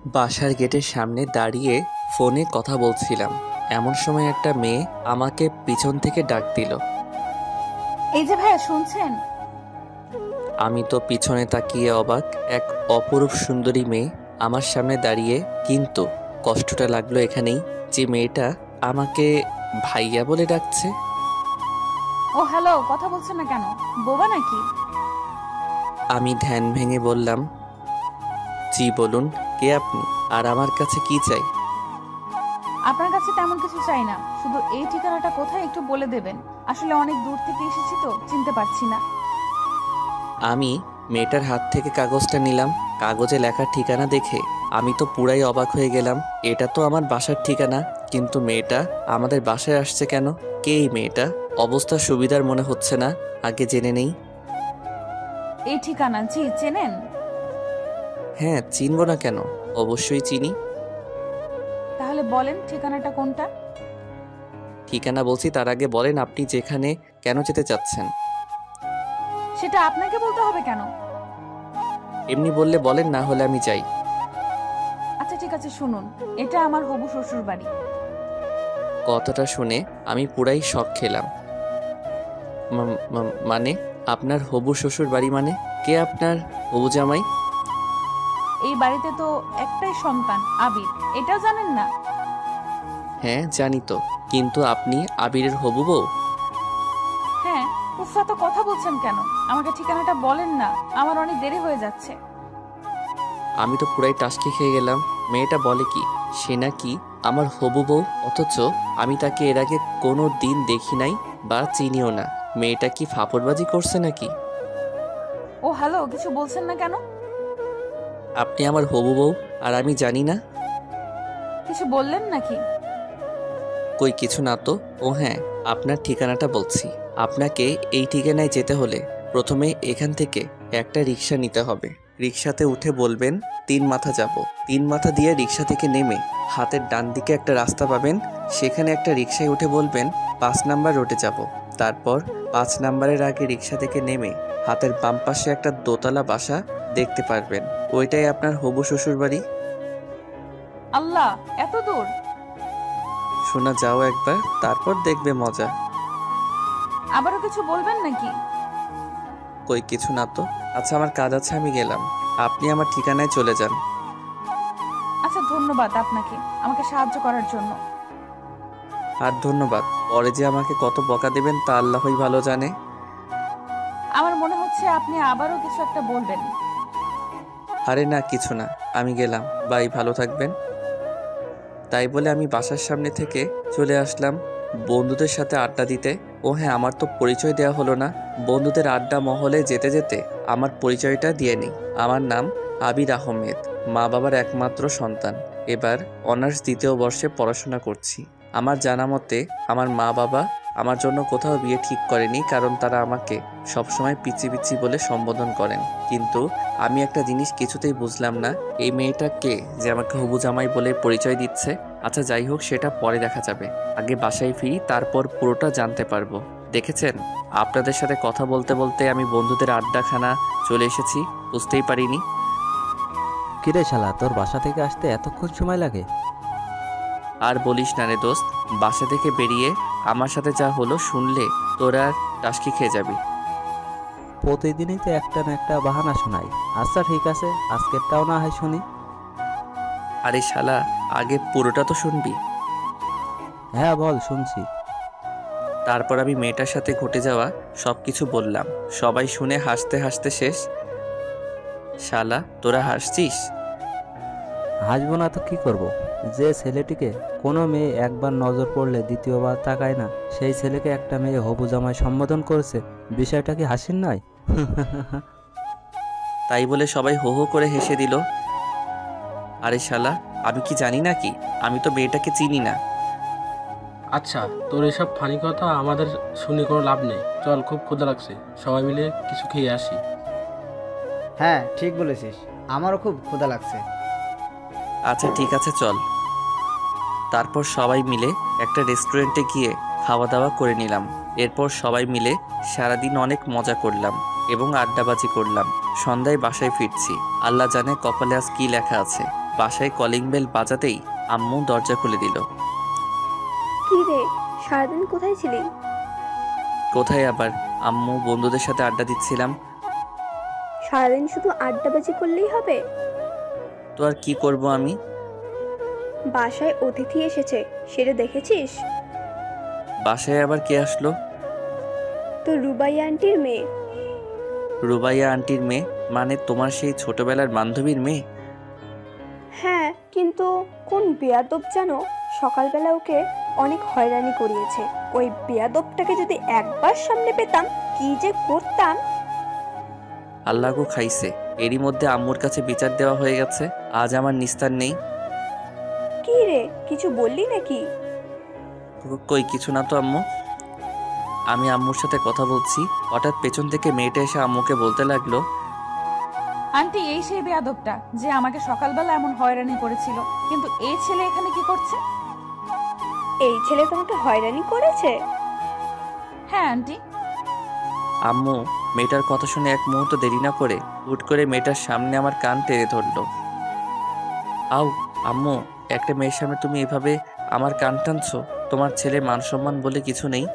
বাসার গেটের সামনে দাঁড়িয়ে ফোনে কথা বলছিলাম, এমন সময় একটা মেয়ে আমাকে পিছন থেকে ডাক দিল। এই যে ভাইয়া, শুনছেন? আমি তো পিছনে তাকিয়ে অবাক। এক অপরূপ সুন্দরী মেয়ে আমার সামনে দাঁড়িয়ে, কিন্তু কষ্টটা লাগলো এখানেই যে মেয়েটা আমাকে ভাইয়া বলে ডাকছে। ও হ্যালো, কথা বলছেন না কেন? বোবা নাকি? আমি ধ্যান ভেঙে বললাম, জি বলুন, কে আপনি আর আমার কাছে কি চাই? আপনার কাছে তেমন কিছু চাই না, শুধু এই ঠিকানাটা কোথায় একটু বলে দেবেন। আসলে অনেক দূর থেকে এসেছি তো চিনতে পারছি না। আমি মেয়েটার হাত থেকে কাগজটা নিলাম। কাগজে লেখা ঠিকানা দেখে আমি তো পুরাই অবাক হয়ে গেলাম। এটা তো আমার বাসার ঠিকানা, কিন্তু মেয়েটা আমাদের বাসায় আসছে কেন? কে এই মেয়েটা? অবস্থা সুবিধার মনে হচ্ছে না, আগে জেনে নেই। এই ঠিকানা জি চেনেন? হ্যাঁ, চিনব না কেন, অবশ্যই চিনি। তাহলে বলেন ঠিকানাটা কোনটা? ঠিকানা বলছি, তার আগে বলেন আপনি যেখানে কেন যেতে চাচ্ছেন? সেটা আপনাকে বলতে হবে কেন? এমনি বললে বলেন, না হলে আমি যাই। আচ্ছা ঠিক আছে, শুনুন, এটা আমার হবু শ্বশুর বাড়ি। কথাটা শুনে আমি পুরাই শক খেলাম। মানে আপনার হবু শ্বশুর বাড়ি মানে? কে আপনার হবু জামাই? এই বাড়িতে তো একটাই সন্তান, আবির, এটাও জানেন না? হ্যাঁ জানি তো, কিন্তু আপনি আবিরের হবু বউ? হ্যাঁ। উফ, এত কথা বলছেন কেন? আমাকে ঠিকানাটা বলেন না, আমার অনেক দেরি হয়ে যাচ্ছে। আমি তো পুরাই টাসকি খেয়ে গেলাম। মেয়েটা বলে কি সে নাকি আমার হবু বউ, অথচ আমি তাকে এর আগে কোনো দিন দেখি নাই বা চিনিও না। মেয়েটা কি ফাপড়বাজি করছে নাকি? ও হ্যালো, কিছু বলছেন না কেন? আপনি আমার হবু বউ আর আমি জানি না? কিছু বললেন নাকি? কই কিছু না তো। ও হ্যাঁ, আপনার ঠিকানাটা বলছি। আপনাকে এই ঠিকানায় যেতে হলে প্রথমে এখান থেকে একটা রিক্সা নিতে হবে। রিক্সাতে উঠে বলবেন 3 মাথা যাব। 3 মাথা দিয়ে রিক্সা থেকে নেমে হাতের ডান দিকে একটা রাস্তা পাবেন, সেখানে একটা রিক্সায় উঠে বলবেন 5 নাম্বার রোডে যাব। তারপর 5 নাম্বারের আগে রিক্সা থেকে নেমে হাতের বাম পাশে একটা দোতলা বাসা দেখতে পারবেন, ওইটাই আপনার হবু শ্বশুর বাড়ি। আল্লাহ, এত দূর! শোনা যাও একবার, তারপর দেখবে মজা। আবারও কিছু বলবেন নাকি? কই কিছু না তো। আচ্ছা আমার কাজ আছে, আমি গেলাম। আপনি আমার ঠিকানায় চলে যান। আচ্ছা, ধন্যবাদ আপনাকে আমাকে সাহায্য করার জন্য। আর ধন্যবাদ, পরে যে আমাকে কত বকা দেবেন তা আল্লাহই ভালো জানে। আমার মনে হচ্ছে আপনি আবারও কিছু একটা বলবেন। আরে না কিছু না, আমি গেলাম, বাই, ভালো থাকবেন। তাই বলে আমি বাসার সামনে থেকে চলে আসলাম বন্ধুদের সাথে আড্ডা দিতে। ও হ্যাঁ, আমার তো পরিচয় দেওয়া হলো না। বন্ধুদের আড্ডা মহলে যেতে যেতে আমার পরিচয়টা দিয়ে নিই। আমার নাম আবির আহমেদ, মা বাবার একমাত্র সন্তান। এবার অনার্স 2য় বর্ষে পড়াশোনা করছি। আমার জানা মতে আমার মা বাবা আমার জন্য কোথাও বিয়ে ঠিক করেনি, কারণ তারা আমাকে সবসময় পিচি পিচি বলে সম্বোধন করেন। কিন্তু আমি একটা জিনিস কিছুতেই বুঝলাম না, এই মেয়েটা কে যে আমাকে হবু জামাই বলে পরিচয় দিচ্ছে? আচ্ছা যাই হোক, সেটা পরে দেখা যাবে। আগে বাসায় ফিরি, তারপর পুরোটা জানতে পারবো। দেখেছেন, আপনাদের সাথে কথা বলতে বলতে আমি বন্ধুদের আড্ডাখানা চলে এসেছি, বুঝতেই পারিনি। কিরে শালা, তোর বাসা থেকে আসতে এতক্ষণ সময় লাগে? আর বলিস না রে দোস্ত, বাসা থেকে বেরিয়ে আমার সাথে যা হলো শুনলে তোরা আর টাসকি খেয়ে যাবি। প্রতিদিনই তো একটা না একটা বাহানা শোনাই। আচ্ছা ঠিক আছে, আজকেরটাও না হয় শুনি। আরে শালা, আগে পুরোটা তো শুনবি। হ্যাঁ বল, শুনছি। তারপর আমি মেয়েটার সাথে ঘটে যাওয়া সব কিছু বললাম। সবাই শুনে হাসতে হাসতে শেষ। শালা, তোরা হাসছিস? হাসবো না তো কি করব? যে ছেলেটিকে কোনো মেয়ে একবার নজর পড়লে দ্বিতীয়বার তাকায় না, সেই ছেলেকে একটা মেয়ে হবু জামাই সম্বোধন করেছে। বিষয়টা কি হাসির নয়? তাই বলে সবাই হো হো করে হেসে দিল। আরে শালা, আমি কি জানি নাকি? আমি তো মেয়েটাকে চিনি না। আচ্ছা, তোর এসব ফানি কথা আমাদের শুনে কোনো লাভ নেই। চল, খুব ক্ষুধা লাগছে, সবাই মিলে কিছু খেয়ে আসি। হ্যাঁ ঠিক বলেছিস, আমারও খুব ক্ষুধা লাগছে। আচ্ছা ঠিক আছে, চল। তারপর সবাই মিলে একটা রেস্টুরেন্টে গিয়ে খাওয়া দাওয়া করে নিলাম। এরপর সবাই মিলে সারাদিন অনেক মজা করলাম এবং আড্ডাবাজি করলাম। সন্ধ্যায় বাসায় ফিরছি, আল্লাহ জানে কপালে আজ কী লেখা আছে। বাসায় কলিং বেল বাজাতেই আম্মু দরজা খুলে দিল। কি রে, সারাদিন কোথায় ছিলি? কোথায় আবার, আম্মু বন্ধুদের সাথে আড্ডা দিচ্ছিলাম। সারাদিন শুধু আড্ডাবাজি করলেই হবে? তো আর কি করব আমি? বাসায় অতিথি এসেছে, সেটা দেখেছিস? বাসায় আবার কে আসলো? তো রুবাইয়া আন্টির মেয়ে। রুবাইয়া আন্টির মেয়ে? মানে তোমার সেই ছোটবেলার বান্ধবীর মেয়ে? হ্যাঁ, কিন্তু কোন বেয়াদব জানো সকালবেলা ওকে অনেক হয়রানি করিয়েছে। ওই বেয়াদবটাকে যদি একবার সামনে পেতাম কি যে করতাম। আল্লাহ গো খাইছে, এরই মধ্যে আম্মুর কাছে বিচার দেওয়া হয়ে গেছে। আজ আমার নিস্তার নেই। কি রে, কিছু বললি নাকি? কই কিছু না তো আম্মু। আমি আম্মুর সাথে কথা বলছি, হঠাৎ পেছন থেকে মেয়েটা এসে আম্মুকে বলতে লাগলো, আন্টি এই সেই বেয়াদবটা যে আমাকে সকালবেলা এমন হয়রানি করেছিল, কিন্তু এই ছেলে এখানে কি করছে? এই ছেলে তোমাকে হয়রানি করেছে? হ্যাঁ আন্টি। আম্মু মেয়েটার কথা শুনে এক মুহূর্ত দেরি না করে হুট করে মেয়েটার সামনে আমার কান টেনে ধরলো। আউ আম্মু, একটা মেয়ের সামনে তুমি এভাবে আমার কান টানছো? তোমার ছেলে মান সম্মান বলে কিছু নেই?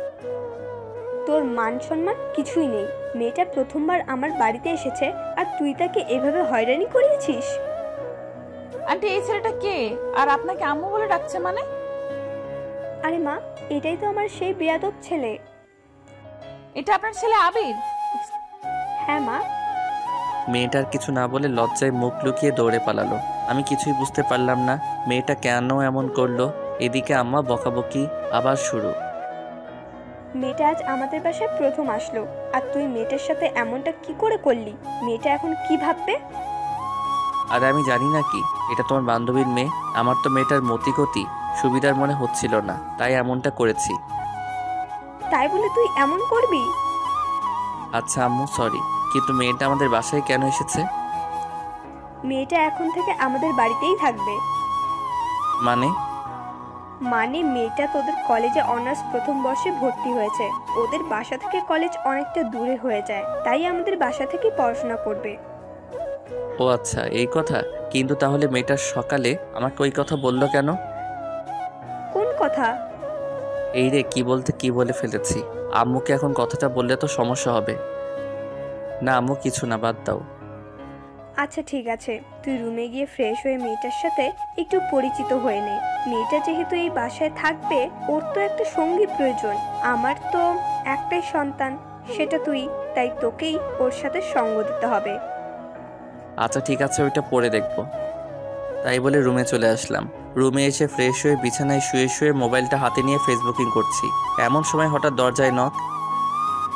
তোর মান সম্মান কিছুই নেই। মেয়েটা প্রথমবার আমার বাড়িতে এসেছে আর তুই তাকে এভাবে হয়রানি করিয়েছিস? আন্টি এই ছেলেটা কে, আর আপনাকে আম্মু বলে ডাকছে মানে? আরে মা, এটাই তো আমার সেই বেয়াদব ছেলে। এটা আপনার ছেলে আবির? হ্যাঁ মা। মেয়েটার কিছু না বলে লজ্জায় মুখ লুকিয়ে দৌড়ে পালালো। আমি কিছুই বুঝতে পারলাম না মেয়েটা কেন এমন করলো। এদিকে আম্মা বকাবকি আবার শুরু। মেয়েটা আজ আমাদের বাসায় প্রথম আসলো, আর তুই মেয়েটার সাথে এমনটা কি করে করলি? মেয়েটা এখন কি ভাববে? আর আমি জানি না কি, এটা তোমার বান্ধবীর মেয়ে। আমার তো মেয়েটার মতিগতি সুবিধার মনে হচ্ছিল না, তাই এমনটা করেছি। তাই বলে তুই এমন করবি? আচ্ছা আম্মু সরি, কিন্তু মেয়েটা আমাদের বাসায় কেন এসেছে? মেয়েটা এখন থেকে আমাদের বাড়িতেই থাকবে। মানে? মানে মেয়েটা তোদের কলেজে অনার্স প্রথম বর্ষে ভর্তি হয়েছে। ওদের বাসা থেকে কলেজ অনেকটা দূরে হয়ে যায়, তাই আমাদের বাসা থেকে পড়াশোনা করবে। ও আচ্ছা এই কথা। কিন্তু তাহলে মেয়েটা সকালে আমাকে ওই কথা বললো কেন? কোন কথা? এই রে, কি বলতে কি বলে ফেলেছি। আম্মুকে এখন কথাটা বললে তো সমস্যা হবে। না আম্মু কিছু না, বাদ দাও। আচ্ছা ঠিক আছে, তুই রুমে গিয়ে ফ্রেশ হয়ে মেয়েটার সাথে একটু পরিচিত হয়ে নে। মেয়েটা যেহেতু এই বাসায় থাকবে, ওর তো একটা সঙ্গী প্রয়োজন। আমার তো একটাই সন্তান, সেটা তুই, তাই তোকেই ওর সাথে সঙ্গ দিতে হবে। আচ্ছা ঠিক আছে, ওইটা পরে দেখবো। তাই বলে রুমে চলে আসলাম। রুমে এসে ফ্রেশ হয়ে বিছানায় শুয়ে শুয়ে মোবাইলটা হাতে নিয়ে ফেসবুকিং করছি। এমন সময় হঠাৎ দরজায় নক।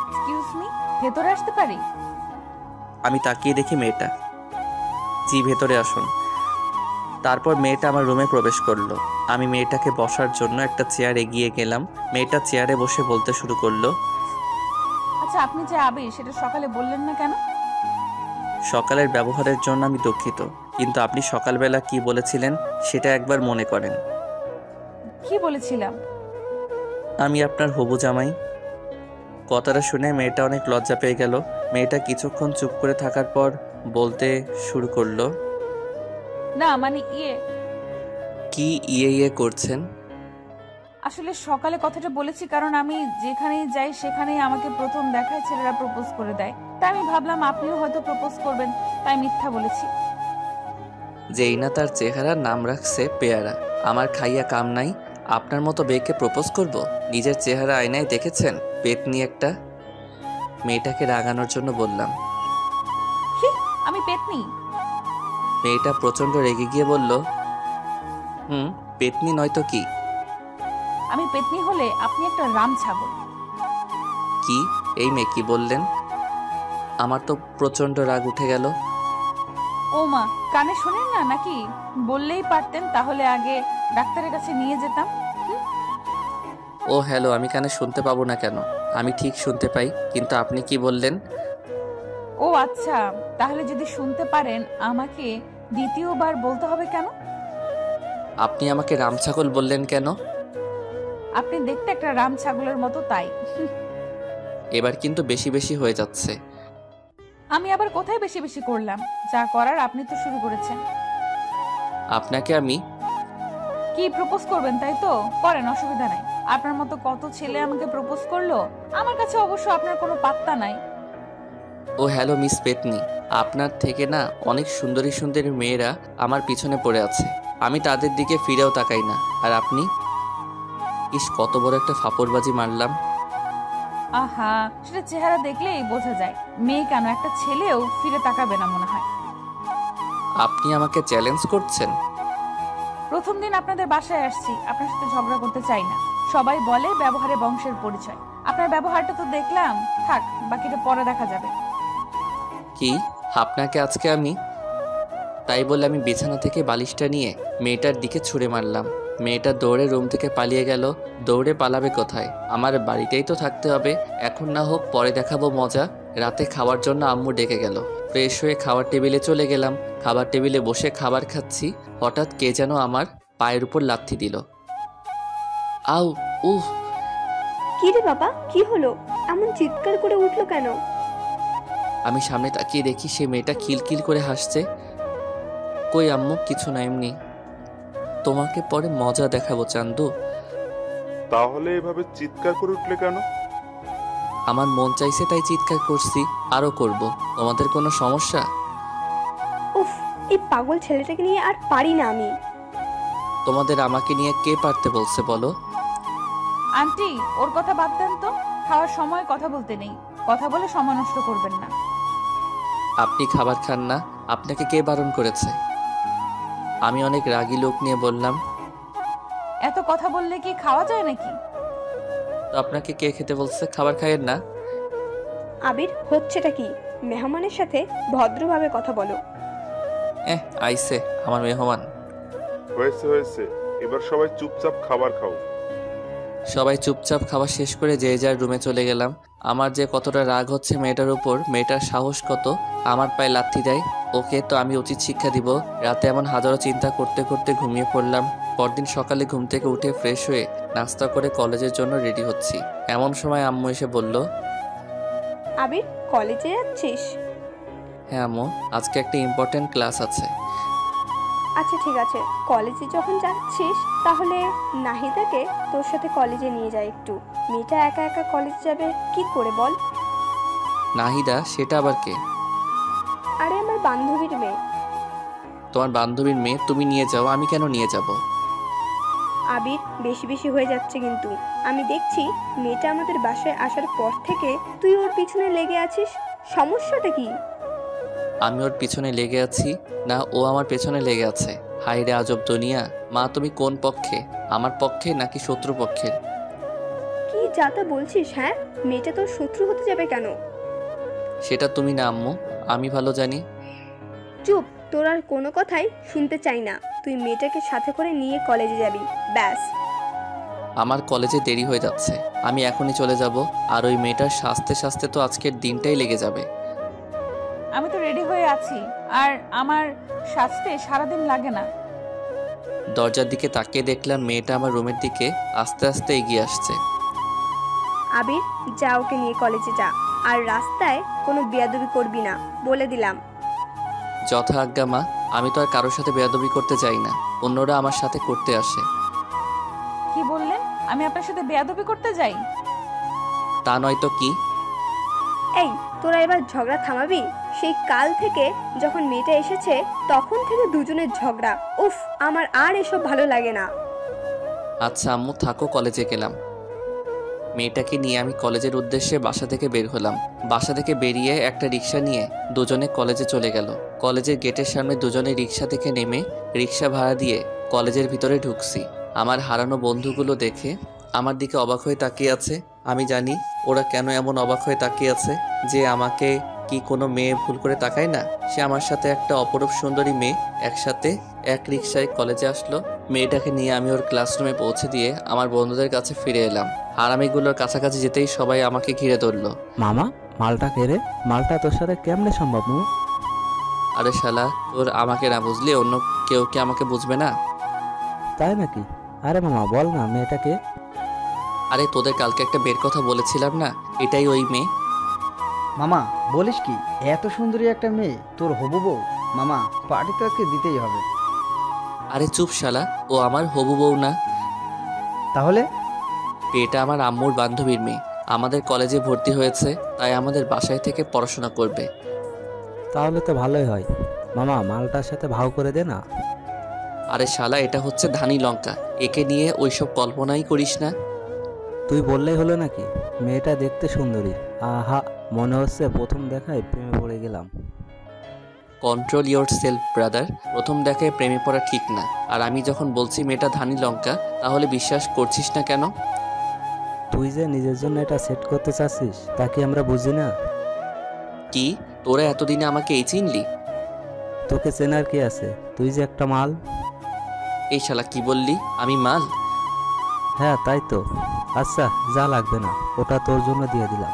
এক্সকিউজ মি, ভেতরে আসতে পারি? আমি তাকিয়ে দেখি মেয়েটা। জি ভেতরে আসুন। তারপর মেয়েটা আমার রুমে প্রবেশ করলো। আমি মেয়েটাকে বসার জন্য একটা চেয়ার এগিয়ে গেলাম। মেয়েটা চেয়ারে বসে বলতে শুরু করলো, আচ্ছা আপনি যে আবির সেটা সকালে বললেন না কেন? সকালের ব্যবহারের জন্য আমি দুঃখিত, কিন্তু আপনি সকালবেলা কি বলেছিলেন সেটা একবার মনে করেন। কি বলেছিলাম? আমি আপনার হবু জামাই। কথাটা শুনে মেয়েটা অনেক লজ্জা পেয়ে গেল। মেয়েটা কিছুক্ষণ চুপ করে থাকার পর বলতে শুরু করলো, না মানে কি ইয়ে ইয়ে করছেন? আসলে সকালে কথাটা বলেছি কারণ আমি যেখানেই যাই সেখানেই আমাকে প্রথম দেখায় ছেলেরা প্রপোজ করে দেয়, তাই আমি ভাবলাম আপনিও হয়তো প্রপোজ করবেন, তাই মিথ্যা বলেছি। যেই না তার চেহারা নাম রাখছে পেয়ারা। আমার খাইয়া কাম নাই, আপনার মতো বেকে প্রপোজ করব? নিজের চেহারা আয়নায় দেখেছেন? পেতনি একটা। মেয়েটাকে রাগানোর জন্য বললাম। কি? আমি পেতনি? মেয়েটা প্রচণ্ড রেগে গিয়ে বলল, পেতনি নয়তো কি? আমি পেতনি হলে আপনি একটা রাম ছাগল। কি? এই মেয়ে কি বললেন? আমার তো প্রচণ্ড রাগ উঠে গেল। ও মা, কানে শোনেন না নাকি? বললেই পারতেন, তাহলে আগে ডাক্তারের কাছে নিয়ে যেতাম। ও হ্যালো, আমি কানে শুনতে পাবো না কেন? আমি ঠিক শুনতে পাই, কিন্তু আপনি কি বললেন? ও আচ্ছা, তাহলে যদি শুনতে পারেন আমাকে দ্বিতীয়বার বলতে হবে কেন? আপনি আমাকে রামছাগল বললেন কেন? আপনি দেখতে একটা রাম ছাগলের মতো, তাই। এবার কিন্তু বেশি বেশি হয়ে যাচ্ছে। আমি আবার কোথায় বেশি বেশি করলাম? যা করার আপনি তো শুরু করেছেন। আপনাকে আমি কি প্রপোজ করবেন তাই তো? করেন, অসুবিধা নাই। আপনার মতো কত ছেলে আমাকে প্রপোজ করলো, আমার কাছে অবশ্য আপনার কোনো পাত্তা নাই। ও হ্যালো মিস পেতনি, আপনার থেকে না অনেক সুন্দরী সুন্দরী মেয়েরা আমার পিছনে পড়ে আছে, আমি তাদের দিকে ফিরেও তাকাই না। আর আপনি ইস কত বড় একটা ফাপড়বাজি মারলাম। আহা, সেটা চেহারা দেখলেই বোঝা যায়। মেয়ে কেন, একটা ছেলেও ফিরে তাকাবে না মনে হয়। আপনি আমাকে চ্যালেঞ্জ করছেন? প্রথম দিন আপনাদের বাসায় আসছি, আপনার সাথে ঝগড়া করতে চাই না। সবাই বলে ব্যবহারে বংশের পরিচয়। আপনার ব্যবহারটা তো দেখলাম, থাক বাকিটা পরে দেখা যাবে। কি আপনাকে আজকে আমি তাই বলে আমি বিছানা থেকে বালিশটা নিয়ে মেয়েটার দিকে ছুঁড়ে মারলাম। মেয়েটা দৌড়ে রুম থেকে পালিয়ে গেল। দৌড়ে পালাবে কোথায়? আমার বাড়িতেই তো থাকতে হবে। এখন না হোক পরে দেখাবো মজা। রাতে খাওয়ার জন্য আম্মু ডেকে গেল। ফ্রেশ হয়ে খাবার টেবিলে চলে গেলাম। খাবার টেবিলে বসে খাবার খাচ্ছি, হঠাৎ কে যেন আমার পায়ের উপর লাথি দিল। আউ, উফ! কি রে বাবা, কি হলো? এমন চিৎকার করে উঠলো কেন? আমি সামনে তাকিয়ে দেখি সে মেয়েটা খিলখিল করে হাসছে। কই আম্মু, কিছু না, এমনি। তোমাকে পরে মজা দেখাবো চান্দু। তাহলে এভাবে চিৎকার করে উঠলে কেন? আমার মন চাইছে তাই চিৎকার করছি, আরও করব। তোমাদের কোনো সমস্যা? উফ, এই পাগল ছেলেটাকে নিয়ে আর পারি না আমি। তোমাদের আমাকে নিয়ে কে পারতে বলছে বলো? আন্টি, ওর কথা বাদ দেন তো। খাওয়ার সময় কথা বলতে নেই, কথা বলে সময় নষ্ট করবেন না। আপনি খাবার খান না, আপনাকে কে বারণ করেছে? আমি অনেক রাগী লোক নিয়ে বললাম। এত কথা বললে কি খাওয়া যায় নাকি? তো আপনাকে কে খেতে বলছে? খাবার খাইয়েন না। আবির, হচ্ছেটা কি? মেহমানের সাথে ভদ্রভাবে কথা বলো। আইসে আমার মেহমান। হয়েছে হয়েছে, এবার সবাই চুপচাপ খাবার খাও। সবাই চুপচাপ খাওয়া শেষ করে যে যার রুমে চলে গেলাম। আমার যে কতটা রাগ হচ্ছে মেয়েটার উপর, মেয়েটার সাহস কত আমার পায়ে লাথি দেয়। ওকে তো আমি উচিত শিক্ষা দিব। রাতে এমন হাজারো চিন্তা করতে করতে ঘুমিয়ে পড়লাম। পরদিন সকালে ঘুম থেকে উঠে ফ্রেশ হয়ে নাস্তা করে কলেজের জন্য রেডি হচ্ছি। এমন সময় আম্মু এসে বলল, আবির, কলেজে যাচ্ছিস? হ্যাঁ আম্মু, আজকে একটা ইম্পর্ট্যান্ট ক্লাস আছে। আচ্ছা ঠিক আছে, কলেজে যখন যাচ্ছিস তাহলে নাহিদাকে তোর সাথে কলেজে নিয়ে যায় একটু। মেয়েটা একা একা কলেজ যাবে কি করে বল? নাহিদা? সেটা আবার কে? আরে আমার বান্ধবীর মেয়ে। তোমার বান্ধবীর মেয়ে? তুমি নিয়ে যাও, আমি কেন নিয়ে যাব? আবির, বেশি বেশি হয়ে যাচ্ছে কিন্তু। আমি দেখছি মেয়েটা আমাদের বাসায় আসার পর থেকে তুই ওর পিছনে লেগে আছিস। সমস্যাটা কি? আমি ওর পিছনে লেগে আছি না ও আমার পেছনে লেগে আছে? হাই রে আজব দুনিয়া। মা তুমি কোন পক্ষে, আমার পক্ষে নাকি শত্রু পক্ষের? কি যা তা বলছিস? হ্যাঁ, মেয়েটা তোর শত্রু হতে যাবে কেন? সেটা তুমি না আম্মু, আমি ভালো জানি। চুপ, তোর আর কোনো কথাই শুনতে চাই না। তুই মেয়েটাকে সাথে করে নিয়ে কলেজে যাবি, ব্যাস। আমার কলেজে দেরি হয়ে যাচ্ছে, আমি এখনই চলে যাব। আর ওই মেয়েটার সাজতে সাজতে তো আজকের দিনটাই লেগে যাবে। আমি তো রেডি হয়ে আছি, আর আমার সাজতে সারাদিন লাগে না। দরজার দিকে তাকিয়ে দেখলাম মেয়েটা আমার রুমের দিকে আস্তে আস্তে এগিয়ে আসছে। আবির, যা ওকে নিয়ে কলেজে যা। আর রাস্তায় কোনো বেয়াদবি করবি না, বলে দিলাম। যথা আজ্ঞা মা। আমি তো আর কারোর সাথে বেয়াদবি করতে চাই না, অন্যরা আমার সাথে করতে আসে। কি বললেন? আমি আপনার সাথে বেয়াদবি করতে যাই? তা নয় তো কি? এই, তোরা এবার ঝগড়া থামাবি? সেই কাল থেকে যখন মেয়েটা এসেছে তখন থেকে দুজনের ঝগড়া। উফ, আমার আর এসব ভালো লাগে না। আচ্ছা আম্মু থাকো, কলেজে গেলাম। মেয়েটাকে নিয়ে আমি কলেজের উদ্দেশ্যে বাসা থেকে বের হলাম। বাসা থেকে বেরিয়ে একটা রিক্সা নিয়ে দুজনে কলেজে চলে গেল। কলেজের গেটের সামনে দুজনে রিক্সা থেকে নেমে রিক্সা ভাড়া দিয়ে কলেজের ভিতরে ঢুকছি। আমার হারানো বন্ধুগুলো দেখে আমার দিকে অবাক হয়ে তাকিয়ে আছে। আমি জানি ওরা কেন এমন অবাক হয়ে তাকিয়ে আছে, যে আমাকে কি কোনো মেয়ে ভুল করে তাকায় না? সে আমার সাথে একটা অপরূপ সুন্দরী মেয়ে একসাথে এক রিক্সায় কলেজে আসলো। মেয়েটাকে নিয়ে আমি ওর ক্লাসরুমে পৌঁছে দিয়ে আমার বন্ধুদের কাছে ফিরে এলাম। হারামিগুলোর কাছাকাছি যেতেই সবাই আমাকে ঘিরে ধরলো। মামা, মালটা কে রে? মালটা তোর সাথে কেমনে সম্ভব? আরে শালা, তোর আমাকে না বুঝলি অন্য কেউ কি আমাকে বুঝবে না? তাই নাকি? আরে মামা বল না, মেয়েটাকে? আরে তোদের কালকে একটা বের কথা বলেছিলাম না, এটাই ওই মেয়ে। মামা বলিস কি, এত সুন্দরী একটা মেয়ে তোর হবু বউ? মামা, পার্টি তো আজকে দিতেই হবে। আরে চুপ শালা, ও আমার হবু বউ না। তাহলে? এটা আমার আম্মুর বান্ধবীর মেয়ে, আমাদের কলেজে ভর্তি হয়েছে, তাই আমাদের বাসায় থেকে পড়াশোনা করবে। তাহলে তো ভালোই হয়। মামা মালটার সাথে ভাও করে দে না। আরে শালা, এটা হচ্ছে ধানি লঙ্কা, একে নিয়ে ওইসব কল্পনাই করিস না। তুই বললেই হলো নাকি? মেয়েটা দেখতে সুন্দরী। আহা, মনে হচ্ছে প্রথম দেখায় প্রেমে পড়ে গেলাম। কন্ট্রোল ইয়োর সেলফ ব্রাদার, প্রথম দেখায় প্রেমে পড়া ঠিক না। আর আমি যখন বলছি মেয়েটা ধানি লঙ্কা, তাহলে বিশ্বাস করছিস না কেন? তুই যে নিজের জন্য এটা সেট করতে চাচ্ছিস তা কি আমরা বুঝি না? কি, তোরা এতদিনে আমাকে এই চিনলি? তোকে চেনার কি আছে? তুই যে একটা মাল। এই শালা কি বললি, আমি মাল? হ্যাঁ তাই তো। আচ্ছা যা, লাগবে না, ওটা তোর জন্য দিয়ে দিলাম।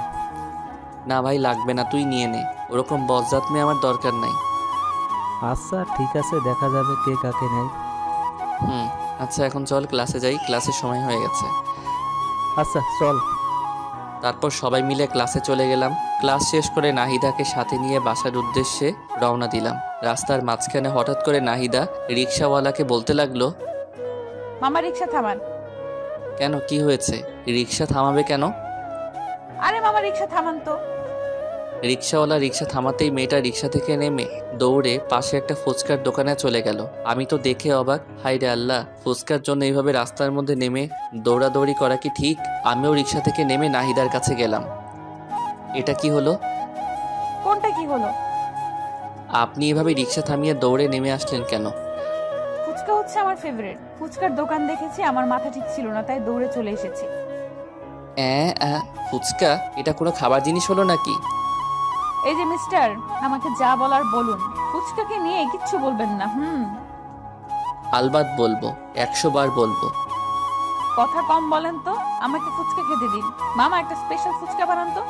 না ভাই লাগবে না, তুই নিয়ে নে, ওরকম বজ্জাত মেয়ে আমার দরকার নাই। আচ্ছা ঠিক আছে, দেখা যাবে কে কাকে নেয়। আচ্ছা এখন চল ক্লাসে যাই, ক্লাসের সময় হয়ে গেছে। আচ্ছা চল। তারপর সবাই মিলে ক্লাসে চলে গেলাম। ক্লাস শেষ করে নাহিদাকে সাথে নিয়ে বাসার উদ্দেশ্যে রওনা দিলাম। রাস্তার মাঝখানে হঠাৎ করে নাহিদা রিক্সাওয়ালাকে বলতে লাগলো, মামা রিক্সা থামান। কেন, কি হয়েছে? রিক্সা থামাবে কেন? আরে মামা রিক্সা থামান তো। রিক্সাওয়ালা রিক্সা থামাতেই মেয়েটা রিক্সা থেকে নেমে দৌড়ে পাশে একটা ফুচকার দোকানে চলে গেল। আমি তো দেখে অবাক, হায় রে আল্লাহ, ফুচকার জন্য এইভাবে রাস্তার মধ্যে নেমে দৌড়াদৌড়ি করা কি ঠিক? আমিও রিক্সা থেকে নেমে নাহিদার কাছে গেলাম। এটা কি হলো? কোনটা কি হলো? আপনি এভাবে রিক্সা থামিয়ে দৌড়ে নেমে আসলেন কেন? ফুচকা হচ্ছে আমার ফেভারিট। ফুচকার দোকান দেখেছি, আমার মাথা ঠিক ছিল না, তাই দৌড়ে চলে এসেছি। ফুচকা এটা কোনো খাবার জিনিস হলো নাকি? এই যে মিস্টার, আমাকে যা বলার বলুন, ফুচকাকে নিয়ে কিচ্ছু বলবেন না। আলবাত বলবো, 100 বার বলবো। কথা কম বলেন তো, আমাকে ফুচকা খেতে দিন। মামা একটা স্পেশাল ফুচকা বানান তো।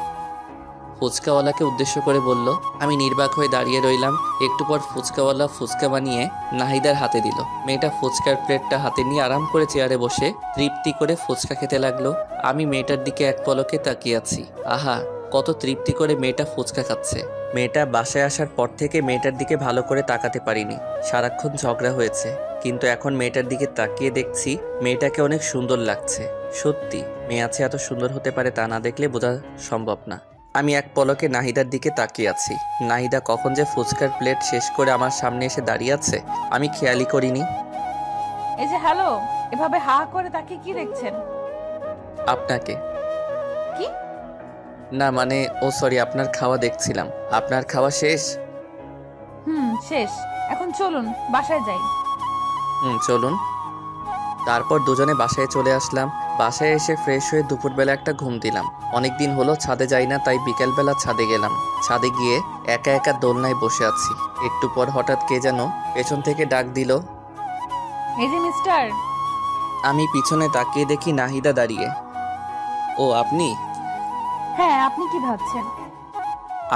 ফুচকাওয়ালাকে উদ্দেশ্য করে বলল। আমি নির্বাক হয়ে দাঁড়িয়ে রইলাম। একটু পর ফুচকাওয়ালা ফুচকা বানিয়ে নাহিদার হাতে দিল। মেয়েটা ফুচকার প্লেটটা হাতে নিয়ে আরাম করে চেয়ারে বসে তৃপ্তি করে ফুচকা খেতে লাগলো। আমি মেয়েটার দিকে এক পলকে তাকিয়ে আছি। আহা, কত তৃপ্তি করে মেয়েটা ফুচকা খাচ্ছে। মেয়েটা বাসায় আসার পর থেকে মেয়েটার দিকে ভালো করে তাকাতে পারিনি, সারাক্ষণ ঝগড়া হয়েছে। কিন্তু এখন মেয়েটার দিকে তাকিয়ে দেখছি মেয়েটাকে অনেক সুন্দর লাগছে। সত্যি মেয়ে আছে এত সুন্দর হতে পারে তা না দেখলে বোঝা সম্ভব না। আমি এক পলকে নাহিদার দিকে তাকিয়ে আছি। নাহিদা কখন যে ফুচকার প্লেট শেষ করে আমার সামনে এসে দাঁড়িয়ে আছে আমি খেয়ালই করিনি। এই যে হ্যালো, এভাবে হা করে তাকিয়ে কি দেখছেন? আপনাকে। কি? না মানে, ও সরি, আপনার খাওয়া দেখছিলাম। আপনার খাওয়া শেষ? শেষ। এখন চলুন বাসায় যাই। চলুন। তারপর দুজনে বাসায় চলে আসলাম। বাসায় এসে ফ্রেশ হয়ে দুপুরবেলা একটা ঘুম দিলাম। অনেক দিন হলো ছাদে যাই না, তাই বিকেলবেলা ছাদে গেলাম। ছাদে গিয়ে একা একা দোলনায় বসে আছি। একটু পর হঠাৎ কে যেন পেছন থেকে ডাক দিল। এই যে মিস্টার। আমি পিছনে তাকিয়ে দেখি নাহিদা দাঁড়িয়ে। ও আপনি? হ্যাঁ, আপনি কি ভাবছেন?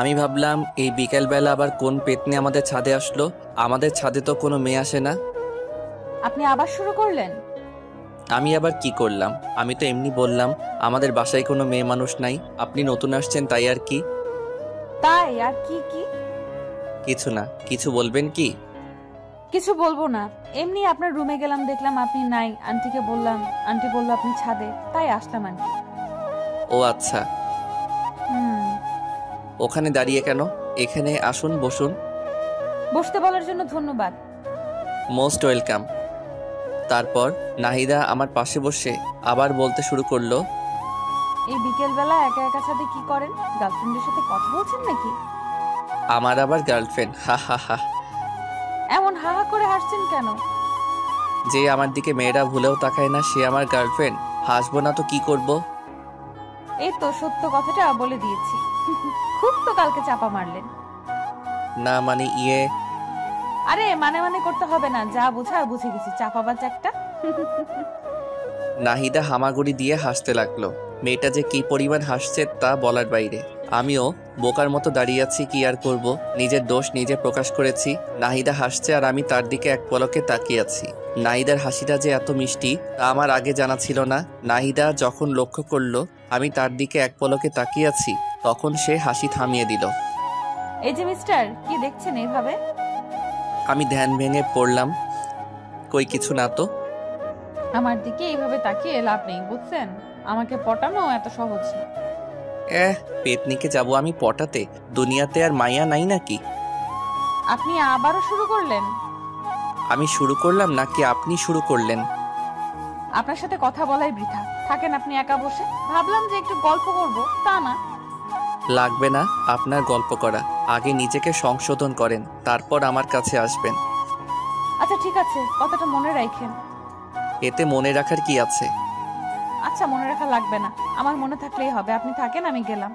আমি ভাবলাম এই বিকেলবেলা আবার কোন পেতনি আমাদের ছাদে আসলো। আমাদের ছাদে তো কোনো মেয়ে আসে না। আপনি আবার শুরু করলেন? আমি আবার কি করলাম? আমি তো এমনি বললাম আমাদের বাসায় কোনো মেয়ে মানুষ নাই, আপনি নতুন আসছেন তাই আর কি। তাই আর কি? কিছু না। কিছু বলবেন কি? কিছু বলবো না, এমনি আপনার রুমে গেলাম, দেখলাম আপনি নাই। আন্টিকে বললাম, আন্টি বলল আপনি ছাদে, তাই আসলাম আন্টি। ও আচ্ছা। ওখানে দাঁড়িয়ে কেন? এখানে আসুন, বসুন। বসতে বলার জন্য ধন্যবাদ। Most welcome. তারপর নাহিদা আমার পাশে বসে আবার বলতে শুরু করলো, এই বিকেলবেলা একা একা ছাদে কি করেন? গার্লফ্রেন্ডের সাথে কথা বলছেন নাকি? আমার আবার গার্লফ্রেন্ড? হা হা হা। এমন হা হা করে হাসছেন কেন? যে আমার দিকে মেয়েরা ভুলেও তাকায় না সে আমার গার্লফ্রেন্ড? হাসবো না তো কি করব? এই তো সত্য কথাটা বলে দিয়েছি। খুব তো কালকে চাপা মারলেন। না মানে আরে মানে করতে হবে না, যা বোঝার বুঝে গেছি, চাপাবাজ একটা। নাহিদা হামাগুড়ি দিয়ে হাসতে লাগলো। মেয়েটা যে কি পরিমাণ হাসছে তা বলার বাইরে। আমিও বোকার মতো দাঁড়িয়ে আছি, কি আর করব, নিজের দোষ নিজে প্রকাশ করেছি। নাহিদা হাসছে আর আমি তার দিকে এক পলকে তাকিয়ে আছি। নাহিদার হাসিটা যে এত মিষ্টি তা আমার আগে জানা ছিল না। নাহিদা যখন লক্ষ্য করলো আমি তার দিকে এক পলকে তাকিয়ে আছি তখন সে হাসি থামিয়ে দিল। এই যে মিস্টার, কি দেখছেন এইভাবে? আমি ধ্যান ভেঙে পড়লাম। কই কিছু না তো। আমার দিকে এইভাবে তাকিয়ে লাভ নেই, বুঝছেন? আমাকে পটানো এত সহজ না। পেতনিকে যাব আমি পটাতে? দুনিয়াতে আর মাইয়া নাই নাকি? আপনি আবারও শুরু করলেন? আমি শুরু করলাম নাকি আপনি শুরু করলেন? আপনার সাথে কথা বলাই বৃথা, থাকেন আপনি একা বসে। ভাবলাম যে একটু গল্প করব, তা না। লাগবে না আপনার গল্প করা, আগে নিজেকে সংশোধন করেন, তারপর আমার কাছে আসবেন। আচ্ছা ঠিক আছে, কথাটা মনে রাখেন। এতে মনে রাখার কি আছে? আচ্ছা মনে রাখা লাগবে না, আমার মনে থাকলেই হবে। আপনি থাকেন, আমি গেলাম।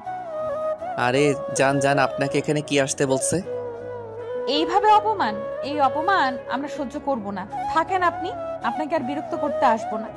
আরে যান যান, আপনাকে এখানে কি আসতে বলছে? এইভাবে অপমান, এই অপমান আমরা সহ্য করব না। থাকেন আপনি, আপনাকে আর বিরক্ত করতে আসবো না।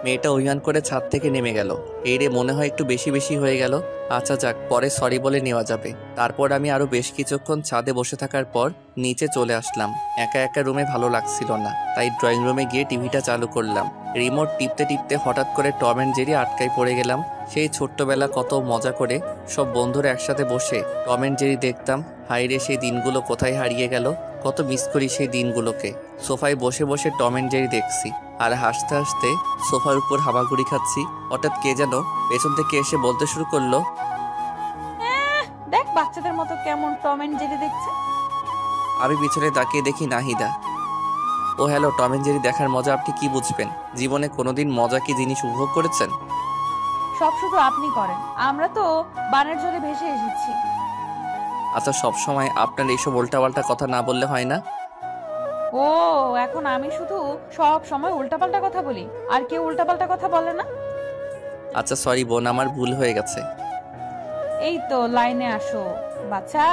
মেয়েটা অভিমান করে ছাদ থেকে নেমে গেল। এই রে, মনে হয় একটু বেশি বেশি হয়ে গেল। আচ্ছা যাক, পরে সরি বলে নেওয়া যাবে। তারপর আমি আরো বেশ কিছুক্ষণ ছাদে বসে থাকার পর নিচে চলে আসলাম। একা একা রুমে ভালো লাগছিল না, তাই ড্রয়িং রুমে গিয়ে টিভিটা চালু করলাম। রিমোট টিপতে টিপতে হঠাৎ করে টম অ্যান্ড জেরি আটকায় পড়ে গেলাম। সেই ছোট্টবেলা কত মজা করে সব বন্ধুরা একসাথে বসে টম অ্যান্ড জেরি দেখতাম। হাইরে, সেই দিনগুলো কোথায় হারিয়ে গেল! কত মিস করি সেই দিনগুলোকে। সোফায় বসে বসে টম অ্যান্ড জেরি দেখছি আর হাসতে হাসতে সোফার উপর হামাগুড়ি খাচ্ছি। হঠাৎ কে যেন পেছন থেকে এসে বলতে শুরু করলো, দেখ বাচ্চাদের মতো কেমন টম এন্ড জেরি দেখছে। আমি পিছনে তাকিয়ে দেখি নাহিদা। ও হ্যালো, টম অ্যান্ড জেরি দেখার মজা আপনি কি বুঝবেন? জীবনে কোনোদিন মজা কি জিনিস উপভোগ করেছেন? সব শুধু আপনি করেন, আমরা তো বানের জলে ভেসে এসেছি। আচ্ছা, সবসময় আপনার এইসব উল্টাপাল্টা কথা না বললে হয় না? ও, এখন আমি শুধু সব সময় উল্টাপাল্টা কথা বলি, আর কেউ উল্টাপাল্টা কথা বলে না? আচ্ছা সরি বোন, আমার ভুল হয়ে গেছে। এই তো লাইনে আসো বাচ্চা।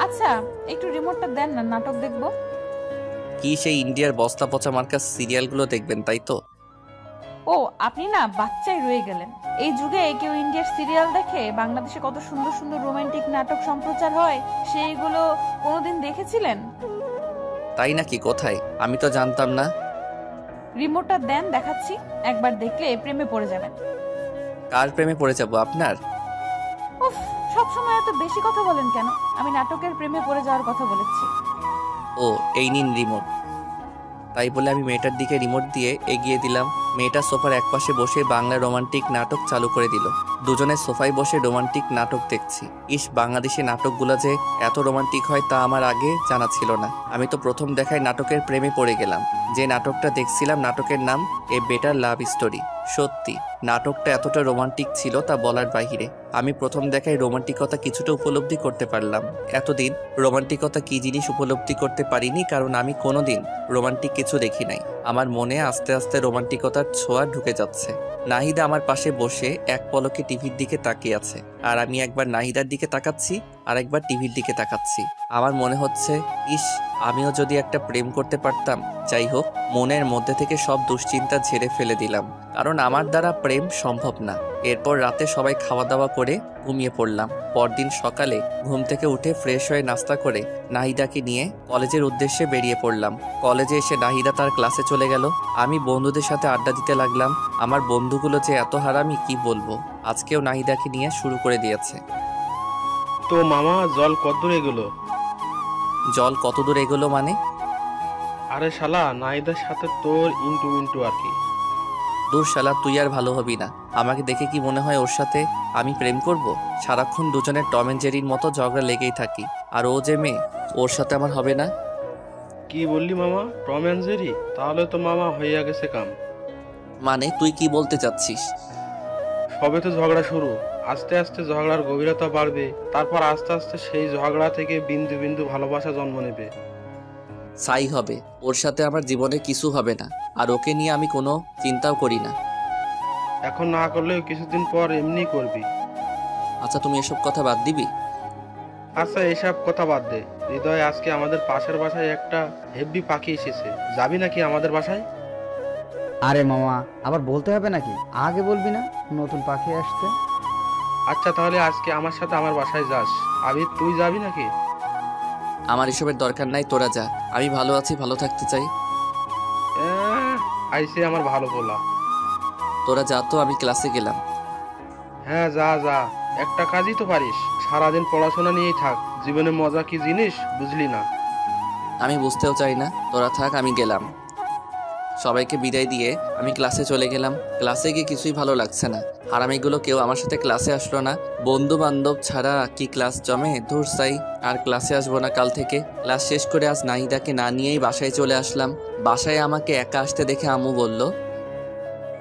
আচ্ছা একটু রিমোটটা দেন না, নাটক দেখবো। কি সেই ইন্ডিয়ার বস্তা পচা মার্কা সিরিয়ালগুলো দেখবেন তাই তো? ও, আপনি না বাচ্চাই রয়ে গেলেন। এই যুগে কেউ ইন্ডিয়ার সিরিয়াল দেখে? বাংলাদেশে কত সুন্দর সুন্দর রোমান্টিক নাটক সম্প্রচার হয়, সেইগুলো কোনোদিন দেখেছিলেন? তাই নাকি? কোথায়? আমি তো জানতাম না। রিমোটটা দেন, দেখাচ্ছি। একবার দেখলে প্রেমে পড়ে যাবেন। কার প্রেমে পড়ে যাব? আপনার? উফ, সবসময় এত বেশি কথা বলেন কেন? আমি নাটকের প্রেমে পড়ে যাওয়ার কথা বলেছি। ও, এই নিন রিমোট। তাই বলে আমি মেয়েটার দিকে রিমোট দিয়ে এগিয়ে দিলাম। মেয়েটা সোফার একপাশে বসে বাংলা রোমান্টিক নাটক চালু করে দিল। দুজনে সোফায় বসে রোমান্টিক নাটক দেখছি। ইস, বাংলাদেশি নাটকগুলো যে এত রোমান্টিক হয় তা আমার আগে জানা ছিল না। আমি তো প্রথম দেখায় নাটকের প্রেমে পড়ে গেলাম। যে নাটকটা দেখছিলাম নাটকের নাম এ বেটার লাভ স্টোরি। সত্যি নাটকটা এতটা রোমান্টিক ছিল তা বলার বাহিরে। আমি প্রথম দেখায় রোমান্টিকতা কিছুটা উপলব্ধি করতে পারলাম। এতদিন রোমান্টিকতা কি জিনিস উপলব্ধি করতে পারিনি, কারণ আমি কোনোদিন রোমান্টিক কিছু দেখি নাই। আমার মনে আস্তে আস্তে রোমান্টিকতার ছোঁয়া ঢুকে যাচ্ছে। নাহিদা আমার পাশে বসে এক পলকে টিভির দিকে তাকিয়ে আছে, আর আমি একবার নাহিদার দিকে তাকাচ্ছি আর একবার টিভির দিকে তাকাচ্ছি। আমার মনে হচ্ছে, ইস, আমিও যদি একটা প্রেম করতে পারতাম। যাই হোক, মনের মধ্যে থেকে সব দুশ্চিন্তা ঝেড়ে ফেলে দিলাম, কারণ আমার দ্বারা প্রেম সম্ভব না। এরপর রাতে সবাই খাওয়া দাওয়া করে ঘুমিয়ে পড়লাম। পরদিন সকালে ঘুম থেকে উঠে ফ্রেশ হয়ে নাস্তা করে নাহিদাকে নিয়ে কলেজের উদ্দেশ্যে বেরিয়ে পড়লাম। কলেজে এসে নাহিদা তার ক্লাসে চলে গেল। আমি বন্ধুদের সাথে আড্ডা দিতে লাগলাম। আমার বন্ধুগুলো যে এত হারামি কি বলবো। আজকেও নাহিদাকে নিয়ে শুরু করে দিয়েছে। তো মামা, জল কতদূর এগুলো? জল কতদূর এগোলো মানে? আরে শালা, নাইদার সাথে তোর ইন্টু মিন্টু আর কি। দূর শালা, তুই আর ভালো হবি না। আমাকে দেখে কি মনে হয় ওর সাথে আমি প্রেম করব? সারাক্ষণ দুজনের টম অ্যান্ড জেরির মতো ঝগড়া লেগেই থাকি। আর ও যে মেয়ে, ওর সাথে আমার হবে না। কি বললি মামা? Tom and Jerry? তাহলে তো মামা হইয়া গেছে কাম। মানে তুই কি বলতে চাচ্ছিস? সবে তো ঝগড়া শুরু, আস্তে আস্তে ঝগড়ার গভীরতা বাড়বে, তারপর আস্তে আস্তে সেই ঝগড়া থেকে বিন্দু বিন্দু ভালোবাসা জন্ম নেবে। সাই হবে। ওর সাথে আমার জীবনে কিছু হবে না, আর ওকে নিয়ে আমি কোনো চিন্তাও করি না। এখন না করলেও কিছুদিন পর এমনি করবি। আচ্ছা, তুমি এসব কথা বাদ দিবি? আচ্ছা এসব কথা বাদ দে। হৃদয়, আজকে আমাদের পাশের বাসায় একটা হেব্বি পাখি এসেছে, যাবি নাকি আমাদের বাসায়? আরে মামা, আবার বলতে হবে নাকি? আগে বলবি না নতুন পাখি আসছে? আচ্ছা তাহলে আজকে আমার সাথে আমার বাসায় যাস। আবির, তুই যাবি নাকি? আমার এসবের দরকার নাই, তোরা যা। আমি ভালো আছি, ভালো থাকতে চাই। আইসে আমার ভালো বলা। তোরা যা তো, আমি ক্লাসে গেলাম। হ্যাঁ যা যা, একটা কাজই তো পারিস, সারাদিন পড়াশোনা নিয়েই থাক। জীবনে মজা কি জিনিস বুঝলি না? আমি বুঝতেও চাই না, তোরা থাক, আমি গেলাম। সবাইকে বিদায় দিয়ে আমি ক্লাসে চলে গেলাম। ক্লাসে গিয়ে কিছুই ভালো লাগছে না। হারামিগুলো কেউ আমার সাথে ক্লাসে আসলো না। বন্ধু বান্ধব ছাড়া কি ক্লাস জমে? ধুর সাই, আর ক্লাসে আসবো না কাল থেকে। ক্লাস শেষ করে আজ নাহিদাকে না নিয়েই বাসায় চলে আসলাম। বাসায় আমাকে একা আসতে দেখে আম্মু বলল,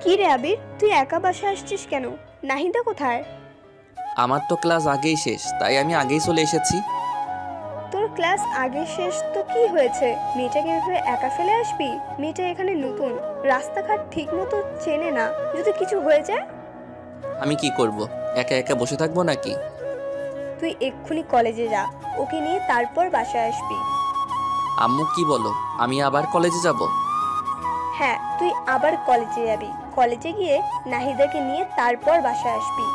কি রে আবির, তুই একা বাসায় আসছিস কেন? নাহিদা কোথায়? আমার তো ক্লাস আগেই শেষ, তাই আমি আগেই চলে এসেছি। তোর ক্লাস আগে শেষ তো কি হয়েছে? মেয়েটাকে এভাবে একা ফেলে আসবি? মেয়েটা এখানে নতুন, রাস্তাঘাট ঠিক মতো চেনে না, যদি কিছু হয়ে যায়? আমি কি করব? একা একা বসে থাকবো নাকি? তুই এক্ষুনি কলেজে যা, ওকে নিয়ে তারপর বাসায় আসবি। আম্মু কি বলো, আমি আবার কলেজে যাব? হ্যাঁ, তুই আবার কলেজে যাবি। কলেজে গিয়ে নাহিদাকে নিয়ে তারপর বাসায় আসবি।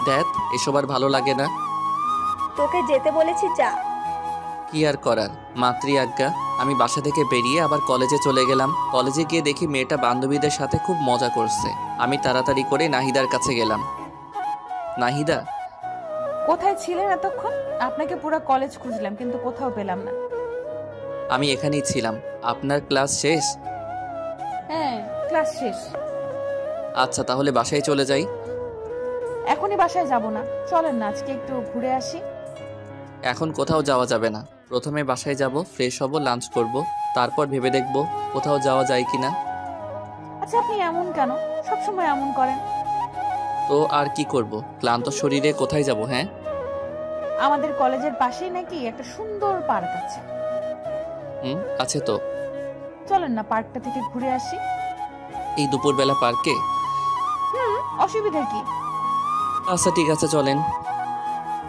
দেখ, এসব আর ভালো লাগে না। তোকে যেতে বলেছি, যা। কি আর করার, মাতৃ আজ্ঞা। আমি বাসা থেকে বেরিয়ে আবার কলেজে চলে গেলাম। কলেজে গিয়ে দেখি মেয়েটা বান্ধবীদের সাথে খুব মজা করছে। আমি তাড়াতাড়ি করে নাহিদার কাছে গেলাম। নাহিদা, কোথায় ছিলেন এতক্ষণ? আপনাকে পুরো কলেজ খুঁজলাম কিন্তু কোথাও পেলাম না। আমি এখানেই ছিলাম। আপনার ক্লাস শেষ? হ্যাঁ, ক্লাস শেষ। আচ্ছা, তাহলে বাসায় চলে যাই। এখনই বাসায় যাব না, চলেন না আজকে একটু ঘুরে আসি। এখন কোথাও যাওয়া যাবে না। প্রথমে বাসায় যাব, ফ্রেশ হব, লাঞ্চ করব, তারপর ভেবে দেখব কোথাও যাওয়া যায় কিনা। আচ্ছা, আপনি এমন কেন? সবসময় এমন করেন। তো আর কি করব, ক্লান্ত শরীরে কোথায় যাব? হ্যাঁ, আমাদের কলেজের পাশেই নাকি একটা সুন্দর পার্ক আছে। আছে তো। চলেন না পার্কটা থেকে ঘুরে আসি। এই দুপুরবেলা পার্কে? অসুবিধা কি? আচ্ছা ঠিক আছে, চলেন।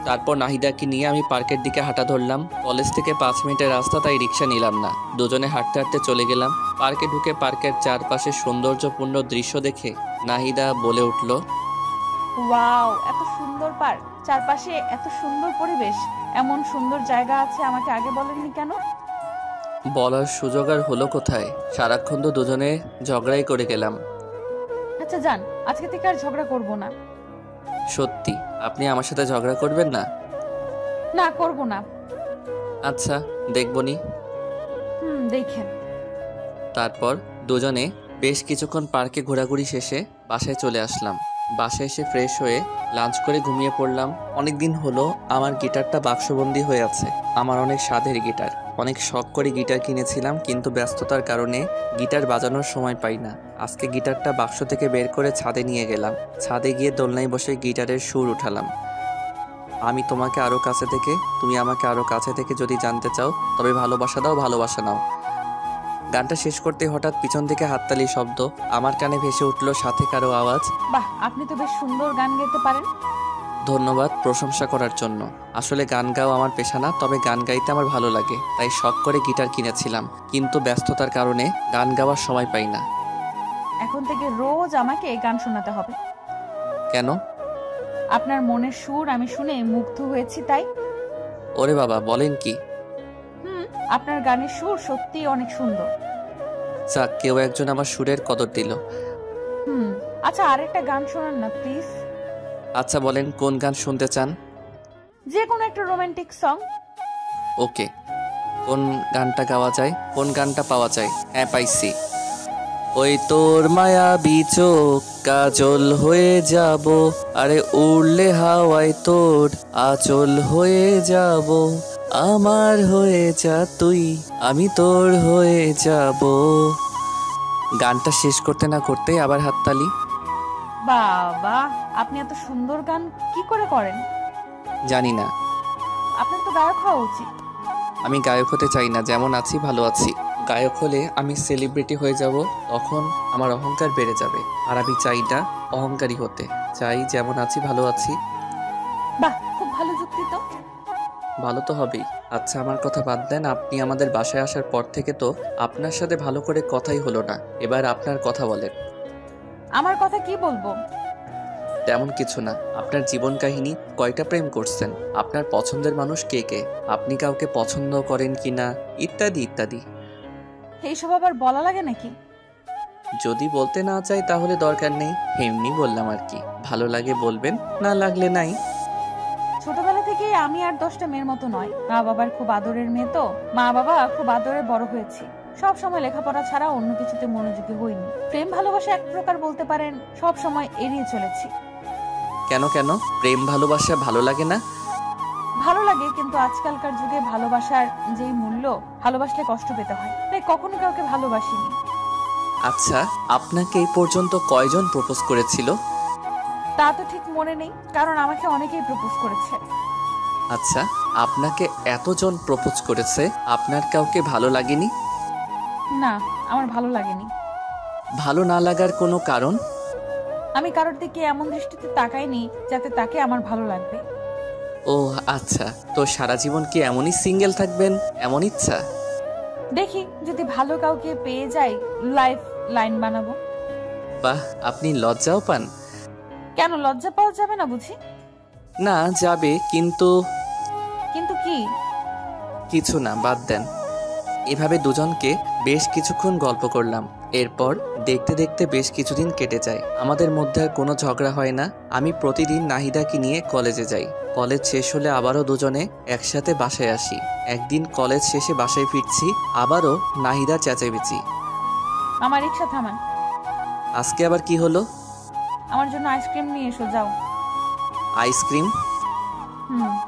তারপর নাহিদাকে নিয়ে আমি পার্কের দিকে হাঁটা ধরলাম। কলেজ থেকে 5 মিনিটের রাস্তা, তাই রিক্সা নিলাম না। দুজনে হাঁটতে হাঁটতে চলে গেলাম। পার্কে ঢুকে পার্কের চারপাশে সৌন্দর্যপূর্ণ দৃশ্য দেখে নাহিদা বলে উঠল, ওয়াও, এত সুন্দর পার্ক, চারপাশে এত সুন্দর পরিবেশ, এমন সুন্দর জায়গা আছে, আমাকে আগে বলেননি কেন? বলার সুযোগ আর হলো কোথায়? সারাক্ষণ তো দুজনে ঝগড়াই করে গেলাম। আচ্ছা যান, আজকে থেকে আর ঝগড়া করব না। সত্যি আপনি আমার সাথে ঝগড়া করবেন না? না, করব না। আচ্ছা, দেখবনি। দেখেন। তারপর দুজনে বেশ কিছুক্ষণ পার্কে ঘোরাঘুরি শেষে বাসায় চলে আসলাম। বাসায় এসে ফ্রেশ হয়ে লাঞ্চ করে ঘুমিয়ে পড়লাম। অনেক দিন হলো আমার গিটারটা বাক্সবন্দি হয়ে আছে। আমার অনেক স্বাদের গিটার, অনেক শখ করে গিটার কিনেছিলাম, কিন্তু ব্যস্ততার কারণে গিটার বাজানোর সময় পাই না। আজকে গিটারটা বাক্স থেকে বের করে ছাদে নিয়ে গেলাম। ছাদে গিয়ে দোলনায় বসে গিটারের সুর উঠালাম। আমি তোমাকে আরও কাছে থেকে, তুমি আমাকে আরও কাছে থেকে যদি জানতে চাও, তবে ভালোবাসা দাও, ভালোবাসা নাও। গানটা শেষ করতে হঠাৎ পিছন থেকে হাততালির শব্দ আমার কানে ভেসে উঠলো, সাথে কারো আওয়াজ। বাহ, আপনি তো বেশ সুন্দর গান গাইতে পারেন। ধন্যবাদ প্রশংসা করার জন্য। আসলে গান গাওয়া আমার পেশা না, তবে গান গাইতে আমার ভালো লাগে, তাই শখ করে গিটার কিনেছিলাম, কিন্তু ব্যস্ততার কারণে গান গাওয়ার সময় পাই না। এখন থেকে রোজ আমাকে গান শোনাতে হবে। কেন? আপনার মনের সুর আমি শুনে মুগ্ধ হয়েছি তাই। ওরে বাবা, বলেন কি? আপনার গানের সুর সত্যিই অনেক সুন্দর। যাক, কেউ একজন আমার সুরের কদর দিল। আচ্ছা, আরেকটা গান শোনান না প্লিজ। আচ্ছা বলেন, কোন গান শুনতে চান? যে কোনো একটা রোমান্টিক সং। ওকে, কোন গানটা গাওয়া যায়, কোন গানটা পাওয়া যায়? হ্যাঁ, পাইছি। ওই তোর মায়াবী চোখ কাজল হয়ে যাব, আরে উড়লে হাওয়ায় তোর আচল হয়ে যাব, আমার হয়ে যা তুই, আমি তোর হয়ে যাব। গানটা শেষ করতে না করতে আবার হাততালি। বাবা, আপনি এত সুন্দর গান কি করে করেন? জানি না। আপনার তো গায়ক হওয়া উচিত। আমি গায়ক হতে চাই না, যেমন আছি ভালো আছি। গায়ক হলে আমি সেলিব্রিটি হয়ে যাব, তখন আমার অহংকার বেড়ে যাবে। আর আমি চাই না অহংকারী হতে, চাই যেমন আছি ভালো আছি। বাহ, খুব ভালো যুক্তি তো। ভালো তো হবেই। আচ্ছা, আমার কথা বাদ দেন। আপনি আমাদের বাসায় আসার পর থেকে তো আপনার সাথে ভালো করে কথাই হলো না। এবার আপনার কথা বলেন। আমার কথা কি বলবো? তেমন কিছু না। আপনার জীবন কাহিনী, কয়টা প্রেম করছেন, আপনার পছন্দের মানুষ কে কে, আপনি কাউকে পছন্দ করেন কিনা, ইত্যাদি ইত্যাদি। এইসব আবার বলা লাগে নাকি? যদি বলতে না চাই তাহলে দরকার নেই, এমনি বললাম আর কি। ভালো লাগে বলবেন, না লাগলে নাই। ছোটবেলা থেকে আমি আর 10টা মেয়ের মতো নয়। মা বাবার খুব আদরের মেয়ে তো, মা বাবা খুব আদরে বড় হয়েছি। সব সময় লেখাপড়া ছাড়া অন্য কিছুতে মনোযোগী হইনি। প্রেম ভালোবাসা এক প্রকার বলতে পারেন সব সময় এড়িয়ে চলেছি। কেন কেন প্রেম ভালোবাসা ভালো লাগে না? ভালো লাগে, কিন্তু আজকালকার যুগে ভালোবাসার যেই মূল্য, ভালোবাসলে কষ্ট পেতে হয়, তাই কখনো কাউকে ভালোবাসিনি। আচ্ছা, আপনাকে এই পর্যন্ত কয়জন প্রপোজ করেছিল? তা তো ঠিক মনে নেই, কারণ আমাকে অনেকেই প্রপোজ করেছে। আচ্ছা, আপনাকে এতজন প্রপোজ করেছে, আপনার কাউকে ভালো লাগেনি? না, আমার ভালো লাগেনি। ভালো না লাগার কোনো কারণ? আমি কারোর দিকে এমন দৃষ্টিতে তাকাইনি যাতে তাকে আমার ভালো লাগবে। ও আচ্ছা, তো সারা জীবন কি এমনই সিঙ্গেল থাকবেন, এমন ইচ্ছা? দেখি যদি ভালো কাউকে পেয়ে যাই, লাইফ লাইন বানাবো। বাহ, আপনি লজ্জাও পান? কেন, লজ্জা পাওয়া যাবে না বুঝি? না, যাবে, কিন্তু কিন্তু কি? কিছু না, বাদ দেন। এভাবে দুজনকে বেশ কিছুক্ষণ গল্প করলাম। এরপর দেখতে দেখতে বেশ কিছুদিন কেটে যায়। আমাদের মধ্যে আর কোনো ঝগড়া হয় না। আমি প্রতিদিন নাহিদাকে নিয়ে কলেজে যাই। কলেজ শেষ হলে আবারও দুজনে একসাথে বাসায় আসি। একদিন কলেজ শেষে বাসায় ফিরছি, আবারও নাহিদা চেঁচামেচি। আমার রিক্সা থামান। আজকে আবার কি হলো? আমার জন্য আইসক্রিম নিয়ে এসো, যাও। আইসক্রিম?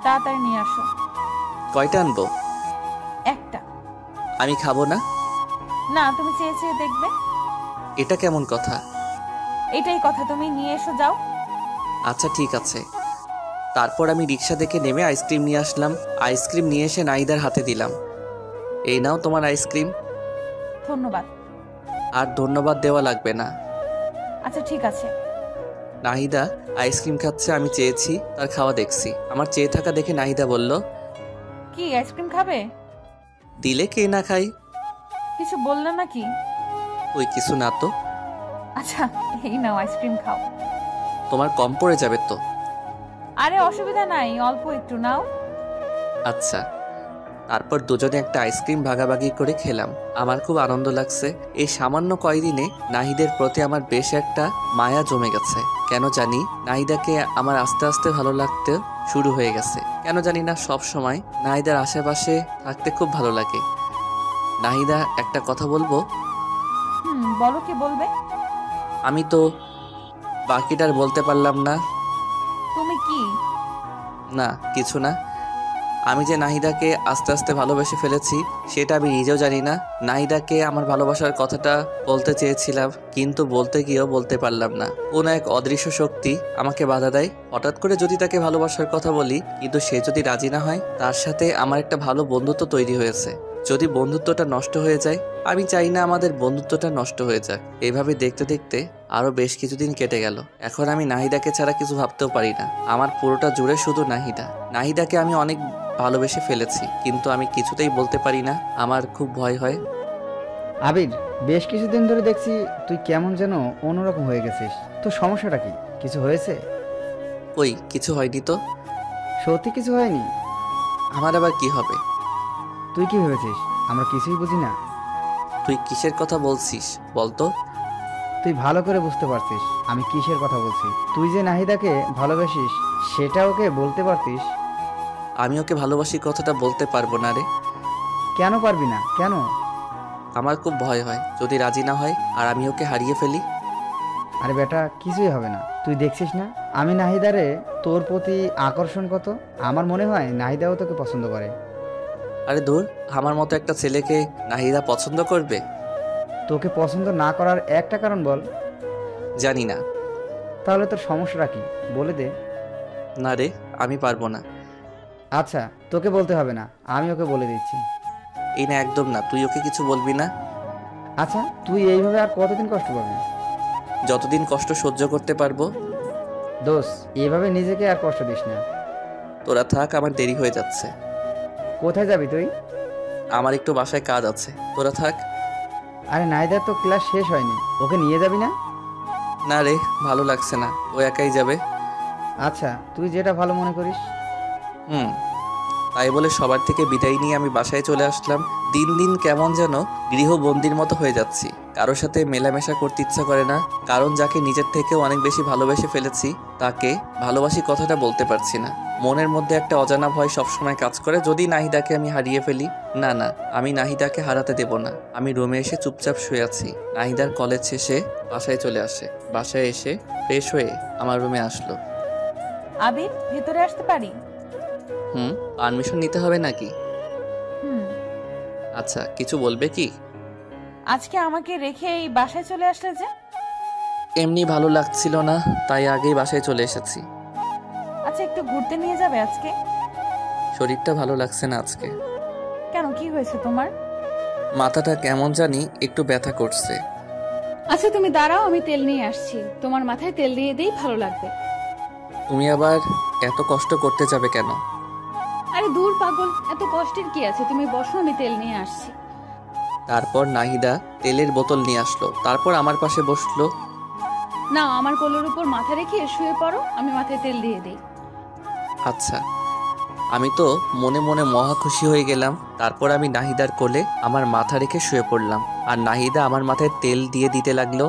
তাড়াতাড়ি নিয়ে আসো। কয়টা আনবো? একটা। আমি খাবো না। না, তুমি চেয়ে চেয়ে দেখবে। এটা কেমন কথা? এটাই কথা, তুমি নিয়ে এসো, যাও। আচ্ছা ঠিক আছে। তারপর আমি রিক্সা থেকে নেমে আইসক্রিম নিয়ে আসলাম। আইসক্রিম নিয়ে এসে নাহিদার হাতে দিলাম। এই নাও তোমার আইসক্রিম। ধন্যবাদ। আর ধন্যবাদ দেওয়া লাগবে না। আচ্ছা ঠিক আছে। নাহিদা আইসক্রিম খাচ্ছে, আমি চেয়েছি, তার খাওয়া দেখছি। আমার চেয়ে থাকা দেখে নাহিদা বলল, কি আইসক্রিম খাবে? দিলে কে না খাই। কিছু বললে নাকি? ওই কিছু না তো। আচ্ছা, এই নাও আইসক্রিম খাও। তোমার কম পড়ে যাবে তো। আরে অসুবিধা নাই, অল্প একটু নাও। আচ্ছা। তারপর দুজনে একটা আইসক্রিম ভাগাভাগি করে খেলাম। আমার খুব আনন্দ লাগছে। এই সামান্য কয়দিনে নাহিদের প্রতি আমার বেশ একটা মায়া জমে গেছে। কেন জানি নাহিদাকে আমার আস্তে আস্তে ভালো লাগতে শুরু হয়ে গেছে। কেন জানি না, সব সময় নাহিদার আশেপাশে থাকতে খুব ভালো লাগে। নাহিদা, একটা কথা বলবো? বলো, কি বলবে? আমি তো বাকিটার বলতে পারলাম না। তুমি কি? না, কিছু না। আমি যে নাহিদাকে আস্তে আস্তে ভালোবেসে ফেলেছি সেটা আমি নিজেও জানি না। নাহিদাকে আমার ভালোবাসার কথাটা বলতে চেয়েছিলাম, কিন্তু বলতে গিয়েও বলতে পারলাম না। কোনো এক অদৃশ্য শক্তি আমাকে বাধা দেয়। হঠাৎ করে যদি তাকে ভালোবাসার কথা বলি, কিন্তু সে যদি রাজি না হয়, তার সাথে আমার একটা ভালো বন্ধুত্ব তৈরি হয়েছে। যদি বন্ধুত্বটা নষ্ট হয়ে যায়, আমি চাই না আমাদের বন্ধুত্বটা নষ্ট হয়ে যাক। এভাবে দেখতে দেখতে আরো বেশ কিছুদিন কেটে গেল। এখন আমি নাহিদাকে ছাড়া কিছু ভাবতেও পারি না। আমার পুরোটা জুড়ে শুধু নাহিদা। নাহিদাকে আমি অনেক ভালোবেসে ফেলেছি, কিন্তু আমি কিছুতেই বলতে পারি না। আমার খুব ভয় হয়। আবির, বেশ কিছুদিন ধরে দেখছি তুই কেমন যেন অন্যরকম হয়ে গেছিস। তো সমস্যাটা কি? কিছু হয়েছে? ওই কিছু হয়নি তো। সত্যি কিছু হয়নি? আমার আবার কি হবে? তুই কি ভেবেছিস আমরা কিছুই বুঝি না? তুই কিসের কথা বলছিস বলতো? তুই ভালো করে বুঝতে পারছিস আমি কিসের কথা বলছি। তুই যে নাহিদাকে ভালোবাসিস সেটা ওকে বলতে পারতিস। আমি ওকে ভালোবাসি কথাটা বলতে পারবো না রে। কেন পারবি না? কেন? আমার খুব ভয় হয় যদি রাজি না হয় আর আমি ওকে হারিয়ে ফেলি। আরে বেটা, কিছুই হবে না। তুই দেখছিস না আমি নাহিদারে তোর প্রতি আকর্ষণ কত। আমার মনে হয় নাহিদাও তোকে পছন্দ করে। আরে দূর, আমার মতো একটা ছেলেকে নাহিদা পছন্দ করবে? তোকে পছন্দ না করার একটা কারণ বল। জানি না। তাহলে তোর সমস্যাটা কি বলে দে। না রে, আমি পারবো না। আচ্ছা, তোকে বলতে হবে না, আমি ওকে বলে দিচ্ছি। এই না, একদম না, তুই ওকে কিছু বলবি না। আচ্ছা, তুই এইভাবে আর কতদিন কষ্ট পাবি? যতদিন কষ্ট সহ্য করতে পারবো। দোষ, এভাবে নিজেকে আর কষ্ট দিস না। তোরা থাক, আমার দেরি হয়ে যাচ্ছে। কোথায় যাবি তুই? আমার একটু বাসায় কাজ আছে, তোরা থাক। আরে নাহিদার তো ক্লাস শেষ হয়নি, ওকে নিয়ে যাবি না? না রে, ভালো লাগছে না, ও একাই যাবে। আচ্ছা, তুই যেটা ভালো মনে করিস। তাই বলে সবার থেকে বিদায় নিয়ে আমি বাসায় চলে আসলাম। দিন দিন কেমন যেন গৃহবন্দির মতো হয়ে যাচ্ছি। কারোর সাথে মেলামেশা করতে ইচ্ছা করে না, কারণ যাকে নিজের থেকেও অনেক বেশি ভালোবেসে ফেলেছি তাকে ভালোবাসি কথাটা বলতে পারছি না। মনের মধ্যে একটা অজানা ভয় সবসময় কাজ করে, যদি নাহিদাকে আমি হারিয়ে ফেলি। না না, আমি নাহিদাকে হারাতে দেব না। আমি রুমে এসে চুপচাপ শুয়ে আছি। নাহিদার কলেজ শেষে বাসায় চলে আসে। বাসায় এসে ফ্রেশ হয়ে আমার রুমে আসলো। আবির, ভেতরে আসতে পারি? পারমিশন নিতে হবে নাকি? হুম। আচ্ছা, কিছু বলবে কি? আজকে আমাকে রেখে এই বাসায় চলে আসলে যে? এমনি ভালো লাগছিল না, তাই আগেই বাসায় চলে এসেছি। আচ্ছা, একটু ঘুরতে নিয়ে যাবে আজকে? শরীরটা ভালো লাগছে না আজকে। কেন, কি হয়েছে তোমার? মাথাটা কেমন জানি একটু ব্যথা করছে। আচ্ছা তুমি দাঁড়াও, আমি তেল নিয়ে আসছি। তোমার মাথায় তেল দিয়ে দিই, ভালো লাগবে। তুমি আবার এত কষ্ট করতে যাবে কেন? আরে দূর পাগল, এত কষ্টের কি আছে, তুমি বসো, আমি তেল নিয়ে আসছি। তারপর নাহিদা তেলের বোতল নিয়ে আসলো। তারপর আমার পাশে বসলো। না, আমার কোলের উপর মাথা রেখে শুয়ে পড়ো, আমি মাথায় তেল দিয়ে দিই। আচ্ছা। আমি তো মনে মনে মহা খুশি হয়ে গেলাম। তারপর আমি নাহিদার কোলে আমার মাথা রেখে শুয়ে পড়লাম, আর নাহিদা আমার মাথায় তেল দিয়ে দিতে লাগলো।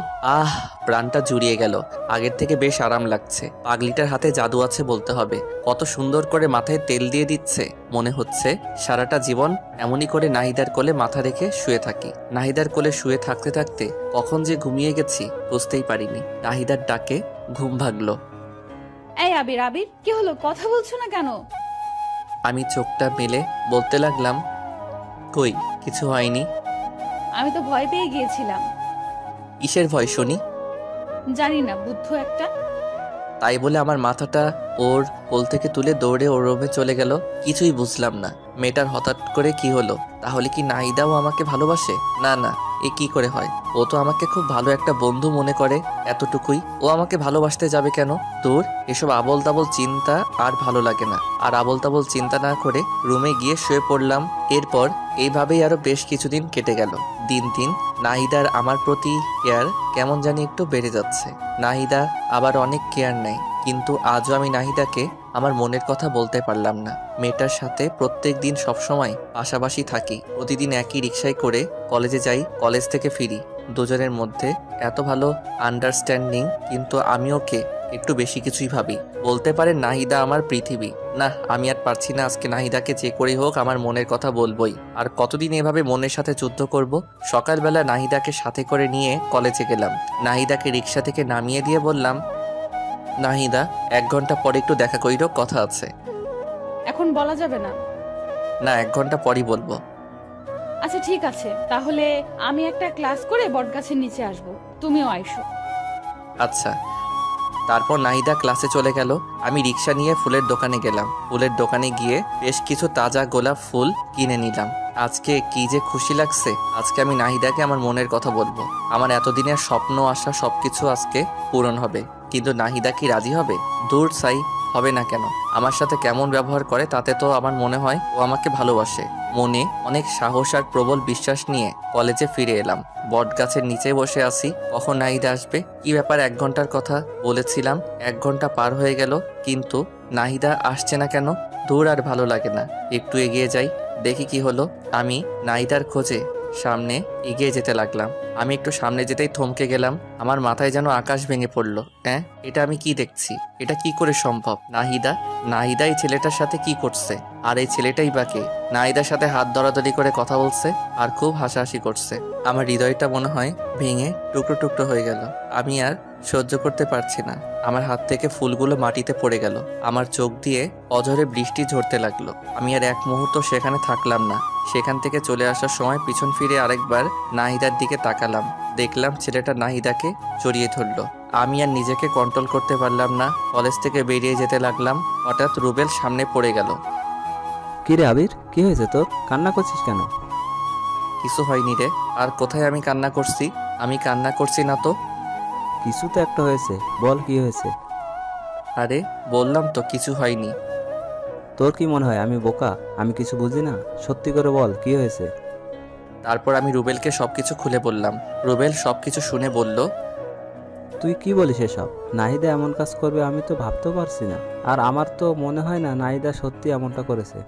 প্রাণটা জুড়িয়ে গেল। আগের থেকে বেশ আরাম লাগছে। পাগলিটার হাতে জাদু আছে বলতে হবে। কত সুন্দর করে মাথায় তেল দিয়ে দিচ্ছে। মনে হচ্ছে সারাটা জীবন এমনই করে নাহিদার কোলে মাথা রেখে শুয়ে থাকি। নাহিদার কোলে শুয়ে থাকতে থাকতে কখন যে ঘুমিয়ে গেছি বুঝতেই পারিনি। নাহিদার ডাকে ঘুম ভাগলো। এই আবির, আবির, কি হলো, কথা বলছো না কেন? আমি চোখটা মেলে বলতে লাগলাম, কই কিছু হয়নি। আমি তো ভয় পেয়ে গিয়েছিলাম। কিসের ভয় শুনি? জানি না, বুদ্ধ একটা। তাই বলে আমার মাথাটা ওর কোল থেকে তুলে দৌড়ে ওর রুমে চলে গেল। কিছুই বুঝলাম না মেয়েটার হঠাৎ করে কি হলো। তাহলে কি নাহিদাও আমাকে ভালোবাসে? না না, এ কি করে হয়? ও তো আমাকে খুব ভালো একটা বন্ধু মনে করে, এতটুকুই। ও আমাকে ভালোবাসতে যাবে কেন? দূর, এসব আবল তাবল চিন্তা আর ভালো লাগে না। আর আবল তাবল চিন্তা না করে রুমে গিয়ে শুয়ে পড়লাম। এরপর এইভাবেই আরো বেশ কিছুদিন কেটে গেল। দিন দিন নাহিদার আমার প্রতি কেয়ার কেমন জানি একটু বেড়ে যাচ্ছে। নাহিদা আবার অনেক কেয়ার নেয়, কিন্তু আজও আমি নাহিদাকে আমার মনের কথা বলতে পারলাম না। মেয়েটার সাথে প্রত্যেক দিন সবসময় পাশাপাশি থাকি। প্রতিদিন একই রিক্সায় করে কলেজে যাই, কলেজ থেকে ফিরি। দুজনের মধ্যে এত ভালো আন্ডারস্ট্যান্ডিং, কিন্তু আমি ওকে একটু বেশি কিছুই ভাবি। বলতে পারে নাহিদা আমার পৃথিবী। না, আমি আর পারছি না। আজকে নাহিদাকে যে করেই হোক আমার মনের কথা বলবোই। আর কতদিন এভাবে মনের সাথে যুদ্ধ করব? সকালবেলা নাহিদাকে সাথে করে নিয়ে কলেজে গেলাম। নাহিদাকে রিক্সা থেকে নামিয়ে দিয়ে বললাম, নাহিদা 1 ঘন্টা পরে একটু দেখা করিরো, কথা আছে। এখন বলা যাবে না। না, 1 ঘন্টা পরই বলবো। আচ্ছা ঠিক আছে, তাহলে আমি একটা ক্লাস করে বটগাছের নিচে আসব, তুমিও আইসো। আচ্ছা। তারপর নাহিদা ক্লাসে চলে গেল। আমি রিক্সা নিয়ে ফুলের দোকানে গেলাম। ফুলের দোকানে গিয়ে বেশ কিছু তাজা গোলাপ ফুল কিনে নিলাম। আজকে কি যে খুশি লাগছে। আজকে আমি নাহিদাকে আমার মনের কথা বলবো। আমার এতদিনের স্বপ্ন আশা সবকিছু আজকে পূরণ হবে। কিন্তু নাহিদা কি রাজি হবে? দূর সাই, হবে না কেন? আমার সাথে কেমন ব্যবহার করে তাতে তো আমার মনে হয় ও আমাকে ভালোবাসে। মনে অনেক সাহস আর প্রবল বিশ্বাস নিয়ে কলেজে ফিরে এলাম। বট গাছের নিচে বসে আছি, কখন নাহিদা আসবে। কি ব্যাপার, 1 ঘন্টার কথা বলেছিলাম, 1 ঘন্টা পার হয়ে গেল, কিন্তু নাহিদা আসছে না কেন? দূর, আর ভালো লাগে না। একটু এগিয়ে যাই, দেখি কি হলো। আমি নাহিদার খোঁজে সামনে এগিয়ে যেতে লাগলাম। আমি একটু সামনে যেতেই থমকে গেলাম। আমার মাথায় যেন আকাশ ভেঙে পড়লো। এটা আমি কি দেখছি? এটা কি করে সম্ভব? নাহিদা এই ছেলেটার সাথে কি করছে? আর এই ছেলেটাই বা কে? নাহিদার সাথে হাত ধরাধরি করে কথা বলছে আর খুব হাসাহাসি করছে। আমার হৃদয়টা মনে হয় ভেঙে টুকরো টুকরো হয়ে গেল। আমি আর সহ্য করতে পারছি না। আমার হাত থেকে ফুলগুলো মাটিতে পড়ে গেল। আমার চোখ দিয়ে অঝরে বৃষ্টি ঝরতে লাগলো। আমি আর এক মুহূর্ত সেখানে থাকলাম না। সেখান থেকে চলে আসার সময় পিছন ফিরে আরেকবার নাহিদার দিকে তাকালাম। দেখলাম ছেলেটা নাহিদাকে জড়িয়ে ধরলো। আমি আর নিজেকে কন্ট্রোল করতে পারলাম না। কলেজ থেকে বেরিয়ে যেতে লাগলাম। হঠাৎ রুবেল সামনে পড়ে গেল। কি রে আবির, কি হয়েছে তোর? কান্না করছিস কেন? কিছু হয়নি রে। আর কোথায় আমি কান্না করছি? আমি কান্না করছি না তো। কিছু তো একটা হয়েছে, বল কি হয়েছে? আরে বললাম তো কিছু হয়নি। তোর কি মনে হয় আমি বোকা? আমি কিছু বুঝি না? সত্যি করে বল কি হয়েছে? তারপর আমি রুবেলকে সবকিছু খুলে বললাম। রুবেল সবকিছু শুনে বলল, তুই কি বলিস এসব? নাহিদা এমন কাজ করবে আমি তো ভাবতেও পারছি না। আর আমার তো মনে হয় না নাহিদা সত্যি এমনটা করেছে।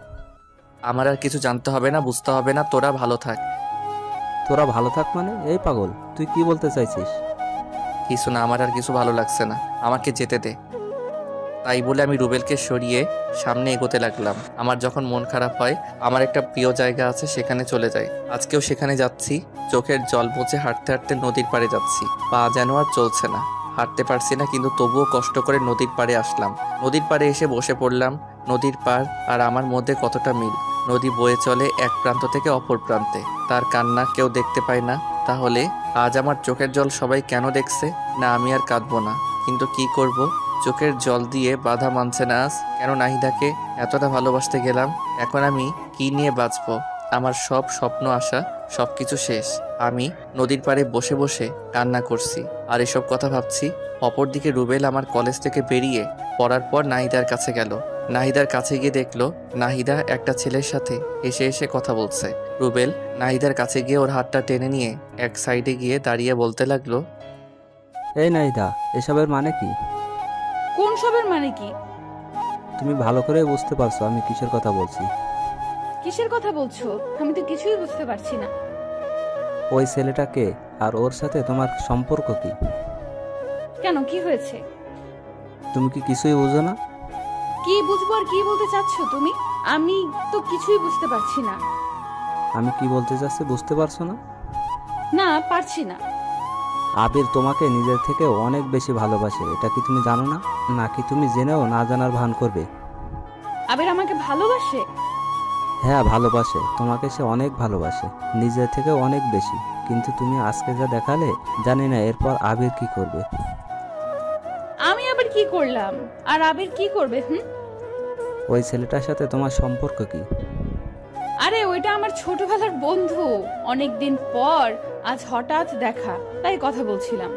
আমার আর কিছু জানতে হবে না, বুঝতে হবে না, তোরা ভালো থাক। তোরা ভালো থাক মানে? এই পাগল, তুই কি বলতে চাইছিস? কিছু না, আমার আর কিছু ভালো লাগছে না, আমাকে যেতে দে। তাই বলে আমি রুবেলকে সরিয়ে সামনে এগোতে লাগলাম। আমার যখন মন খারাপ হয়, আমার একটা প্রিয় জায়গা আছে, সেখানে চলে যাই। আজকেও সেখানে যাচ্ছি। চোখের জল মুছে হাঁটতে হাঁটতে নদীর পাড়ে যাচ্ছি। পা যেন আর চলছে না, হাঁটতে পারছি না, কিন্তু তবুও কষ্ট করে নদীর পাড়ে আসলাম। নদীর পাড়ে এসে বসে পড়লাম। নদীর পাড় আর আমার মধ্যে কতটা মিল। নদী বয়ে চলে এক প্রান্ত থেকে অপর প্রান্তে। তার কান্না কেউ দেখতে পায় না। তাহলে আজ আমার চোখের জল সবাই কেন দেখছে? না, আমি আর কাঁদবো না, কিন্তু কি করব? চোখের জল দিয়ে বাধা মানছে না আজ। কেন নাহিদাকে এতটা ভালোবাসতে গেলাম? এখন আমি কি নিয়ে বাঁচবো? আমার সব স্বপ্ন আশা সব কিছু শেষ। আমি নদীর পাড়ে বসে বসে কান্না করছি আর এসব কথা ভাবছি। অপরদিকে রুবেল আমার কলেজ থেকে বেরিয়ে পড়ার পর নাহিদার কাছে গেল। নাহিদার কাছে গিয়ে দেখলো নাহিদা একটা ছেলের সাথে এসে এসে কথা বলছে। রুবেল নাহিদার কাছে গিয়ে ওর হাতটা টেনে নিয়ে এক সাইডে গিয়ে দাঁড়িয়ে বলতে লাগলো, এই নাহিদা, এসবের মানে কি? কোন সবের মানে কি? তুমি ভালো করে বুঝতে পারছো আমি কিসের কথা বলছি? কিসের কথা বলছো? আমি তো কিছুই বুঝতে পারছি না। ওই ছেলেটাকে আর ওর সাথে তোমার সম্পর্ক কি? কেন, কি হয়েছে? তুমি কি কিছুই বুঝো না? কি বুঝবো আর কি বলতে চাচ্ছো তুমি? আমি তো কিছুই বুঝতে পারছি না। আমি কি বলতে চাচ্ছি বুঝতে পারছো না? না, পারছি না। আবির তোমাকে নিজের থেকে অনেক বেশি ভালোবাসে, এটা কি তুমি জানো না? নাকি তুমি জেনেও না জানার ভান করবে? আবির আমাকে ভালোবাসে? হ্যাঁ, ভালোবাসে। তোমাকে সে অনেক ভালোবাসে, নিজের থেকে অনেক বেশি। কিন্তু তুমি আজকে যা দেখালে, জানি না এরপর আবির কি করবে। আমি আবার কি করলাম? আর আবির কি করবে? ওই ছেলেটার সাথে তোমার সম্পর্ক কি? আরে ওইটা আমার ছোটবেলার বন্ধু। অনেকদিন পর আজ হঠাৎ দেখা, তাই কথা বলছিলাম।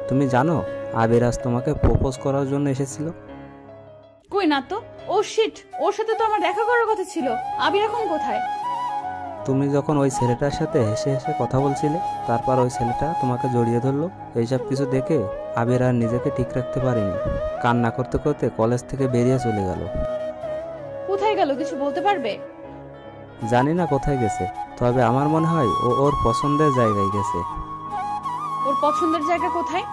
তুমি জানো আবির আজ তোমাকে প্রপোজ করার জন্য এসেছিল? কই না তো। ও শিট, ওর সাথে তো আমার দেখা করার কথা ছিল। আবির এখন কোথায়? তুমি যখন ওই ছেলেটার সাথে হেসে হেসে কথা বলছিলে, তারপর ওই ছেলেটা তোমাকে জড়িয়ে ধরলো। এইসব কিছু দেখে আবির আর নিজেকে ঠিক রাখতে পারেনি, কান্না করতে করতে কলেজ থেকে বেরিয়ে চলে গেল। কোথায় গেল কিছু বলতে পারবে? জানি না কোথায় গেছে, তবে আমার মনে হয় ও ওর পছন্দের জায়গায় গেছে। ওর পছন্দের জায়গা কোথায়?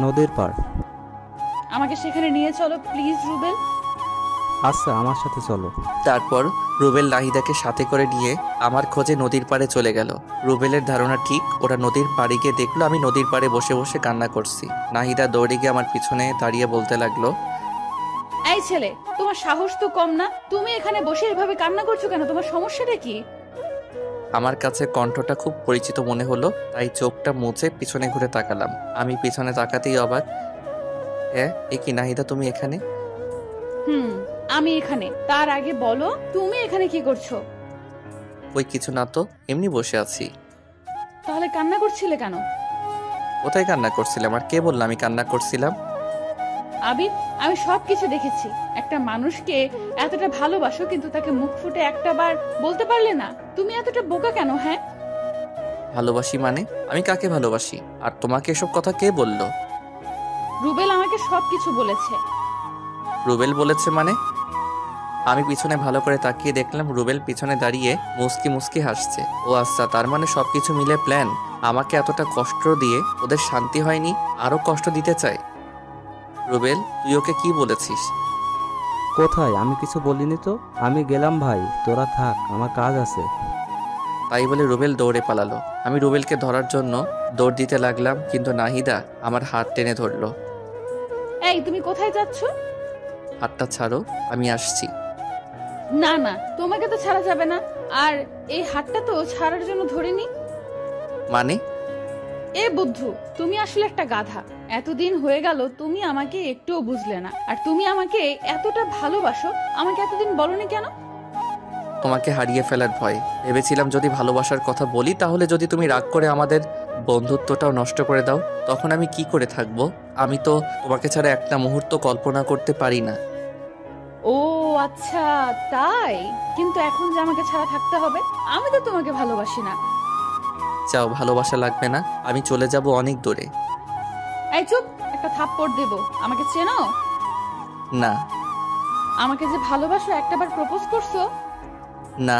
নদীর পাড়। আমাকে সেখানে নিয়ে চলো প্লিজ রুবেল। আচ্ছা, আমার সাথে চলো। তারপর রুবেল নাহিদাকে সাথে করে নিয়ে আমার খোঁজে নদীর পাড়ে চলে গেল। রুবেলের ধারণা ঠিক, ওরা নদীর পাড়ে গিয়ে দেখলো আমি নদীর পাড়ে বসে বসে কান্না করছি। নাহিদা দৌড়ে গিয়ে আমার পিছনে দাঁড়িয়ে বলতে লাগলো, এই ছেলে, তোমার সাহস তো কম না? তুমি এখানে বসে এভাবে কান্না করছো কেন? তোমার সমস্যাটা কি? আমার কাছে কণ্ঠটা খুব পরিচিত মনে হলো, তাই চোখটা মুছে পিছনে ঘুরে তাকালাম। আমি পিছনে তাকাতেই অবাক। হ্যাঁ, এ কি নাহিদা, তুমি এখানে? আমি এখানে। তার আগে বলো তুমি এখানে কি করছো? ওই কিছু না তো, এমনি বসে আছি। তাহলে কান্না করছিলে কেন? কোথায় কান্না করছিলাম? আর কে বললাম আমি কান্না করছিলাম? আবির, আমি সবকিছু দেখেছি। একটা মানুষকে এতটা ভালোবাসো, কিন্তু তাকে মুখ ফুটে একটা বার বলতে পারলে না। তুমি এতটা বোকা কেন? হ্যাঁ, ভালোবাসি মানে? আমি কাকে ভালোবাসি? আর তোমাকে এসব কথা কে বললো? রুবেল আমাকে সবকিছু বলেছে। রুবেল বলেছে মানে? আমি পিছনে ভালো করে তাকিয়ে দেখলাম রুবেল পিছনে দাঁড়িয়ে মুস্কি মুস্কি হাসছে। ও আচ্ছা, তার মানে সবকিছু মিলে প্ল্যান। আমাকে এতটা কষ্ট দিয়ে ওদের শান্তি হয়নি, আরো কষ্ট দিতে চায়। রুবেল, তুই ওকে কি বলেছিস? কোথায়? আমি কিছু বলিনি তো। আমি গেলাম ভাই, তোরা থাক, আমার কাজ আছে। তাই বলে রুবেল দৌড়ে পালালো। আমি রুবেলকে ধরার জন্য দৌড় দিতে লাগলাম, কিন্তু নাহিদা আমার হাত টেনে ধরলো। এই, তুমি কোথায় যাচ্ছ? হাতটা ছাড়ো, আমি আসছি। না না, তোমাকে তো ছাড়া যাবে না। আর এই হাতটা তো ছাড়ার জন্য ধরিনি। মানে? এ বুদ্ধু, তুমি আসলে একটা গাধা। এতদিন হয়ে গেল তুমি আমাকে একটুও বুঝলে না। আর তুমি আমাকে এতটা ভালোবাসো, আমাকে এতদিন বলনি কেন? তোমাকে হারিয়ে ফেলার ভয়। ভেবেছিলাম যদি ভালোবাসার কথা বলি, তাহলে যদি তুমি রাগ করে আমাদের বন্ধুত্বটাও নষ্ট করে দাও, তখন আমি কি করে থাকবো? আমি তো তোমাকে ছাড়া একটা মুহূর্ত কল্পনা করতে পারি না। ও আচ্ছা, তাই? কিন্তু এখন যে আমাকে ছাড়া থাকতে হবে, আমি তো তোমাকে ভালোবাসি না। চাও, ভালোবাসা লাগবে না, আমি চলে যাব অনেক দূরে। এই চুপ, একটা থাপ্পড় দেব। আমাকে চেনো? না। আমাকে যে ভালোবাসো, একটাবার প্রপোজ করছো? না।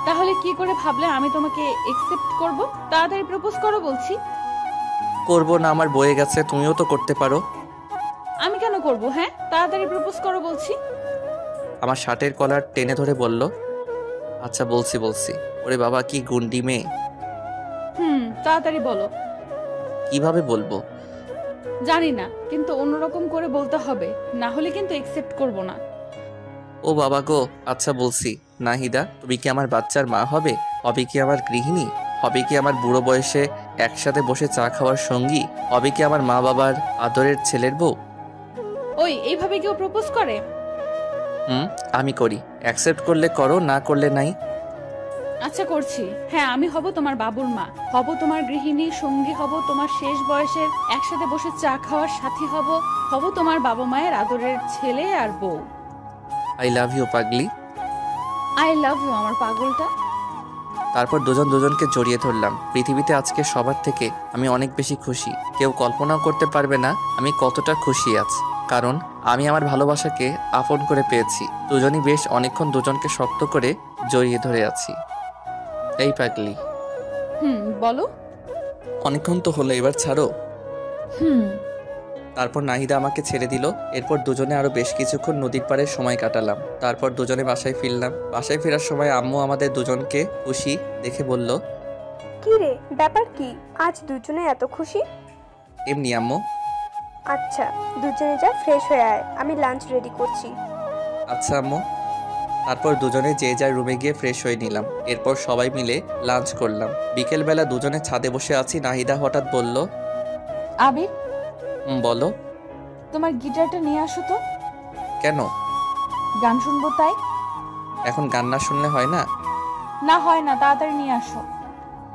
তাহলে কি করে ভাবলে আমি তোমাকে একসেপ্ট করব? তাড়াতাড়ি প্রপোজ করো বলছি। করবো না, আমার বয়ে গেছে, তুমিও তো করতে পারো। আমি কেন করব? হ্যাঁ, তাড়াতাড়ি প্রপোজ করো বলছি। আমার শার্টের কলার টেনে ধরে বলল, আচ্ছা বলছি। ওরে বাবা, কি গুন্ডি মেয়ে! তাড়াতাড়ি বলো। কিভাবে বলবো? জানি না, কিন্তু অন্যরকম করে বলতে হবে, না হলে কিন্তু একসেপ্ট করব না। ও বাবা গো, আচ্ছা বলছি। নাহিদা, তুমি কি আমার বাচ্চার মা হবে? হবে কি আমার গৃহিণী? হবে কি আমার বুড়ো বয়সে একসাথে বসে চা খাওয়ার সঙ্গী? হবে কি আমার মা বাবার আদরের ছেলের বউ? ওই, এইভাবে কেউ প্রপোজ করে? আমি করি। অ্যাকসেপ্ট করলে করো, না করলে নাই। আচ্ছা করছি। হ্যাঁ, আমি হব তোমার বাবুর মা, হব তোমার গৃহিণী, সঙ্গী হব তোমার শেষ বয়সের একসাথে বসে চা খাওয়ার সাথী হব, হব তোমার বাবা মায়ের আদরের ছেলে আর বউ। আই লাভ ইউ পাগলি। আই লাভ ইউ আমার পাগলটা। তারপর দুজন দুজনকে জড়িয়ে ধরলাম। পৃথিবীতে আজকে সবার থেকে আমি অনেক বেশি খুশি। কেউ কল্পনাও করতে পারবে না আমি কতটা খুশি আছি, কারণ আমি আমার ভালোবাসাকে আপন করে পেয়েছি। দুজনই বেশ অনেকক্ষণ দুজনকে শক্ত করে জড়িয়ে ধরে আছি। এই পাগলি, বলো। অনেকক্ষণ তো হলো, এবার ছাড়ো। হুম তারপর নাহিদা আমাকে ছেড়ে দিল। এরপর দুজনে আরো বেশ কিছুক্ষণ নদীর পাড়ে সময় কাটালাম। তারপর দুজনে বাসায় ফিরলাম। বাসায় ফেরার সময় আম্মু আমাদের দুজনকে খুশি দেখে বলল, কি রে, ব্যাপার কি? আজ দুজনে এত খুশি? এমনি আম্মু। আচ্ছা, দুজনে যা, ফ্রেশ হয়ে আয়, আমি লাঞ্চ রেডি করছি। আচ্ছা আম্মু। তারপর দুজনে যে যার রুমে গিয়ে ফ্রেশ হয়ে নিলাম। এরপর সবাই মিলে লাঞ্চ করলাম। বিকেলবেলা দুজনে ছাদে বসে আছি। নাহিদা হঠাৎ বলল, আবির, বলো। তোমার গিটারটা নিয়ে আসো তো। কেন? গান শুনবো তাই। এখন গান না শুনলে হয় না? না হয় না, তাড়াতাড়ি নিয়ে আসো।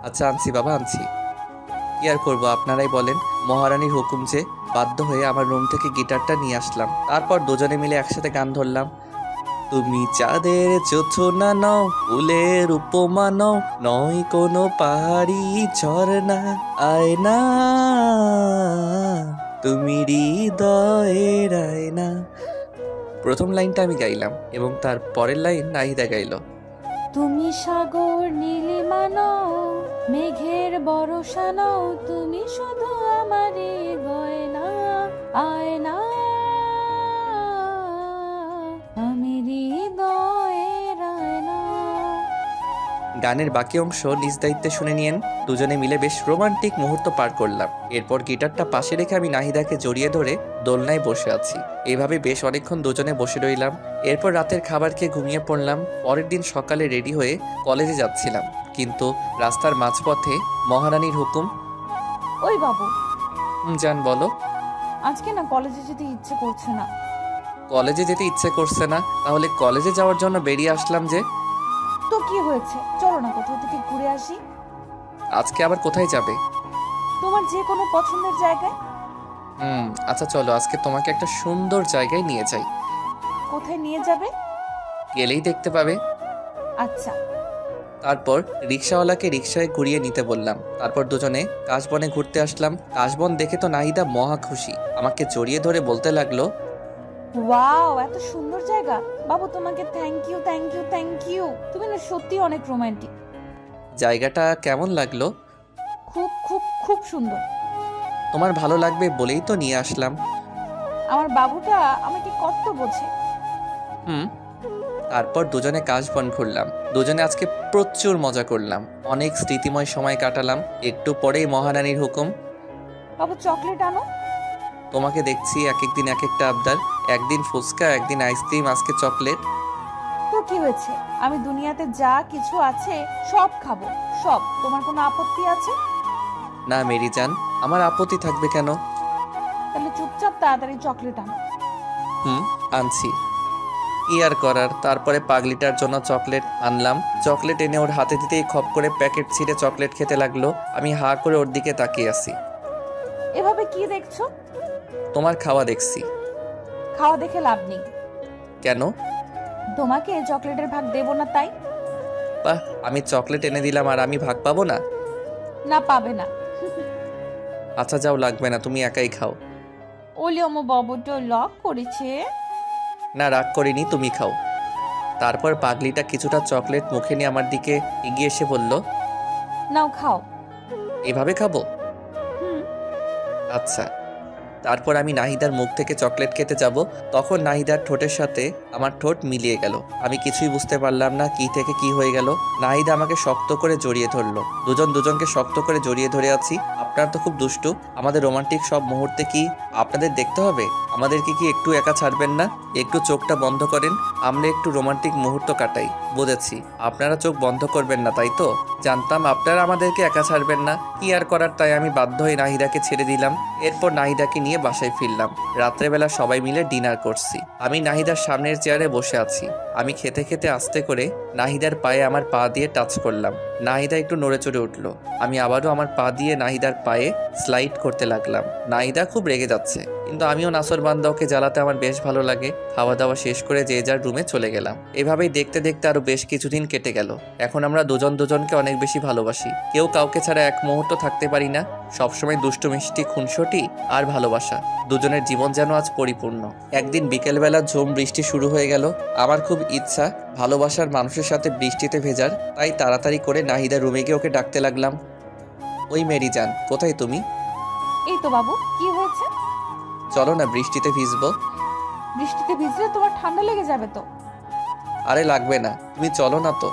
আচ্ছা আনছি বাবা, আনছি। কি আর করবো, আপনারাই বলেন। মহারানীর হুকুম যে, বাধ্য হয়ে আমার রুম থেকে গিটারটা নিয়ে আসলাম। তারপর দুজনে মিলে একসাথে গান ধরলাম। তুমি চাঁদের যোছনা নও, ফুলের উপমা নও, নয় কোনো পাহাড়ি ঝর্ণা, আয়না তুমি হৃদয়ের আয়না। প্রথম লাইনটা আমি গাইলাম এবং তার পরের লাইন নাহিদা গাইল। তুমি সাগর নীলিমা নও, মেঘের বরষা নও, তুমি শুধু আমারই গয়না, আয়না আমি হৃদয়ের আয়না। গানের বাকি অংশ নিজ দায়িত্বে শুনে নিয়েন। দুজনে মিলে বেশ রোমান্টিক মুহূর্ত পার করলাম। এরপর গিটারটা পাশে রেখে আমি নাহিদাকে জড়িয়ে ধরে দোলনায় বসে আছি। এইভাবে বেশ অনেকক্ষণ দুজনে বসে রইলাম। এরপর রাতের খাবার খেয়ে ঘুমিয়ে পড়লাম। পরের দিন সকালে রেডি হয়ে কলেজে যাচ্ছিলাম, কিন্তু রাস্তার মাঝপথে মহারানীর হুকুম। ওই বাবু, জান বলো। আজকে না কলেজে যেতে ইচ্ছে করছে না। কলেজে যেতে ইচ্ছে করছে না? তাহলে কলেজে যাওয়ার জন্য বেরিয়ে আসলাম যে। তো কি হয়েছে, চলো না কোথাও থেকে ঘুরে আসি। আজকে আবার কোথায় যাবে? তোমার যে কোনো পছন্দের জায়গায়। আচ্ছা চলো, আজকে তোমাকে একটা সুন্দর জায়গায় নিয়ে যাই। কোথায় নিয়ে যাবে? গেলেই দেখতে পাবে। আচ্ছা। তারপর রিক্সাওয়ালাকে রিক্সায় ঘুরিয়ে নিতে বললাম। তারপর দুজনে কাশবনে ঘুরতে আসলাম। কাশবন দেখে তো নাহিদা মহা খুশি। আমাকে জড়িয়ে ধরে বলতে লাগলো, ওয়াও, এত সুন্দর জায়গা। বাবু তোমাকে thank you thank you thank you, তুমি না সত্যি অনেক রোমান্টিক। জায়গাটা কেমন লাগলো? খুব খুব খুব সুন্দর। তোমার ভালো লাগবে বলেই তো নিয়ে আসলাম। আমার বাবুটা আমাকে কত বোঝে। তারপর দুজনে কাশবন ঘুরলাম। দুজনে আজকে প্রচুর মজা করলাম, অনেক স্মৃতিময় সময় কাটালাম। একটু পরেই মহারানীর হুকুম। বাবু চকলেট আনো। তোমাকে দেখছি এক একদিন এক একটা আবদার। একদিন ফুচকা, একদিন আইসক্রিম, আজকে চকলেট। তো কি হয়েছে, আমি দুনিয়াতে যা কিছু আছে সব খাবো, সব। তোমার কোনো আপত্তি আছে? না মেরি জান, আমার আপত্তি থাকবে কেন? তাহলে চুপচাপ তাড়াতাড়ি চকলেট আনো। আনছি। কি আর করার। তারপরে পাগলিটার জন্য চকলেট আনলাম। চকলেট এনে ওর হাতে দিতেই খপ করে প্যাকেট ছিঁড়ে চকলেট খেতে লাগলো। আমি হা করে ওর দিকে তাকিয়ে আছি। এভাবে কি দেখছো? তোমার খাওয়া দেখছি। খাওয়া দেখে লাভ নেই। কেন? তোমাকে চকলেটের ভাগ দেব না তাই। বাহ, আমি চকলেট এনে দিলাম আর আমি ভাগ পাবো না? না, পাবে না। আচ্ছা যাও, লাগবে না, তুমি একাই খাও। ওলি আমার বাবুটা লক করেছে। না, রাগ করিনি, তুমি খাও। তারপর পাগলিটা কিছুটা চকলেট মুখে নিয়ে আমার দিকে এগিয়ে এসে বলল, নাও খাও। এভাবে খাবো? হুম। আচ্ছা। তারপর আমি নাহিদার মুখ থেকে চকলেট খেতে যাব, তখন নাহিদার ঠোঁটের সাথে আমার ঠোঁট মিলিয়ে গেল। আমি কিছুই বুঝতে পারলাম না কি থেকে কি হয়ে গেল। নাহিদা আমাকে শক্ত করে জড়িয়ে ধরলো। দুজন দুজনকে শক্ত করে জড়িয়ে ধরে আছি। আপনারা তো খুব দুষ্টু। আমাদের রোমান্টিক সব মুহূর্তে কি আপনাদের দেখতে হবে? আমাদেরকে কি একটু একা ছাড়বেন না? একটু চোখটা বন্ধ করেন, আমরা একটু রোমান্টিক মুহূর্ত কাটাই। বুঝেছি, আপনারা চোখ বন্ধ করবেন না, তাই তো? জানতাম আপনারা আমাদেরকে একা ছাড়বেন না। কি আর করার, তাই আমি বাধ্য হয়ে নাহিদাকে ছেড়ে দিলাম। এরপর নাহিদাকে নিয়ে বাসায় ফিরলাম। রাত্রেবেলা সবাই মিলে ডিনার করছি। আমি নাহিদার সামনের চেয়ারে বসে আছি। আমি খেতে খেতে আস্তে করে নাহিদার পায়ে আমার পা দিয়ে টাচ করলাম। নাহিদা একটু নড়ে চড়ে উঠলো। আমি আবারও আমার পা দিয়ে নাহিদার পায়ে স্লাইড করতে লাগলাম। নাহিদা খুব রেগে যাচ্ছে, কিন্তু আমিও নাসরবান্দা, ওকে জ্বালাতে আমার বেশ ভালো লাগে। খাওয়া দাওয়া শেষ করে যে যার রুমে চলে গেলাম। এভাবেই দেখতে দেখতে আরো বেশ কিছুদিন কেটে গেল। এখন আমরা দুজন দুজনকে অনেক বেশি ভালোবাসি। কেউ কাউকে ছাড়া এক মুহূর্ত থাকতে পারি না। সবসময় দুষ্টু মিষ্টি খুনসুটি আর ভালোবাসা, দুজনের জীবন যেন আজ পরিপূর্ণ। একদিন বিকেলবেলা ঝুম বৃষ্টি শুরু হয়ে গেল। আমার খুব ইচ্ছা ভালোবাসার মানুষের সাথে বৃষ্টিতে ভেজার, তাই তাড়াতাড়ি করে নাহিদা রুমে গিয়ে ওকে ডাকতে লাগলাম। ওই মেরি জান, কোথায় তুমি? এই তো বাবু, কি হয়েছে? চলো না, বৃষ্টিতে ভিজবো। বৃষ্টিতে ভিজলে তোমার ঠান্ডা লেগে যাবে তো। আরে লাগবে না, তুমি চলো না তো।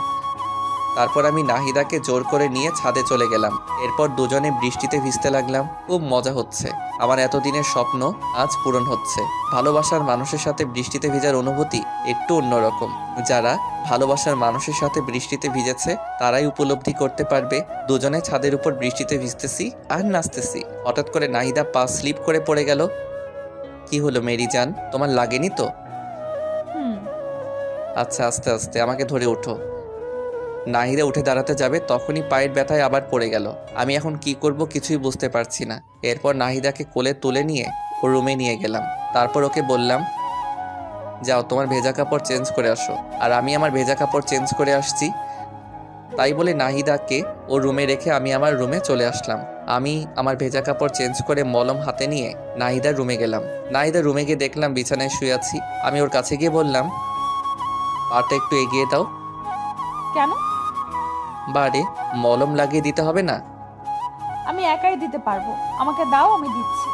তারপর আমি নাহিদাকে জোর করে নিয়ে ছাদে চলে গেলাম। এরপর দুজনে বৃষ্টিতে ভিজতে লাগলাম। খুব মজা হচ্ছে। আমার এতদিনের স্বপ্ন আজ পূরণ হচ্ছে। ভালোবাসার মানুষের সাথে বৃষ্টিতে ভিজার অনুভূতি একটু অন্যরকম। যারা ভালোবাসার মানুষের সাথে বৃষ্টিতে ভিজেছে তারাই উপলব্ধি করতে পারবে। দুজনে ছাদের উপর বৃষ্টিতে ভিজতেছি আর নাচতেছি। হঠাৎ করে নাহিদা পা স্লিপ করে পড়ে গেল। কি হলো মেরি জান, তোমার লাগেনি তো? হুম। আচ্ছা, আস্তে আস্তে আমাকে ধরে ওঠো। নাহিদা উঠে দাঁড়াতে যাবে, তখনই পায়ের ব্যথায় আবার পড়ে গেল। আমি এখন কি করব কিছুই বুঝতে পারছি না। এরপর নাহিদাকে কোলে তুলে নিয়ে ওর রুমে নিয়ে গেলাম। তারপর ওকে বললাম, যাও তোমার ভেজা কাপড় চেঞ্জ করে আসো। আর আমি আমার ভেজা কাপড় চেঞ্জ করে আসছি। তাই বলে নাহিদাকে ওর রুমে রেখে আমি আমার রুমে চলে আসলাম। আমি আমার ভেজা কাপড় চেঞ্জ করে মলম হাতে নিয়ে নাহিদার রুমে গেলাম। নাহিদার রুমে গিয়ে দেখলাম বিছানায় শুয়ে আছি। আমি ওর কাছে গিয়ে বললাম, পাটা একটু এগিয়ে দাও। কেন? বারে, মলম লাগিয়ে দিতে হবে না? আমি একাই দিতে পারবো, আমাকে দাও, আমি দিচ্ছি।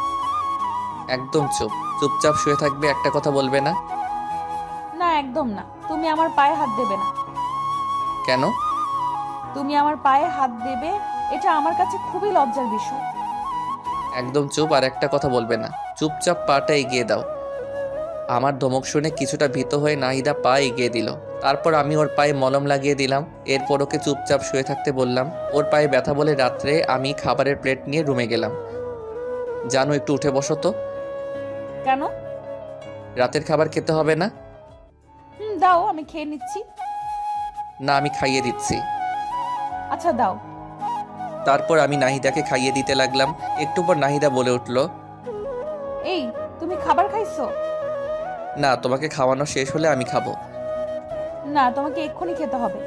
একদম চুপ, চুপচাপ শুয়ে থাকবে, একটা কথা বলবে না। না, একদম না। তুমি আমার পায়ে হাত দেবে না। কেন? তুমি আমার পায়ে হাত দেবে, এটা আমার কাছে খুবই লজ্জার বিষয়। একদম চুপ, আর একটা কথা বলবে না। চুপচাপ পাটা এগিয়ে দাও। আমার ধমক শুনে কিছুটা ভীত হয়ে নাহিদা পা এগিয়ে দিল। তারপর আমি ওর পায়ে মলম লাগিয়ে দিলাম। এরপর ওকে চুপচাপ শুয়ে থাকতে বললাম। ওর পায়ে ব্যথা বলে রাত্রে আমি খাবারের প্লেট নিয়ে রুমে গেলাম। জানো, একটু উঠে বসো তো। কেন? রাতের খাবার খেতে হবে না? দাও, আমি খেয়ে নিচ্ছি। না, আমি খাইয়ে দিচ্ছি। আচ্ছা দাও। তারপর আমি নাহিদাকে খাইয়ে দিতে লাগলাম। একটু পর নাহিদা বলে উঠল, এই, তুমি খাবার খাইছো? না, তোমাকে খাওয়ানো শেষ হলে আমি খাবো। না, তোমাকে এক্ষুনি খেতে হবে।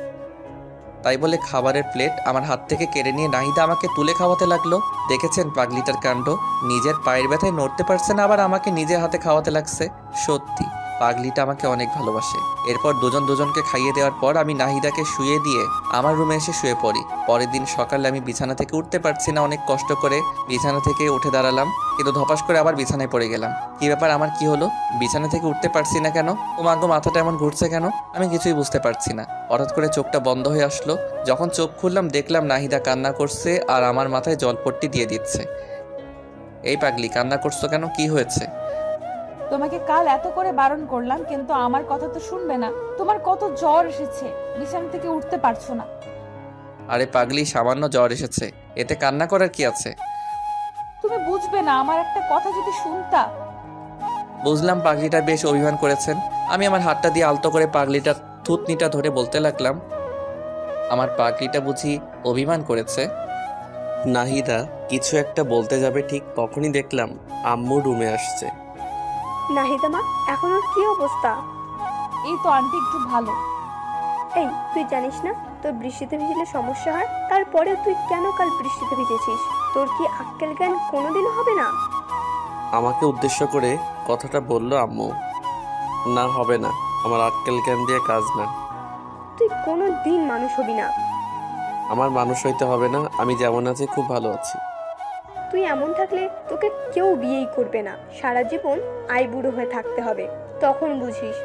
তাই বলে খাবারের প্লেট আমার হাত থেকে কেড়ে নিয়ে নাহিদা আমাকে তুলে খাওয়াতে লাগলো। দেখেছেন পাগলিটার কাণ্ড, নিজের পায়ের ব্যথায় নড়তে পারছে না, আবার আমাকে নিজের হাতে খাওয়াতে লাগছে। সত্যি পাগলিটা আমাকে অনেক ভালোবাসে। এরপর দুজন দুজনকে খাইয়ে দেওয়ার পর আমি নাহিদাকে শুয়ে দিয়ে আমার রুমে এসে শুয়ে পড়ি। পরের দিন সকালে আমি বিছানা থেকে উঠতে পারছি না। অনেক কষ্ট করে বিছানা থেকে উঠে দাঁড়ালাম, কিন্তু ধপাস করে আবার বিছানায় পড়ে গেলাম। কি ব্যাপার, আমার কি হলো? বিছানা থেকে উঠতে পারছি না কেন? ও মাগো, মাথাটা এমন ঘুরছে কেন? আমি কিছুই বুঝতে পারছি না। হঠাৎ করে চোখটা বন্ধ হয়ে আসলো। যখন চোখ খুললাম দেখলাম নাহিদা কান্না করছে আর আমার মাথায় জলপট্টি দিয়ে দিচ্ছে। এই পাগলি, কান্না করছো কেন? কি হয়েছে? তোমাকে কাল এত করে বারণ করলাম, কিন্তু আমার কথা তো শুনবে না। তোমার কত জ্বর এসেছে, বিছানা থেকে উঠতে পারছো না। আরে পাগলি, সামান্য জ্বর এসেছে, এতে কান্না করার কি আছে? তুমি বুঝবে না, আমার একটা কথা যদি শুনতা। বুঝলাম পাগলিটা বেশ অভিমান করেছেন। আমি আমার হাতটা দিয়ে আলতো করে পাগলিটার থুতনিটা ধরে বলতে লাগলাম, আমার পাগলিটা বুঝি অভিমান করেছে? নাহিদা কিছু একটা বলতে যাবে, ঠিক তখনই দেখলাম আম্মু রুমে আসছে। নাহিদা মা, এখন ওর কি অবস্থা? এই তো আন্টি, একটু ভালো। এই, তুই জানিস না তোর বৃষ্টিতে ভিজলে সমস্যা হয়? তারপরেও তুই কেন কাল বৃষ্টিতে ভিজেছিস? তোর কি আক্কেল জ্ঞান কোনোদিনও হবে না? আমাকে উদ্দেশ্য করে কথাটা বলল আম্মু। না, হবে না, আমার আক্কেল জ্ঞান দিয়ে কাজ না। তুই কোনো দিন মানুষ হবি না। আমার মানুষ হইতে হবে না, আমি যেমন আছি খুব ভালো আছি। তুই এমন থাকলে তোকে কেউ বিয়েই করবে না, সারা জীবন আইবুড়ো হয়ে থাকতে হবে, তখন বুঝিস।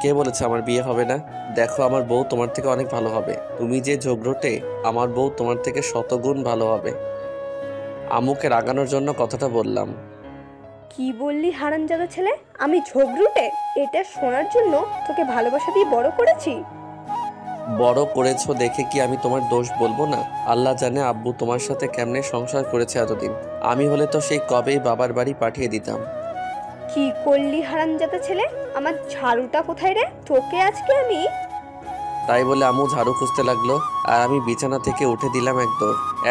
কে বলেছে আমার বিয়ে হবে না? দেখো, আমার বউ তোমার থেকে অনেক ভালো হবে। তুমি যে ঝগড়টে, আমার বউ তোমার থেকে শতগুণ ভালো হবে। আম্মুকে রাগানোর জন্য কথাটা বললাম। কি বললি হারামজাদা ছেলে? আমি ঝগড়ুটে? এটা শোনার জন্য তোকে ভালোবাসা দিয়ে বড় করেছি। বড় করেছো দেখে কি আমি তোমার দোষ বলবো না? আল্লাহ জানে আব্বু তোমার সাথে কেমনে সংসার করেছে এতদিন। আমি হলে তো সেই কবেই বাবার বাড়ি পাঠিয়ে দিতাম। কি করলি হারামজাদা ছেলে? আমার ঝাড়ুটা কোথায় রে? তোকে আজকে আমি। তাই বলে আম্মু ঝাড়ু খুঁজতে লাগলো, আর আমি বিছানা থেকে উঠে দিলাম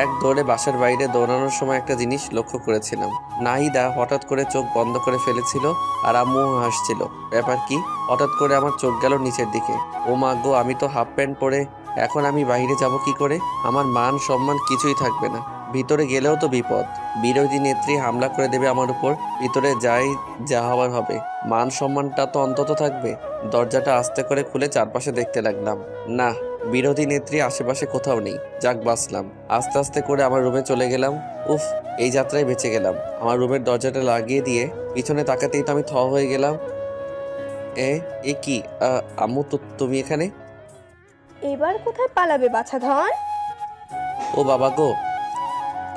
এক দৌড়ে বাসার বাইরে দৌড়ানোর সময় একটা জিনিস লক্ষ্য করেছিলাম। নাহিদা হঠাৎ করে চোখ বন্ধ করে ফেলেছিল, আর আম্মু হাসছিল। ব্যাপার কি? হঠাৎ করে আমার চোখ গেল নিচের দিকে। ও মা গো, আমি তো হাফ প্যান্ট পরে, এখন আমি বাইরে যাব কি করে? আমার মান সম্মান কিছুই থাকবে না। ভিতরে গেলেও তো বিপদ, বিরোধী নেত্রী হামলা করে দেবে আমার উপর। ভিতরে যাই, যা হবার হবে, মান সম্মানটা তো অন্তত থাকবে। দরজাটা আস্তে করে খুলে চারপাশে দেখতে লাগলাম। না, বিরোধী নেত্রী আশেপাশে কোথাও নেই। যাক, বাঁচলাম। আস্তে আস্তে করে আমার রুমে চলে গেলাম। উফ, এই যাত্রায় বেঁচে গেলাম। আমার রুমের দরজাটা লাগিয়ে দিয়ে পিছনে তাকাতেই তো আমি থ হয়ে গেলাম। এ কি? আম্মু, তো তুমি এখানে? এবার কোথায় পালাবে বাছাধন? ও বাবা গো!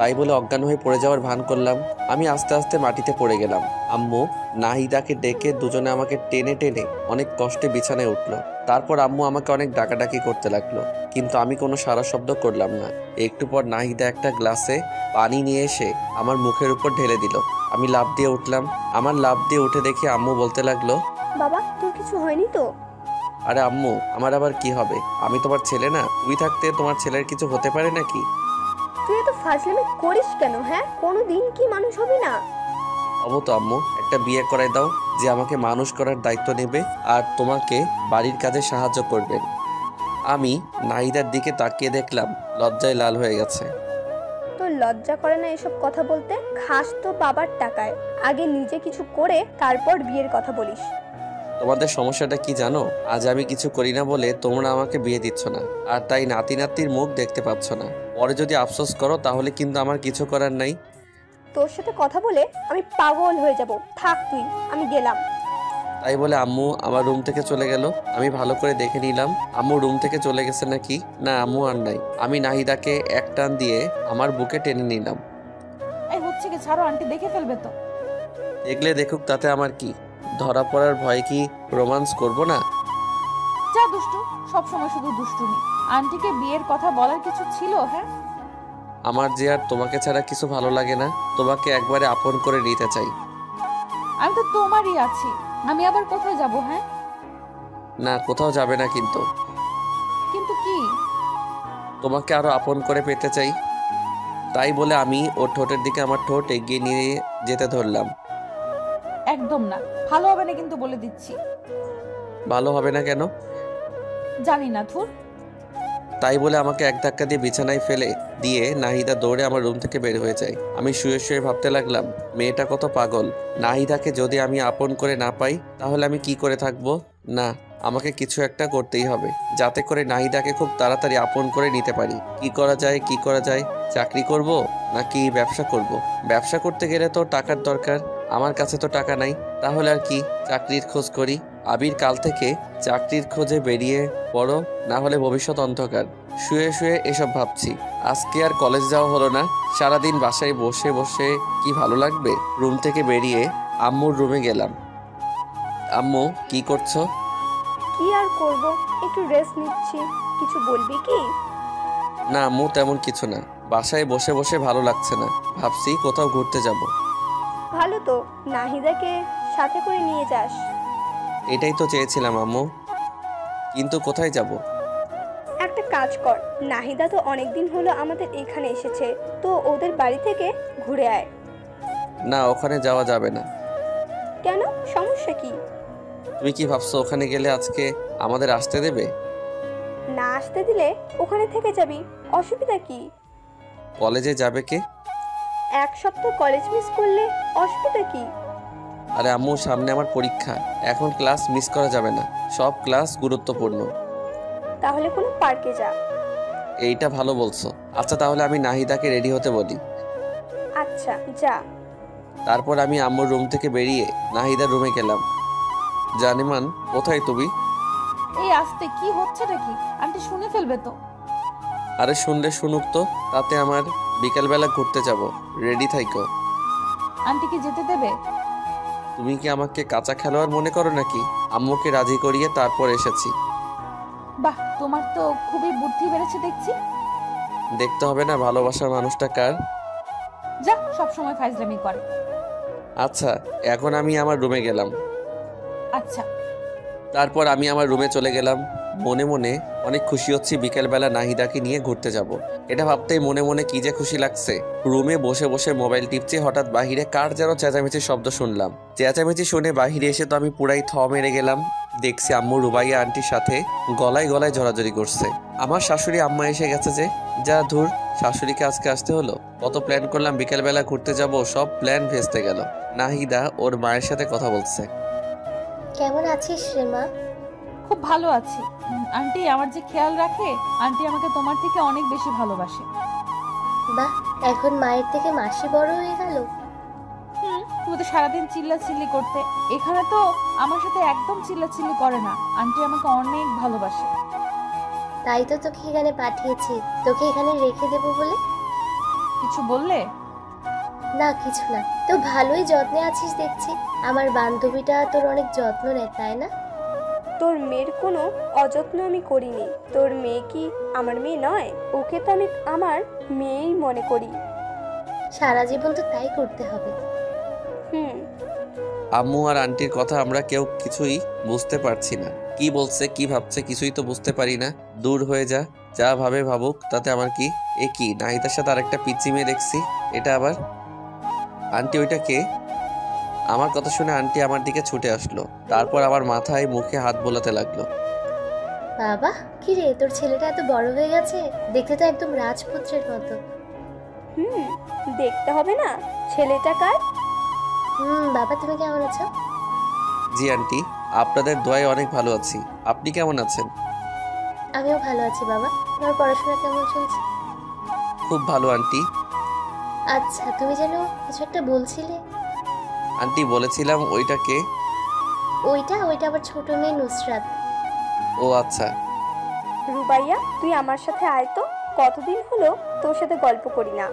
তাই বলে অজ্ঞান হয়ে পড়ে যাওয়ার ভান করলাম। আমি আস্তে আস্তে মাটিতে পড়ে গেলাম। আম্মু নাহিদাকে ডেকে দুজনে আমাকে টেনে টেনে অনেক কষ্টে বিছানায় উঠলো। তারপর আম্মু আমাকে অনেক ডাকাডাকি করতে লাগলো, কিন্তু আমি কোনো সারা শব্দ করলাম না। একটু পর নাহিদা একটা গ্লাসে পানি নিয়ে এসে আমার মুখের উপর ঢেলে দিল। আমি লাফ দিয়ে উঠলাম। আমার লাফ দিয়ে উঠে দেখি আম্মু বলতে লাগলো, বাবা, তোর কিছু হয়নি তো? আরে আম্মু, আমার আবার কি হবে? আমি তোমার ছেলে না? তুমি থাকতে তোমার ছেলের কিছু হতে পারে নাকি? তুই এত ফাজলামি করিস কেন? হ্যাঁ, কোনোদিন কি মানুষ হবি না? হবো তো আম্মু। একটা বিয়ে করাই দাও, যে আমাকে মানুষ করার দায়িত্ব নেবে আর তোমাকে বাড়ির কাজে সাহায্য করবেন। আমি নাহিদার দিকে তাকিয়ে দেখলাম লজ্জায় লাল হয়ে গেছে। তোর লজ্জা করে না এসব কথা বলতে? খাস তো বাবার টাকায়, আগে নিজে কিছু করে তারপর বিয়ের কথা বলিস। তোমাদের সমস্যাটা কি জানো? আজ আমি কিছু করি না বলে তোমরা আমাকে বিয়ে দিচ্ছ না, আর তাই নাতি নাতির মুখ দেখতে পাচ্ছ না। পরে যদি আফসোস করো তাহলে কিন্তু আমার কিছু করার নাই। তোর সাথে কথা বলে আমি পাগল হয়ে যাব। থাক তুই, আমি গেলাম। তাই বলে আম্মু আমার রুম থেকে চলে গেল। আমি ভালো করে দেখে নিলাম আম্মু রুম থেকে চলে গেছে নাকি। না, আম্মু আর নাই। আমি নাহিদাকে এক টান দিয়ে আমার বুকে টেনে নিলাম। এই হচ্ছে কি, ছাড়ো, আন্টি দেখে ফেলবে তো। দেখলে দেখুক, তাতে আমার কি? ধরা পড়ার ভয় কি রোমান্স করব না? যা দুষ্টু, সবসময় শুধু দুষ্টুমি। আন্টিকে বিয়ের কথা বলার কিছু ছিল? হ্যাঁ, আমার যে আর তোমাকে ছাড়া কিছু ভালো লাগে না। তোমাকে একবারে আপন করে নিতে চাই। আমি তো তোমারই আছি, আমি আবার কোথায় যাব? হ্যাঁ, না, কোথাও যাবে না, কিন্তু কিন্তু কি? তোমাকে আরো আপন করে পেতে চাই। তাই বলে আমি ওর ঠোঁটের দিকে আমার ঠোঁট এগিয়ে নিয়ে যেতে ধরলাম। একদম না, ভালো হবে না কিন্তু, বলে দিচ্ছি। ভালো হবে না কেন? জানি না, থুর। তাই বলে আমাকে এক ধাক্কা দিয়ে বিছানায় ফেলে দিয়ে নাহিদা দৌড়ে আমার রুম থেকে বের হয়ে যায়। আমি শুয়ে শুয়ে ভাবতে লাগলাম, মেয়েটা কত পাগল। নাহিদাকে যদি আমি আপন করে না পাই তাহলে আমি কি করে থাকবো? না, আমাকে কিছু একটা করতেই হবে, যাতে করে নাহিদাকে খুব তাড়াতাড়ি আপন করে নিতে পারি। কি করা যায়? চাকরি করব নাকি ব্যবসা করব? ব্যবসা করতে গেলে তো টাকার দরকার। আমার কাছে তো টাকা নাই। তাহলে আর কি, চাকরির খোঁজ করি। আবির কাল থেকে চাকরির খোঁজে বেরিয়ে পড়ো, না হলে ভবিষ্যৎ অন্ধকার। শুয়ে শুয়ে এসব ভাবছি। আজকে আর কলেজ যাওয়া হলো না। সারাদিন বাসায় বসে বসে কি ভালো লাগবে। রুম থেকে বেরিয়ে আম্মুর রুমে গেলাম। আম্মু, কি করছো? কি আর করব, একটু রেস্ট নিচ্ছি। কিছু বলবি কি? না আম্মু, তেমন কিছু না। বাসায় বসে বসে ভালো লাগছে না, ভাবছি কোথাও ঘুরতে যাব। ভালো তো, নাহিদাকে সাথে করে নিয়ে যাস। এটাই তো চেয়েছিলাম আম্মু, কিন্তু কোথায় যাব? একটা কাজ কর, নাহিদা তো অনেকদিন হলো আমাদের এখানে এসেছে, তো ওদের বাড়ি থেকে ঘুরে আয়। না, ওখানে যাওয়া যাবে না। কেন, সমস্যা কি? তুমি কি ভাবছো ওখানে গেলে আজকে আমাদের আসতে দেবে? না আসতে দিলে ওখানে থেকে যাবি, অসুবিধা কি? কলেজে যাবে কে? এক সপ্তাহ কলেজ মিস করলে অসুবিধা কি? আরে আম্মু, সামনে আমার পরীক্ষা, এখন ক্লাস মিস করা যাবে না। সব ক্লাস গুরুত্বপূর্ণ। তাহলে কোনো পার্কে যা। এইটা ভালো বলছো। আচ্ছা, তাহলে আমি নাহিদাকে রেডি হতে বলি। আচ্ছা যা। তারপর আমি আম্মুর রুম থেকে বেরিয়ে নাহিদার রুমে গেলাম। জানেমান, কোথায় তুমি? এই আসতে কি হচ্ছেটা কি? আন্টি শুনে ফেলবে তো। আরে শুনলে শুনুক তো, তাতে আমার বিকালবেলা ঘুরতে যাব, রেডি থাইকো। আন্টি কি যেতে দেবে? তুমি কি আমাকে কাঁচা খেলোয়াড় মনে করো নাকি? আম্মুকে রাজি করিয়ে তারপর এসেছি। বাহ, তোমার তো খুবই বুদ্ধি বেড়েছে দেখছি। দেখতে হবে না ভালোবাসার মানুষটা কার? যা, সব সময় ফাইজলামি করে। আচ্ছা, এখন আমি আমার রুমে গেলাম। আচ্ছা। তারপর আমি আমার রুমে চলে গেলাম। মনে মনে অনেক খুশি হচ্ছি বিকেলবেলা নাহিদাকে নিয়ে ঘুরতে যাব। এটা ভাবতেই মনে মনে কি যে খুশি লাগছে। রুমে বসে বসে মোবাইল টিপছি, হঠাৎ বাহিরে কার যেন চেঁচামেচির শব্দ শুনলাম। চেঁচামেচি শুনে বাহিরে এসে তো আমি পুরাই থ মেরে গেলাম। দেখছি আম্মু রুবাইয়া আন্টির সাথে গলায় গলায় জড়াজড়ি করছে। আমার শাশুড়ি আম্মা এসে গেছে যে, যা ধুর, শাশুড়িকে আজকে আসতে হলো। কত প্ল্যান করলাম বিকেলবেলা ঘুরতে যাব, সব প্ল্যান ভেস্তে গেল। নাহিদা ওর মায়ের সাথে কথা বলছে। কেমন আছিস রে মা? খুব ভালো আছি। আন্টি আমার যে খেয়াল রাখে, আন্টি আমাকে তোমার থেকে অনেক বেশি ভালোবাসে। বাহ, এখন মায়ের থেকে মাসি বড় হয়ে গেল। তুমি তো সারাদিন চিল্লাচিল্লি করতে, এখানে তো আমার সাথে একদম চিল্লাচিল্লি করে না। আন্টি আমাকে অনেক ভালোবাসে। তাই তো তোকে এখানে পাঠিয়েছি, তোকে এখানে রেখে দেবো বলে। কিছু বললে? না কিছু না, তো ভালোই যত্নে আছিস দেখছি। আমার বান্ধবীটা তোর অনেক যত্ন নেয় তাই না? তোর মেয়ের কোনো অযত্ন আমি করিনি। তোর মেয়ে কি আমার মেয়ে নয়? ওকে তো আমি আমার মেয়েই মনে করি। সারা জীবন তো তাই করতে হবে। আম্মু আর আন্টির কথা আমরা কেউ কিছুই বুঝতে পারছি না। কি বলছে কি ভাবছে কিছুই তো বুঝতে পারি না। দূর হয়ে যা, যা ভাবে ভাবুক, তাতে আমার কি। এ কি, নাহিদার সাথে আরেকটা পিচ্চি মেয়ে দেখছি। এটা আবার আন্টি? ওইটা কে? আমার কথা শুনে আন্টি আমার দিকে ছুটে আসলো। তারপর আমার মাথায় মুখে হাত বোলাতে লাগলো। বাবা, কি রে, তোর ছেলেটা এত বড় হয়ে গেছে, দেখতে তো একদম রাজপুত্রের মতো। দেখতে হবে না ছেলেটা কার? বাবা, তুমি কেমন আছো? জি আন্টি, আপনাদের দোয়ায় অনেক ভালো আছি। আপনি কেমন আছেন? আমিও ভালো আছি বাবা। তোমার পড়াশোনা কেমন চলছে? খুব ভালো আন্টি। আচ্ছা, তুমি যেন কিছু একটা বলছিলে। আন্টি বলেছিলাম ওইটা কে? ওইটা আবার ছোট মেয়ে নুসরাত। ও আচ্ছা। রুবাইয়া, তুই আমার সাথে আয় তো। কতদিন হলো তোর সাথে গল্প করি না।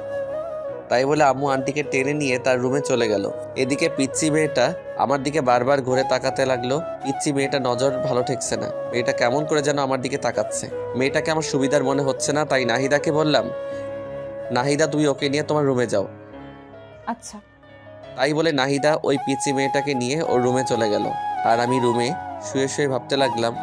তাই বলে আম্মু আন্টিকে টেনে নিয়ে তার রুমে চলে গেল। এদিকে পিচ্চি মেয়েটা আমার দিকে বারবার ঘুরে তাকাতে লাগলো। পিচ্চি মেয়েটা নজর ভালো ঠেকছে না। মেয়েটা কেমন করে যেন আমার দিকে তাকাচ্ছে। মেয়েটাকে আমার সুবিধার মনে হচ্ছে না, তাই নাহিদাকে বললাম, নাহিদা তুমি ওকে নিয়ে তোমার রুমে যাও। আচ্ছা। তাই বলে নাহিদা ওই পিচ্চি মেয়েটাকে নিয়ে ওর রুমে চলে গেল। আর আমি রুমে শুয়ে শুয়ে ভাবতে লাগলাম,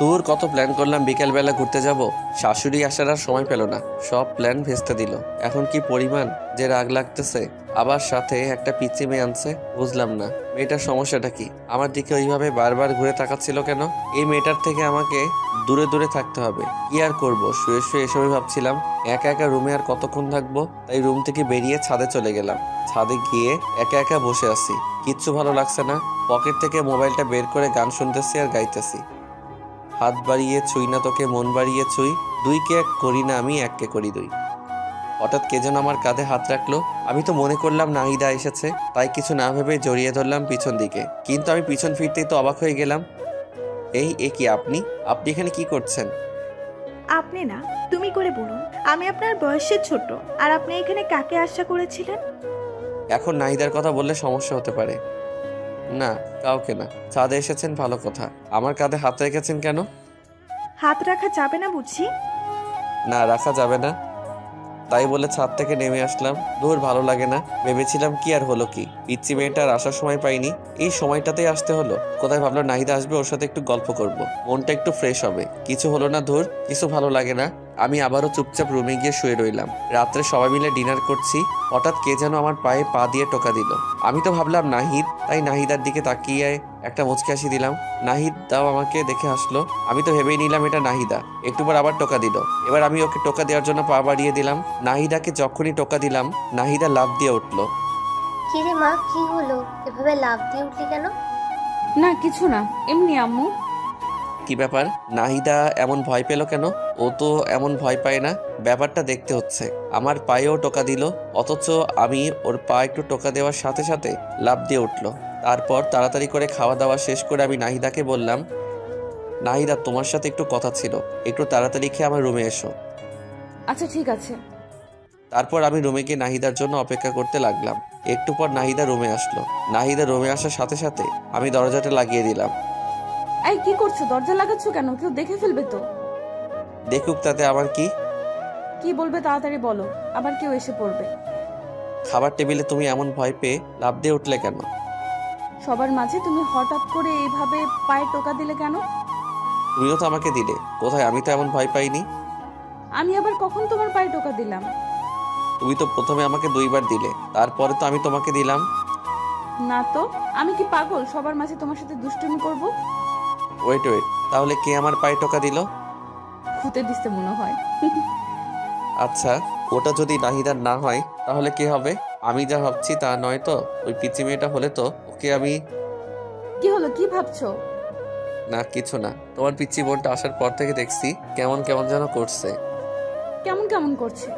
তোর কত প্ল্যান করলাম বিকেলবেলা ঘুরতে যাব, শাশুড়ি আসার আর সময় পেল না, সব প্ল্যান ভেস্তে দিল। এখন কি পরিমাণ যে রাগ লাগতেছে। আবার সাথে একটা পিচ্চি মেয়ে আনছে, বুঝলাম না মেয়েটার সমস্যাটা কি। আমার দিকে ওইভাবে বারবার ঘুরে তাকাচ্ছিল কেন? এই মেয়েটার থেকে আমাকে দূরে দূরে থাকতে হবে। কি আর করব, শুয়ে শুয়ে এসবই ভাবছিলাম। একা একা রুমে আর কতক্ষণ থাকবো, তাই রুম থেকে বেরিয়ে ছাদে চলে গেলাম। ছাদে গিয়ে একা একা বসে আছি, কিচ্ছু ভালো লাগছে না। পকেট থেকে মোবাইলটা বের করে গান শুনতেছি আর গাইতেছি। হাত বাড়িয়ে ছুই না তোকে, মন বাড়িয়ে ছুই, দুইকে এক করি না আমি, এককে করি দুই। হঠাৎ কে যেন আমার কাঁধে হাত রাখলো। আমি তো মনে করলাম নাহিদা এসেছে, তাই কিছু না ভেবে জড়িয়ে ধরলাম পিছন দিকে। কিন্তু আমি পিছন ফিরতেই তো অবাক হয়ে গেলাম। এ কি আপনি? আপনি এখানে কি করছেন? আপনি না, তুমি করে বলুন। আমি আপনার বয়সে ছোট, আর আপনি এখানে কাকে আশা করেছিলেন? এখন নাহিদার কথা বললে সমস্যা হতে পারে। না, কাউকে না। ছাদে এসেছেন ভালো কথা, আমার কাঁধে হাত রেখেছেন কেন? হাত রাখা যাবে না বুঝি? না, রাখা যাবে না। তাই বলে ছাদ থেকে নেমে আসলাম। দূর, ভালো লাগে না। ভেবেছিলাম কি আর হলো কি, পিচ্চি মেয়েটার আসার সময় পাইনি, এই সময়টাতেই আসতে হলো। কোথায় ভাবলাম নাহিদা আসবে, ওর সাথে একটু গল্প করব, মনটা একটু ফ্রেশ হবে। কিছু হলো না, ধুর, কিছু ভালো লাগে না। আমি আবারও চুপচাপ রুমে গিয়ে শুয়ে রইলাম। রাত্রে সবাই মিলে ডিনার করছি, হঠাৎ কে যেন আমার পায়ে পা দিয়ে টোকা দিল। আমি তো ভাবলাম নাহিদ, তাই নাহিদার দিকে তাকিয়ে একটা মুচকি হাসি দিলাম। নাহিদ দাও আমাকে দেখে হাসলো। আমি তো ভেবেই নিলাম এটা নাহিদা। একটু পর আবার টোকা দিল। এবার আমি ওকে টোকা দেওয়ার জন্য পা বাড়িয়ে দিলাম। নাহিদাকে যখনই টোকা দিলাম, নাহিদা লাফ দিয়ে উঠলো। কি রে মা, কি হলো? এভাবে লাফ দিয়ে উঠলি কেন? না কিছু না, এমনি আম্মু। কি ব্যাপার, নাহিদা এমন ভয় পেল কেন? ও তো এমন ভয় পায় না। ব্যাপারটা দেখতে হচ্ছে। আমার পায়েও টোকা দিল, অথচ আমি ওর পা একটু টোকা দেওয়ার সাথে সাথে লাফ দিয়ে উঠলো। তারপর তাড়াতাড়ি করে খাওয়া দাওয়া শেষ করে আমি নাহিদাকে বললাম, নাহিদা তোমার সাথে একটু কথা ছিল, একটু তাড়াতাড়ি খেয়ে আমার রুমে এসো। আচ্ছা ঠিক আছে। তারপর আমি রুমে গিয়ে নাহিদার জন্য অপেক্ষা করতে লাগলাম। একটু পর নাহিদা রুমে আসলো। নাহিদা রুমে আসার সাথে সাথে আমি দরজাটা লাগিয়ে দিলাম। এই কি করছো? দরজা লাগাচ্ছ কেন? কেউ দেখে ফেলবে তো। দেখুক, তাতে আমার কি? কি বলবে তাড়াতাড়ি বলো, আবার কেউ এসে পড়বে। খাবার টেবিলে তুমি এমন ভয় পেয়ে লাফ দিয়ে উঠলে কেন? সবার মাঝে তুমি হঠাৎ করে এইভাবে পায়ে টোকা দিলে কেন? তুমিও তো আমাকে দিলে। কোথায়? আমি তো এমন ভয় পাইনি। আমি আবার কখন তোমার পায়ে টোকা দিলাম? তুমি তো প্রথমে আমাকে 2 বার দিলে, তারপরে তো আমি তোমাকে দিলাম। না তো, আমি কি পাগল সবার মাঝে তোমার সাথে দুষ্টুমি করব? ওয়েট, তাহলে কে আমার পায়ে টোকা দিল? খুঁতে দিতে মনে হয়। আচ্ছা, ওটা যদি নাহিদার না হয় তাহলে কে হবে? আমি যা ভাবছি তা নয় তো? ওই পিচ্চি মেয়েটা হলে তো ওকে আমি... কি হলো, কি ভাবছো? না কিছু না। তোমার পিচ্চি বোনটা আসার পর থেকে দেখছি কেমন কেমন যেন করছে। কেমন কেমন করছে?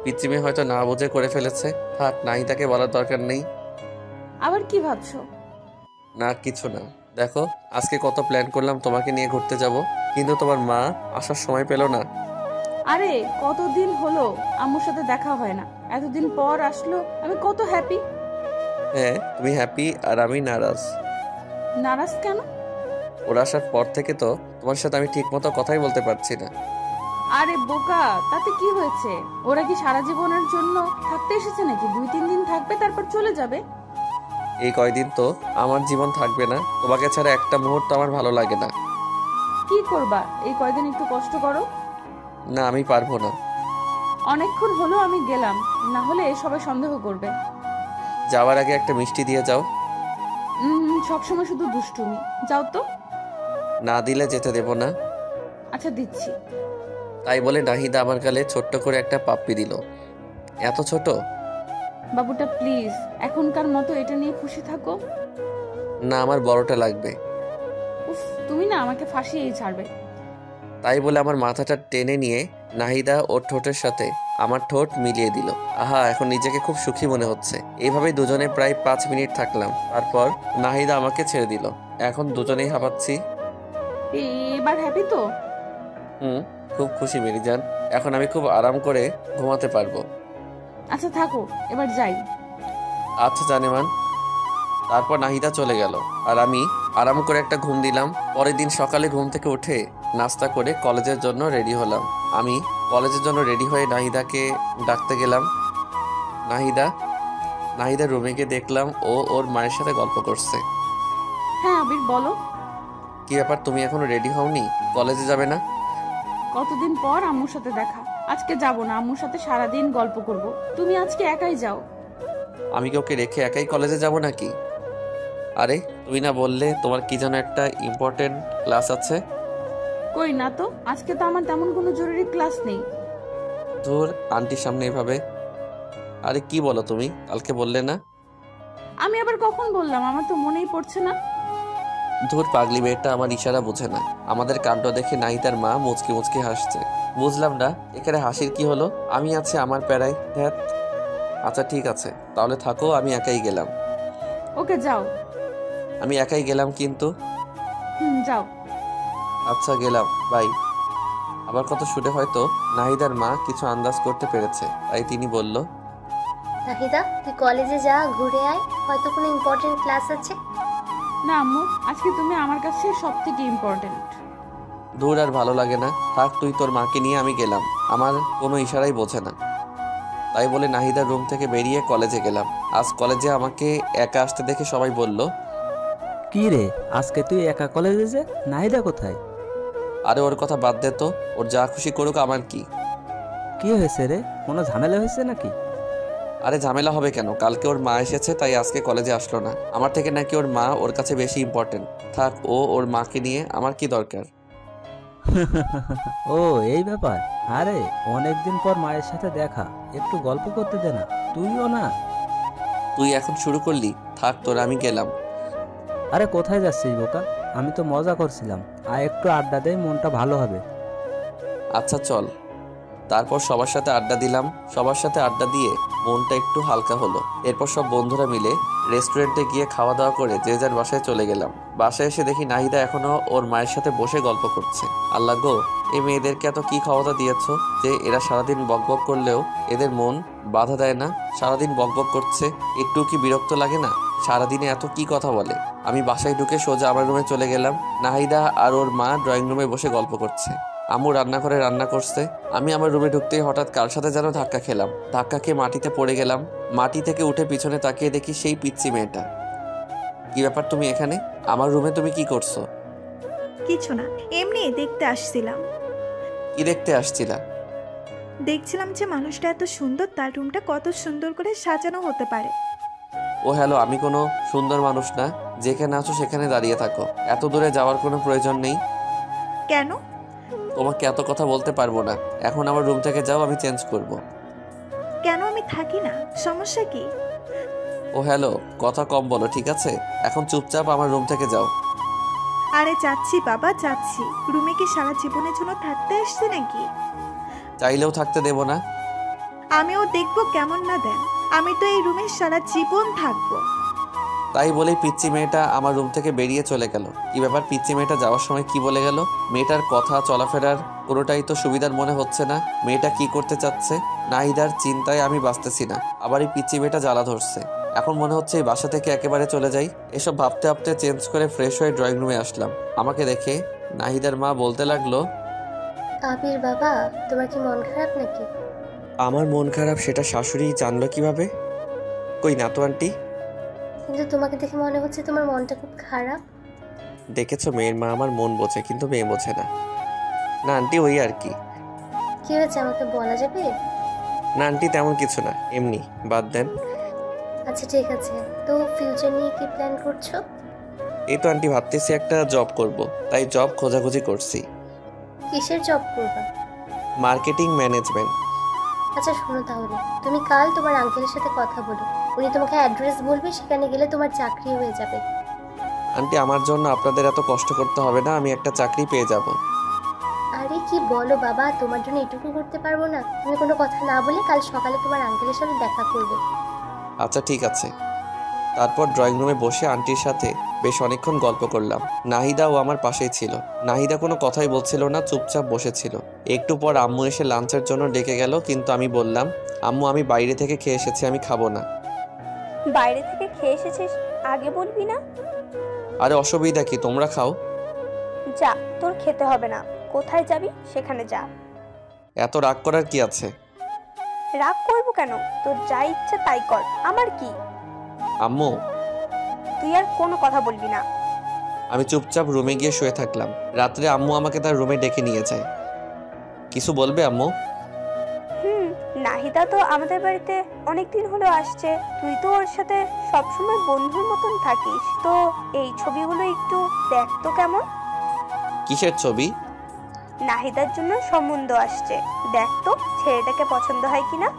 পিচ্চি মেয়ে হয়তো না বুঝে করে ফেলেছে। থাক, নাহিদাকে বলার দরকার নেই। আবার কি ভাবছো? না কিছু না। দেখো, আজকে কত প্ল্যান করলাম তোমাকে নিয়ে ঘুরতে যাব, কিন্তু তোমার মা আসার সময় পেল না। আরে কতদিন হলো আম্মুর সাথে দেখা হয় না, এতদিন পর আসলো, আমি কত হ্যাপি। হ্যাঁ, তুমি হ্যাপি আর আমি নারাজ। নারাজ কেন? ওরা আসার পর থেকে তো তোমার সাথে আমি ঠিক মতো কথাই বলতে পারছি না। আরে বোকা, তাতে কি হয়েছে? ওরা কি সারা জীবনের জন্য থাকতে এসেছে নাকি? 2-3 দিন থাকবে তারপর চলে যাবে। এই কয়দিন তো আমার জীবন থাকবে না। তোমাকে ছাড়া একটা মুহূর্ত আমার ভালো লাগে না। কি করবা? এই কয়দিন একটু কষ্ট করো। না, আমি পারবো না। অনেকক্ষণ হলো আমি গেলাম, না হলে সবাই সন্দেহ করবে। যাওয়ার আগে একটা মিষ্টি দিয়ে যাও। সবসময় শুধু দুষ্টুমি। যাও তো। না দিলে যেতে দেব না। আচ্ছা দিচ্ছি। তাই বলে নাহিদা আমার গালে ছোট্ট করে একটা পাপ্পি দিল। এত ছোট? বাবুটা প্লিজ, এখনকার মতো এটা নিয়ে খুশি থাকো। না, আমার বড়টা লাগবে। উফ, তুমি না আমাকে ফাঁসিয়েই ছাড়বে। তাই বলে আমার মাথাটা টেনে নিয়ে নাহিদা ওর ঠোঁটের সাথে আমার ঠোঁট মিলিয়ে দিল। আহা, এখন নিজেকে খুব সুখী মনে হচ্ছে। এইভাবেই দুজনে প্রায় 5 মিনিট থাকলাম। তারপর নাহিদা আমাকে ছেড়ে দিল। এখন দুজনেই হাঁপাচ্ছি। এবার হ্যাপি তো? খুব খুশি মেরিজান। এখন আমি খুব আরাম করে ঘুমাতে পারবো। আচ্ছা থাকো, এবার যাই। আচ্ছা জানেমান। তারপর নাহিদা চলে গেল আর আমি আরাম করে একটা ঘুম দিলাম। পরের দিন সকালে ঘুম থেকে উঠে নাস্তা করে কলেজের জন্য রেডি হলাম। আমি কলেজের জন্য রেডি হয়ে নাহিদাকে ডাকতে গেলাম। নাহিদা রুমে গিয়ে দেখলাম ও ওর মায়ের সাথে গল্প করছে। হ্যাঁ আবির বলো। কি ব্যাপার, তুমি এখনো রেডি হওনি? কলেজে যাবে না? কতদিন পর আম্মুর সাথে দেখা। আজকে যাব না, আম্মুর সাথে সারাদিন গল্প করব। তুমি আজকে একাই যাও। আমি কি ওকে রেখে একাই কলেজে যাব নাকি? আরে তুমি না বললে তোমার কি যেন একটা ইম্পর্টেন্ট ক্লাস আছে? কই না তো, আজকে তো আমার তেমন কোনো জরুরি ক্লাস নেই। তোর আন্টির সামনে এভাবে? আরে কি বলো তুমি, কালকে বললে না? আমি আবার কখন বললাম? আমার তো মনেই পড়ছে না। ধুর পাগলি মেয়েটা আমার ইশারা বোঝে না। আমাদের কাণ্ড দেখে নাহিদার মা মুচকি মুচকি হাসছে। বুঝলাম না এখানে হাসির কি হলো। আমি আছি আমার প্যারায়। ধ্যাত। আচ্ছা ঠিক আছে, তাহলে থাকো, আমি একাই গেলাম। ওকে যাও। আমি একাই গেলাম কিন্তু। যাও। আচ্ছা গেলাম, বাই। আবার কত শুনে হয়তো নাহিদার মা কিছু আন্দাজ করতে পেরেছে, তাই তিনি বলল, নাহিদা তুই কলেজে যা, ঘুরে আয়, হয়তো কোনো ইম্পর্টেন্ট ক্লাস আছে। না আম্মু, আজকে তুমি আমার কাছে সব থেকে ইম্পর্টেন্ট। দূর আর ভালো লাগে না, থাক তুই তোর মাকে নিয়ে আমি গেলাম। আমার কোনো ইশারাই বোঝে না। তাই বলে নাহিদার রুম থেকে বেরিয়ে কলেজে গেলাম। আজ কলেজে আমাকে একা আসতে দেখে সবাই বলল, কি রে আজকে তুই একা কলেজে যে? নাহিদা কোথায়? আরে ওর কথা বাদ দে তো, ওর যা খুশি করুক, আমার কি। কি হয়েছে রে? কোনো ঝামেলা হয়েছে নাকি? আরে ঝামেলা হবে কেন? কালকে ওর মা এসেছে তাই আজকে কলেজে আসলো না। আমার থেকে নাকি ওর মা ওর কাছে বেশি ইম্পর্টেন্ট। থাক, ও ওর মাকে নিয়ে আমার কি দরকার। ও এই ব্যাপার। আরে অনেকদিন পর মায়ের সাথে দেখা, একটু গল্প করতে দে না, তুইও না। তুই এখন শুরু করলি, থাক তোর, আমি গেলাম। আরে কোথায় যাচ্ছিস বোকা? আমি তো মজা করছিলাম, আর একটু আড্ডা দেয়, মনটা ভালো হবে। আচ্ছা চল। তারপর সবার সাথে আড্ডা দিলাম। সবার সাথে আড্ডা দিয়ে মনটা একটু হালকা হলো। এরপর সব বন্ধুরা মিলে রেস্টুরেন্টে গিয়ে খাওয়া দাওয়া করে যে যার বাসায় চলে গেলাম। বাসায় এসে দেখি নাহিদা এখনো ওর মায়ের সাথে বসে গল্প করছে। আল্লাহ গো, এই মেয়েদেরকে এত কি ক্ষমতা দিয়েছ যে এরা সারাদিন বকবক করলেও এদের মন বাধা দেয় না? সারাদিন বকবক করছে, একটু কি বিরক্ত লাগে না? সারাদিনে এত কি কথা বলে। আমি বাসায় ঢুকে সোজা আমার রুমে চলে গেলাম। নাহিদা আর ওর মা ড্রয়িং রুমে বসে গল্প করছে। আম্মু রান্নাঘরে রান্না করছে। আমি আমার রুমে ঢুকতেই হঠাৎ কার সাথে যেন ধাক্কা খেলাম। ধাক্কা খেয়ে মাটিতে পড়ে গেলাম। মাটি থেকে উঠে পিছনে তাকিয়ে দেখি সেই পিচ্চি মেয়েটা। কি ব্যাপার, তুমি এখানে? আমার রুমে তুমি কি করছো? কিছু না, এমনি দেখতে আসছিলাম। কি দেখতে আসছিলা? দেখছিলাম যে মানুষটা এত সুন্দর, তার রুমটা কত সুন্দর করে সাজানো হতে পারে। ও হ্যালো, আমি কোনো সুন্দর মানুষ না। যেখানে আছো সেখানে দাঁড়িয়ে থাকো, এত দূরে যাওয়ার কোনো প্রয়োজন নেই। কেন? তোমাকে এত কথা বলতে পারবো না। এখন আমার রুম থেকে যাও, আমি চেঞ্জ করব। কেন? আমি থাকি না, সমস্যা কি? ও হ্যালো, কথা কম বলো ঠিক আছে? এখন চুপচাপ আমার রুম থেকে যাও। আরে যাচ্ছি বাবা, যাচ্ছি। রুমে কি সারা জীবনের জন্য থাকতে আসছে নাকি? চাইলেও থাকতে দেবো না। আমিও দেখবো কেমন না দেন। আমি তো এই রুমে সারা জীবন থাকবো। তাই বলেই পিচ্চি মেয়েটা আমার রুম থেকে বেরিয়ে চলে গেল। কি ব্যাপার, পিচ্চি মেয়েটা যাওয়ার সময় কি বলে গেল? মেয়েটার কথা চলাফেরার কোনোটাই তো সুবিধার মনে হচ্ছে না। মেয়েটা কি করতে চাচ্ছে? নাহিদার চিন্তায় আমি বাঁচতেছি না। আবার এই পিচ্চি মেয়েটা জ্বালা ধরছে। এখন মনে হচ্ছে এই বাসা থেকে একেবারে চলে যাই। এসব ভাবতে ভাবতে চেঞ্জ করে ফ্রেশ হয়ে ড্রয়িং রুমে আসলাম। আমাকে দেখে নাহিদার মা বলতে লাগলো, আবির বাবা, তোমার কি মন খারাপ নাকি? আমার মন খারাপ সেটা শাশুড়ি জানলো কিভাবে? কই না তো আন্টি। কিন্তু তোমাকে দেখে মনে হচ্ছে তোমার মনটা খুব খারাপ। দেখেছো, মেয়ের মা আমার মন বোঝে কিন্তু মেয়ে বোঝে না। না আন্টি, ওই আর কি। কি হয়েছে আমাকে বলা যাবে? না আন্টি, তেমন কিছু না, এমনি, বাদ দেন। আচ্ছা ঠিক আছে, তো ফিউচার নিয়ে কি প্ল্যান করছো? এই তো আন্টি ভাবতেছি একটা জব করব, তাই জব খোঁজাখুঁজি করছি। কিসের জব করবা? Marketing management. আচ্ছা শোনো তাহলে, তুমি কাল তোমার আঙ্কেলের সাথে কথা বলো। উনি তোমাকে অ্যাড্রেস বলবে, সেখানে গেলে তোমার চাকরি হয়ে যাবে। আন্টি, আমার জন্য আপনাদের এত কষ্ট করতে হবে না, আমি একটা চাকরি পেয়ে যাব। আরে কি বলো বাবা, তোমার জন্য এটুকু করতে পারবো না? তুমি কোনো কথা না বলে কাল সকালে তোমার আঙ্কেলের সাথে দেখা করবে। আচ্ছা ঠিক আছে। তারপর ড্রয়িং রুমে বসে আন্টির সাথে বেশ অনেকক্ষণ গল্প করলাম। নাহিদাও আমার পাশেই ছিল। নাহিদা কোনো কথাই বলছিল না, চুপচাপ বসেছিল। একটু পর আম্মু এসে লাঞ্চের জন্য ডেকে গেল, কিন্তু আমি বললাম, আম্মু আমি বাইরে থেকে খেয়ে এসেছি, আমি খাবো না। বাইরে থেকে খেয়ে এসেছিস, আগে বলবি না? আরে অসুবিধা কি, তোমরা খাও। যা, তোর খেতে হবে না। কোথায় যাবি সেখানে যা। এত রাগ করার কি আছে? রাগ করবো কেন? তোর যা ইচ্ছা তাই কর, আমার কি? আম্মু। তুই আর কোনো কথা বলবি না। আমি চুপচাপ রুমে গিয়ে শুয়ে থাকলাম। রাত্রে আম্মু আমাকে তার রুমে ডেকে নিয়ে যায়। কিছু বলবে আম্মু? নাহিদা তো আমাদের বাড়িতে অনেকদিন হলো আসছে। তুই তো ওর সাথে সবসময় বন্ধুর মতন থাকিস, তো এই ছবিগুলো একটু দেখ তো কেমন। কিসের ছবি? নাহিদার জন্য সম্বন্ধ আসছে, দেখ তো ছেলেটাকে পছন্দ হয় কিনা।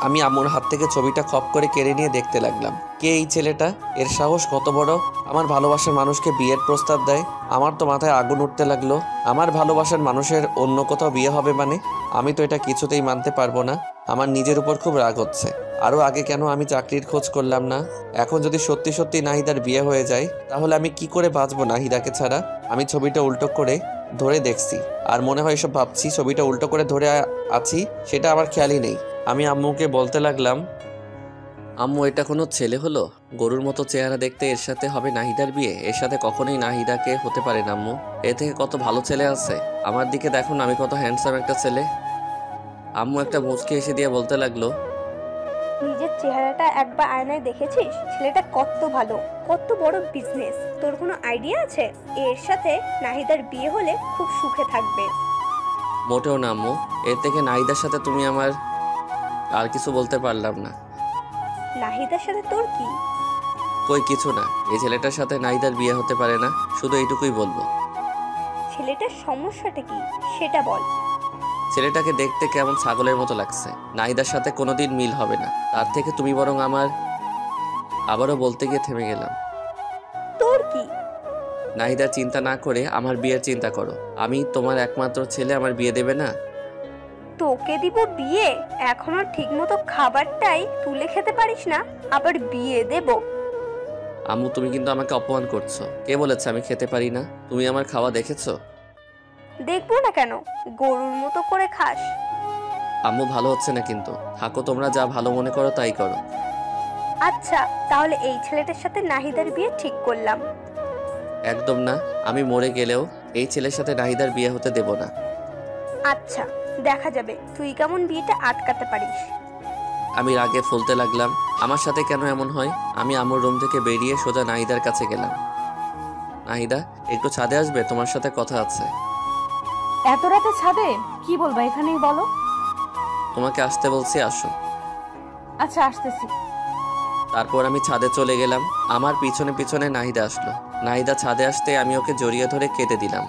আমি আম্মুর হাত থেকে ছবিটা খপ করে কেড়ে নিয়ে দেখতে লাগলাম। কে এই ছেলেটা? এর সাহস কত বড়! আমার ভালোবাসার মানুষকে বিয়ের প্রস্তাব দেয়। আমার তো মাথায় আগুন উঠতে লাগলো। আমার ভালোবাসার মানুষের অন্য কোথাও বিয়ে হবে মানে? আমি তো এটা কিছুতেই মানতে পারবো না। আমার নিজের উপর খুব রাগ হচ্ছে। আরও আগে কেন আমি চাকরির খোঁজ করলাম না? এখন যদি সত্যি সত্যি নাহিদার বিয়ে হয়ে যায়, তাহলে আমি কি করে বাঁচবো নাহিদাকে ছাড়া? আমি ছবিটা উল্টো করে ধরে দেখছি, আর মনে হয় এসব ভাবছি। ছবিটা উল্টো করে ধরে আছি, সেটা আমার খেয়ালই নেই। আমি আম্মুকে বলতে লাগলাম, আম্মু এটা কোনো ছেলে হলো? গরুর মতো চেহারা দেখতে, এর সাথে হবে নাহিদার বিয়ে? এর সাথে কখনোই নাহিদাকে হতে পারে না আম্মু। এর থেকে কত ভালো ছেলে আছে। আমার দিকে দেখুন, আমি কত হ্যান্ডসাম একটা ছেলে। আম্মু একটা মুচকি এসে দিয়ে বলতে লাগলো, নিজের চেহারাটা একবার আয়নায় দেখেছিস? ছেলেটা কত ভালো, কত বড় বিজনেস। তোর কোনো আইডিয়া আছে? এর সাথে নাহিদার বিয়ে হলে খুব সুখে থাকবে। মোটেও না আম্মু। এর থেকে নাহিদার সাথে তুমি আমার আর কিছু বলতে পারলাম না। নাহিদার সাথে তোর কি? কই কিছু না। এই ছেলেটার সাথে নাহিদার বিয়ে হতে পারে না, শুধু এইটুকুই বলবো। ছেলেটার সমস্যাটা কি সেটা বল। ছেলেটাকে দেখতে কেমন ছাগলের মতো লাগছে। নাহিদার সাথে কোনোদিন মিল হবে না। তার থেকে তুমি বরং আমার। আবারও বলতে গিয়ে থেমে গেলাম। তোর কি? নাহিদার চিন্তা না করে আমার বিয়ের চিন্তা করো। আমি তোমার একমাত্র ছেলে, আমার বিয়ে দেবে না? তোকে দিব বিয়ে? এখনো ঠিকমতো খাবারটাই তুলে খেতে পারিস না, আবার বিয়ে দেব? আম্মু, তুমি কিন্তু আমাকে অপমান করছো। কে বলেছে আমি খেতে পারি না? তুমি আমার খাওয়া দেখেছো? দেখবো না কেন, গরুর মতো করে খাস। আম্মু, ভালো হচ্ছে না কিন্তু। থাকো, তোমরা যা ভালো মনে করো তাই করো। আচ্ছা, তাহলে এই ছেলেটার সাথে নাহিদার বিয়ে ঠিক করলাম। একদম না, আমি মরে গেলেও এই ছেলের সাথে নাহিদার বিয়ে হতে দেব না। আচ্ছা, দেখা যাবে তুই কেমন বিয়েটা আটকাতে পারিস। আমি রাগে ফুলতে লাগলাম। আমার সাথে কেন এমন হয়? আমি আম্মুর রুম থেকে বেরিয়ে সোজা নাহিদার কাছে গেলাম। নাহিদা, একটু ছাদে আসবে? তোমার সাথে কথা আছে। এত রাতে ছাদে কি বলবা? এখানেই বলো। তোমাকে আসতে বলছি, আসো। আচ্ছা, আসতেছি। তারপর আমি ছাদে চলে গেলাম। আমার পিছনে পিছনে নাহিদা আসলো। নাহিদা ছাদে আসতে আমি ওকে জড়িয়ে ধরে কেঁদে দিলাম।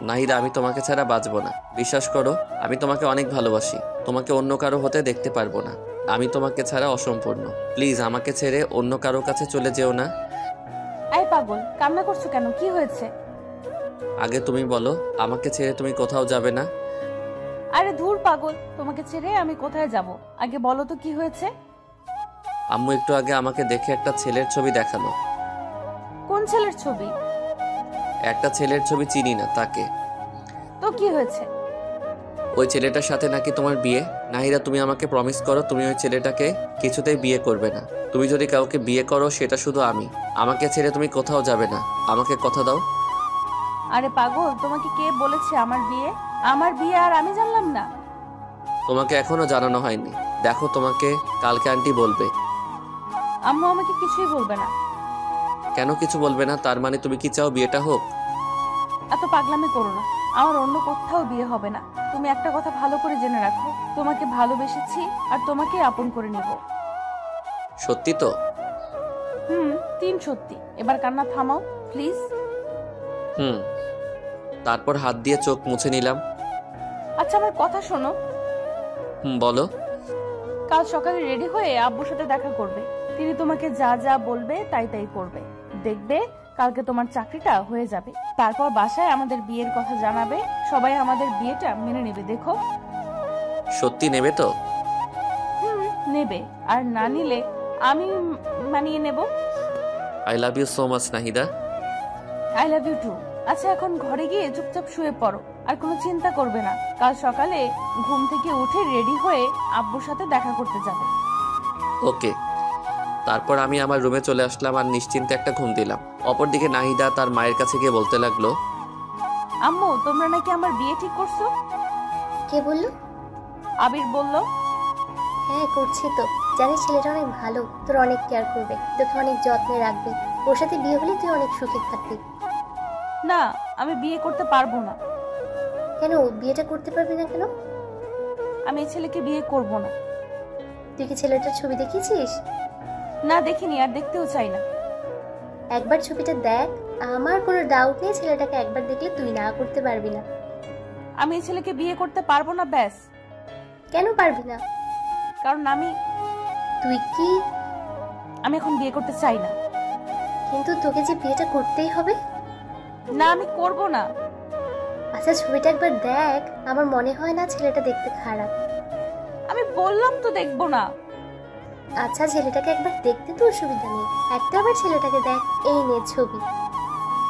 নাহিদা, আমি তোমাকে ছাড়া বাঁচবো না। বিশ্বাস করো, আমি তোমাকে অনেক ভালোবাসি। তোমাকে অন্য কারো হতে দেখতে পারবো না। আমি তোমাকে ছাড়া অসম্পূর্ণ। প্লিজ আমাকে ছেড়ে অন্য কারো কাছে চলে যেও না। এই পাগল, কান্না করছো কেন? কি হয়েছে? আগে তুমি বলো, আমাকে ছেড়ে তুমি কোথাও যাবে না? আরে ধুর পাগল, তোমাকে ছেড়ে আমি কোথায় যাব? আগে বলো তো কি হয়েছে? আম্মু একটু আগে আমাকে দেখে একটা ছেলের ছবি দেখালো। কোন ছেলের ছবি? একটা ছেলের ছবি চিনি না, তাকে। তো কি হয়েছে? ওই ছেলেটার সাথে নাকি তোমার বিয়ে। নাহিদা, তুমি আমাকে প্রমিস করো তুমি ওই ছেলেটাকে কিছুতেই বিয়ে করবে না। তুমি যদি কাউকে বিয়ে করো সেটা শুধু আমি। আমাকে ছেড়ে তুমি কোথাও যাবে না। আমাকে কথা দাও। আরে পাগল, তোমাকে কে বলেছে আমার বিয়ে? আমার বিয়ে আর আমি জানলাম না? তোমাকে এখনো জানানো হয়নি। দেখো, তোমাকে কালকে আন্টি বলবে। আম্মু আমাকে কিছুই বলবে না। কেন কিছু বলবে না? তার মানে তুমি কি চাও বিয়েটা হোক? এত পাগলামি করো না। আমার অন্য কোথাও বিয়ে হবে না। তুমি একটা কথা ভালো করে জেনে রাখো, তোমাকে ভালোবেসেছি আর তোমাকে আপন করে নেব। সত্যি তো? তিন সত্যি। এবার কান্না থামাও প্লিজ। তারপর হাত দিয়ে চোখ মুছে নিলাম। আচ্ছা, আমার কথা শোনো। বলো। কাল সকালে রেডি হয়ে আব্বুর সাথে দেখা করবে। তিনি তোমাকে যা যা বলবে তাই তাই করবে। দেখবে কালকে তোমার চাকরিটা হয়ে যাবে। তারপর বাসায় আমাদের বিয়ের কথা জানাবে। সবাই আমাদের বিয়েটা মেনে নেবে। দেখো। সত্যি নেবে তো? নেবে। আর না নিলে আমি মানিয়ে নেব। I love you so much Nahida. I love you too. আচ্ছা, এখন ঘরে গিয়ে চুপচাপ শুয়ে পড়ো। আর কোনো চিন্তা করবে না। কাল সকালে ঘুম থেকে উঠে রেডি হয়ে আব্বুর সাথে দেখা করতে যাবে। ওকে। তারপর আমি আমার রুমে চলে আসলাম আর নিশ্চিন্তে একটা ঘুম দিলাম। অপরদিকে নাহিদা তার মায়ের কাছে গিয়ে বলতে লাগলো, আম্মু, তোমরা নাকি আমার বিয়ে ঠিক করছো? কে বললো? আবির বলল। হ্যাঁ, করছি তো। জানিস ছেলেটা অনেক ভালো, তোর অনেক কেয়ার করবে, তোকে অনেক যত্নে রাখবে। ওর সাথে বিয়ে হলে তুই অনেক সুখে থাকবি। না, আমি বিয়ে করতে পারবো না। কেন বিয়েটা করতে পারবি না কেন? আমি এই ছেলেকে বিয়ে করব না। তুই কি ছেলেটার ছবি দেখেছিস? না, দেখিনি, আর দেখতেও চাই না। একবার ছবিটা দেখ। আমার কোনো ডাউট নেই ছেলেটাকে একবার দেখলে তুই না করতে পারবি না। আমি এই ছেলেকে বিয়ে করতে পারবো না, ব্যাস। কেন পারবি না? কারণ তুই কি? আমি এখন বিয়ে করতে চাই না। কিন্তু তোকে যে বিয়েটা করতেই হবে। না, আমি করব না। আচ্ছা, ছবিটা একবার দেখ। আমার মনে হয় না ছেলেটা দেখতে খারাপ। আমি বললাম তো দেখবো না। আচ্ছা, ছেলেটাকে একবার দেখতে তো অসুবিধা নেই। একটা আবার ছেলেটাকে দেখ। এই নে ছবি।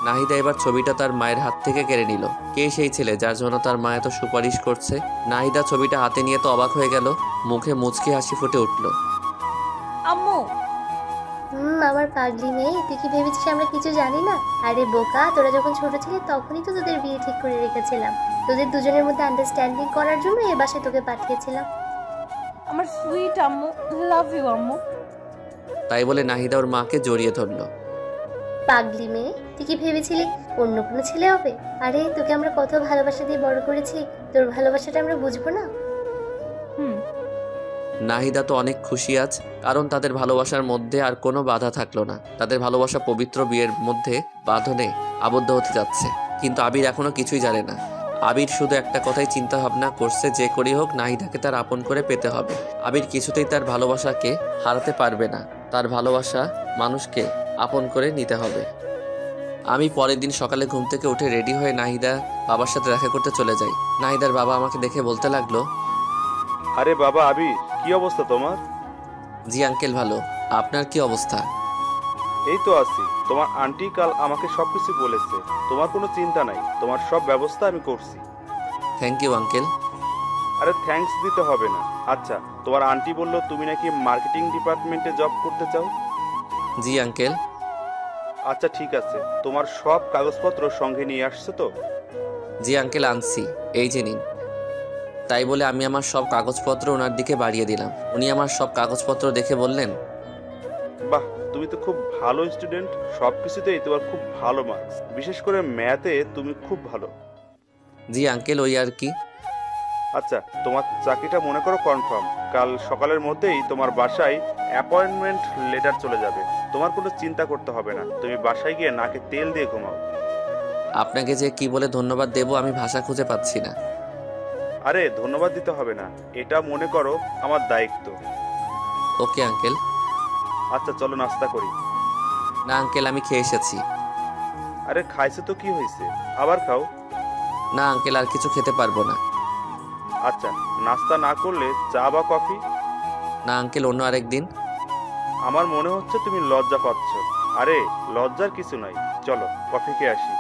নাহিদা এবার ছবিটা তার মায়ের হাত থেকে কেড়ে নিল। কে সেই ছেলে যার জন্য তার মা এত সুপারিশ করছে? নাহিদা ছবিটা হাতে নিয়ে তো অবাক হয়ে গেল। মুখে মুচকি হাসি ফুটে উঠল। আম্মু। আমার পাগলি মেয়ে, তুই কি ভেবেছিস আমরা কিছু জানি না? আরে বোকা, তোরা যখন ছোট ছিলি তখনই তো তোদের বিয়ে ঠিক করে রেখেছিলাম। তোদের দুজনের মধ্যে আন্ডারস্ট্যান্ডিং করার জন্য এ বাসায় তোকে পাঠিয়েছিলাম। আমার সুইট আম্মু, লাভ ইউ আম্মু। তাই বলে নাহিদা ওর মাকে জড়িয়ে ধরল। পাগলি মেয়ে, তুই কি ভেবেছিলি অন্য কোনো ছেলে হবে? আরে তোকে আমরা কত ভালোবাসা দিয়ে বড় করেছি, তোর ভালোবাসাটা আমরা বুঝবো না? নাহিদা তো অনেক খুশি আজ, কারণ তাদের ভালোবাসার মধ্যে আর কোনো বাধা থাকলো না। তাদের ভালোবাসা পবিত্র বিয়ের মধ্যে বাঁধনে আবদ্ধ হতে যাচ্ছে। কিন্তু আবির এখনো কিছুই জানে না। আবির শুধু একটা কথাই চিন্তা ভাবনা করছে, যে করেই হোক নাহিদাকে তার আপন করে পেতে হবে। আবির কিছুতেই তার ভালোবাসাকে হারাতে পারবে না। তার ভালোবাসা মানুষকে আপন করে নিতে হবে। আমি পরের দিন সকালে ঘুম থেকে উঠে রেডি হয়ে নাহিদা বাবার সাথে দেখা করতে চলে যাই। নাহিদার বাবা আমাকে দেখে বলতে লাগলো, আরে বাবা আবির, কি অবস্থা তোমার? জি আঙ্কেল ভালো, আপনার কি অবস্থা? এই তো আছি। তোমার আন্টি কাল আমাকে সবকিছু বলেছে। তোমার কোনো চিন্তা নাই, তোমার সব ব্যবস্থা আমি করছি। Thank you uncle. আরে থ্যাঙ্কস দিতে হবে না। আচ্ছা, তোমার আন্টি বললো তুমি নাকি মার্কেটিং ডিপার্টমেন্টে জব করতে চাও? জি আঙ্কেল। আচ্ছা ঠিক আছে, তোমার সব কাগজপত্র সঙ্গে নিয়ে আসছো তো? জি আঙ্কেল আনছি, এই যে নিন। তাই বলে আমি আমার সব কাগজপত্র ওনার দিকে বাড়িয়ে দিলাম। উনি আমার সব কাগজপত্র দেখে বললেন, বাহ, তুমি তো খুব ভালো স্টুডেন্ট। সব কিছুতেই তোমার খুব ভালো মার্কস, বিশেষ করে ম্যাথে তুমি খুব ভালো। জি আঙ্কেল ওই আর কি। আচ্ছা, তোমার চাকরিটা মনে করো কনফার্ম। কাল সকালের মধ্যেই তোমার বাসায় অ্যাপয়েন্টমেন্ট লেটার চলে যাবে। তোমার কোনো চিন্তা করতে হবে না, তুমি বাসায় গিয়ে নাকে তেল দিয়ে ঘুমাও। আপনাকে যে কি বলে ধন্যবাদ দেব আমি ভাষা খুঁজে পাচ্ছি না। আরে ধন্যবাদ দিতে হবে না, এটা মনে করো আমার দায়িত্ব। Okay uncle. আচ্ছা চলো নাস্তা করি। না আঙ্কেল আমি খেয়ে এসেছি। আরে খাইছে তো কি হয়েছে, আবার খাও। না আঙ্কেল আর কিছু খেতে পারবো না। আচ্ছা, নাস্তা না করলে চা বা কফি? না আঙ্কেল অন্য আরেক দিন। আমার মনে হচ্ছে তুমি লজ্জা পাচ্ছ। আরে লজ্জার কিছু নাই, চলো কফি খেয়ে আসি।